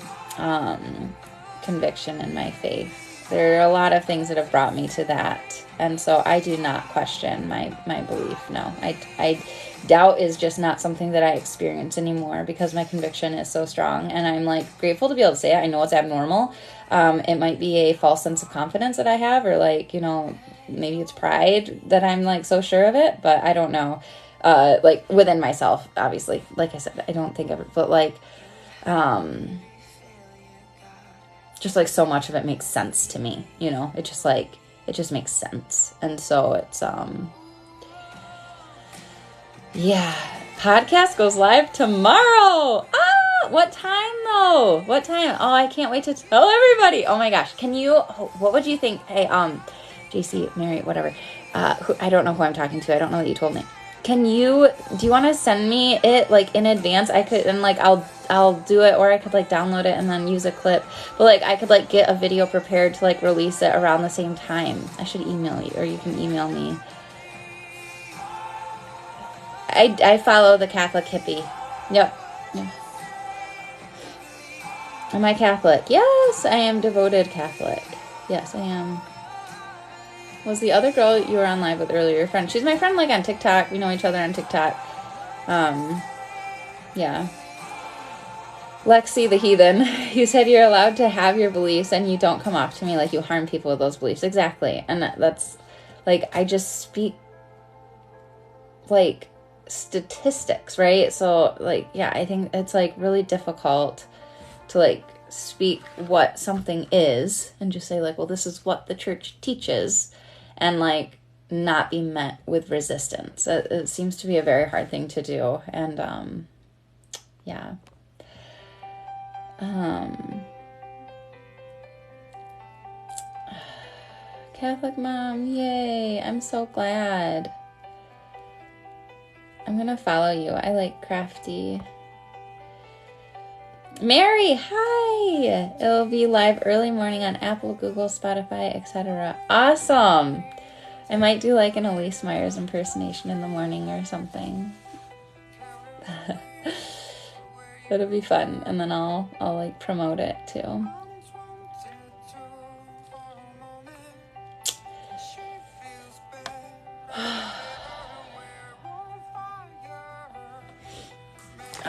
conviction in my faith. There are a lot of things that have brought me to that. And so I do not question my belief. No, I doubt is just not something that I experience anymore because my conviction is so strong. And I'm, like, grateful to be able to say it. I know it's abnormal. It might be a false sense of confidence that I have, or, like, you know, maybe it's pride that I'm, like, so sure of it, but I don't know. Like, within myself, obviously, like I said, I don't think of it, but, like, just, like, so much of it makes sense to me, you know, it just makes sense. And so it's, yeah, podcast goes live tomorrow. What time though? What time? Oh, I can't wait to tell everybody. Oh my gosh. What would you think? Hey, JC, Mary, whatever. I don't know who I'm talking to. I don't know that you told me. Do you want to send me it, like, in advance? I could, and, like, I'll do it, or I could, like, download it and then use a clip. But, like, I could, like, get a video prepared to, like, release it around the same time. I should email you, or you can email me. I follow the Catholic hippie. Yep. Yeah. Am I Catholic? Yes, I am devoted Catholic. Yes, I am. Was the other girl you were on live with earlier your friend? She's my friend, like, on TikTok. We know each other on TikTok. Yeah. Lexi the heathen. You said you're allowed to have your beliefs and you don't come off to me like you harm people with those beliefs. Exactly. And that's, like, I just speak, like, statistics, right? So, like, yeah, I think it's, like, really difficult to, like, speak what something is and just say, like, well, this is what the church teaches, and, like, not be met with resistance. It seems to be a very hard thing to do. And yeah. Catholic mom, yay, I'm so glad. I'm gonna follow you. I like crafty. Mary, hi! It'll be live early morning on Apple, Google, Spotify, etc. Awesome! I might do like an Elise Myers impersonation in the morning or something. It'll be fun, and then I'll like promote it too.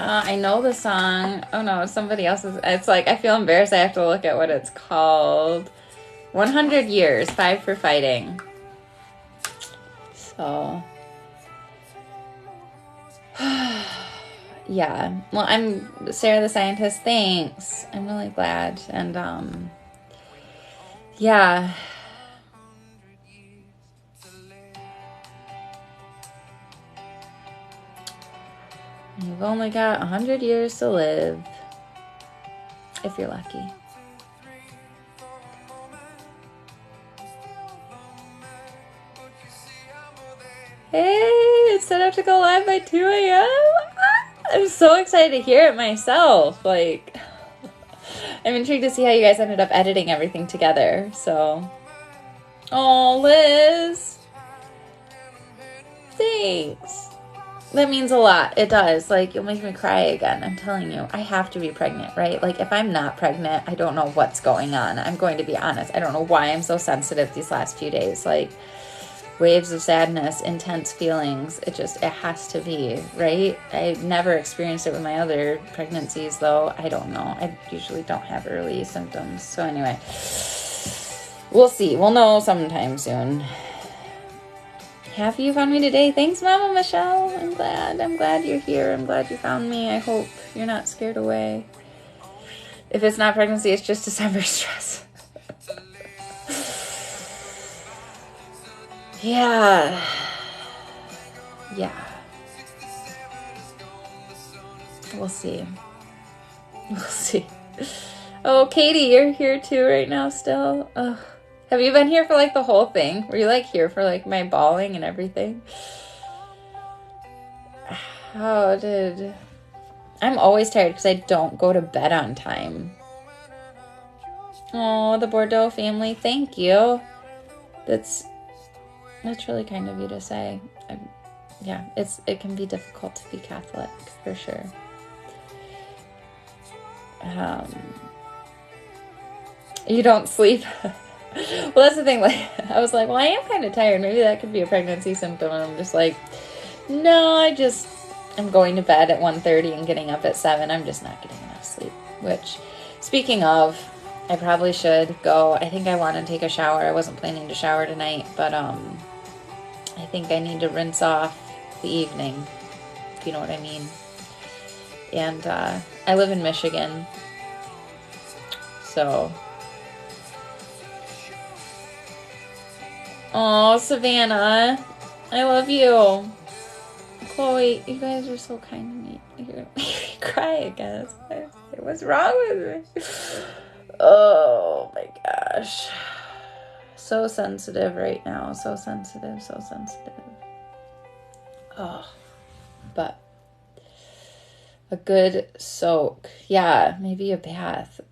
I know the song. Oh no, somebody else's. It's like, I feel embarrassed. I have to look at what it's called. 100 Years, 5 for Fighting. So, yeah. Well, I'm Sarah the Scientist. Thanks. I'm really glad. And, yeah. You've only got 100 years to live, if you're lucky. Hey, it's set up to go live by 2 a.m. I'm so excited to hear it myself. Like, I'm intrigued to see how you guys ended up editing everything together. So, oh, Liz, thanks. That means a lot. It does. Like, you'll make me cry again. I'm telling you, I have to be pregnant, right? Like, if I'm not pregnant, I don't know what's going on. I'm going to be honest. I don't know why I'm so sensitive these last few days. Like, waves of sadness, intense feelings. It has to be, right? I've never experienced it with my other pregnancies, though. I don't know. I usually don't have early symptoms. So anyway, we'll see. We'll know sometime soon. Happy you found me today. Thanks, Mama Michelle. I'm glad you're here. I'm glad you found me. I hope you're not scared away. If it's not pregnancy, it's just December stress. Yeah. We'll see. Oh, Katie, you're here too right now still. Ugh. Have you been here for like the whole thing? Were you like here for like my bawling and everything? I'm always tired because I don't go to bed on time. Oh, the Bordeaux family, thank you. That's really kind of you to say. It can be difficult to be Catholic for sure. You don't sleep. Well, that's the thing. Like, I was like, well, I am kind of tired. Maybe that could be a pregnancy symptom. And I'm just like, no, I'm going to bed at 1:30 and getting up at 7. I'm just not getting enough sleep. Which, speaking of, I probably should go. I think I want to take a shower. I wasn't planning to shower tonight, but I think I need to rinse off the evening, if you know what I mean. And I live in Michigan, so. Oh, Savannah, I love you. Chloe, you guys are so kind to me. You're gonna make me cry again. What's wrong with me? Oh my gosh. So sensitive right now. So sensitive. Oh, but a good soak. Yeah, maybe a bath.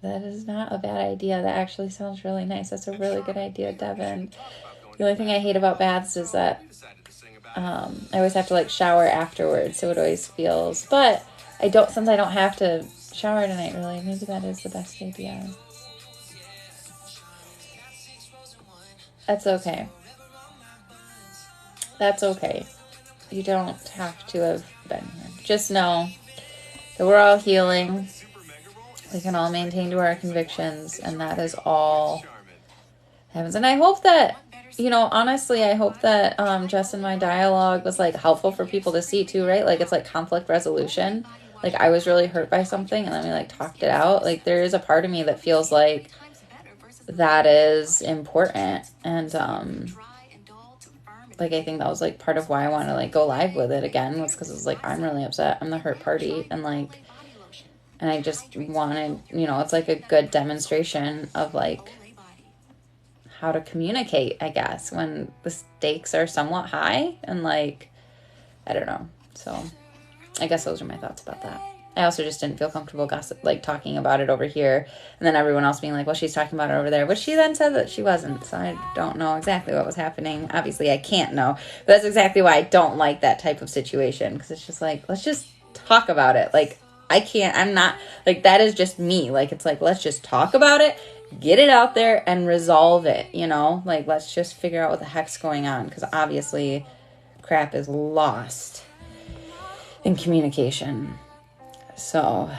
That is not a bad idea. That actually sounds really nice. That's a really good idea, Devin. The only thing I hate about baths is that I always have to like shower afterwards, so it always feels. But since I don't have to shower tonight, really, maybe that is the best idea. That's okay. You don't have to have been here. Just know that we're all healing. We can all maintain to our convictions, and that is all happens. And I hope that, honestly, I hope that Jess and my dialogue was like helpful for people to see too, right? Like, it's like conflict resolution. Like, I was really hurt by something, and then we like talked it out. Like, there is a part of me that feels like that is important, and like, I think that was like part of why I want to like go live with it again, was because it was like, I'm really upset. I'm the hurt party, and like. And I just wanted, it's like a good demonstration of like how to communicate, I guess, when the stakes are somewhat high. And like, I don't know. So I guess those are my thoughts about that. I also just didn't feel comfortable talking about it over here. And then everyone else being like, well, she's talking about it over there. But she then said that she wasn't. So I don't know exactly what was happening. Obviously, I can't know. But that's exactly why I don't like that type of situation. Because it's just like, let's just talk about it. Like, I'm not, like, that is just me. Like, it's like, let's just talk about it, get it out there, and resolve it, you know? Like, let's just figure out what the heck's going on. Because obviously, crap is lost in communication. So,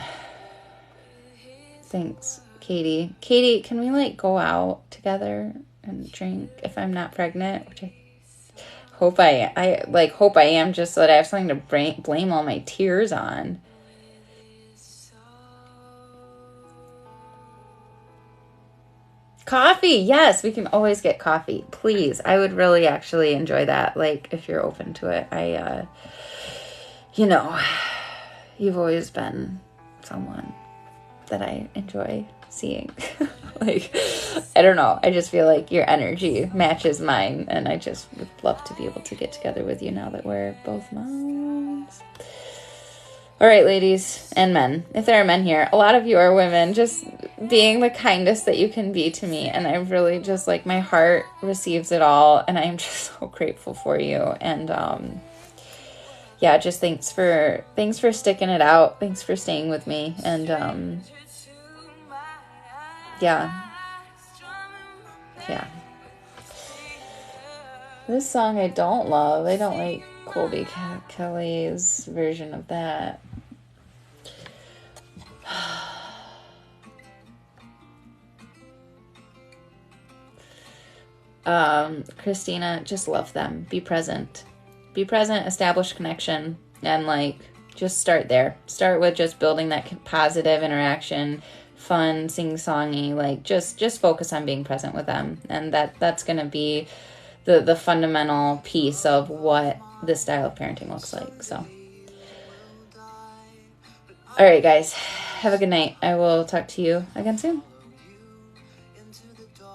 thanks, Katie. Katie, can we, like, go out together and drink if I'm not pregnant? Which I hope I am, just so that I have something to blame all my tears on. Coffee, yes, we can always get coffee. Please, I would really actually enjoy that, like, if you're open to it. You know, you've always been someone that I enjoy seeing. Like, I don't know. I just feel like your energy matches mine, and I just would love to be able to get together with you now that we're both moms. All right, ladies and men, if there are men here, a lot of you are women, just being the kindest that you can be to me. And I really just, like, my heart receives it all. And I am just so grateful for you. And, yeah, just thanks for sticking it out. Thanks for staying with me. And, yeah. This song I don't love. I don't like Colby Kelly's version of that. Christina, just love them. Be present, establish connection, and, like, just start there. Start with just building that positive interaction, fun, sing-songy, like, just focus on being present with them. And that's going to be the fundamental piece of what this style of parenting looks like. So, all right, guys, have a good night. I will talk to you again soon.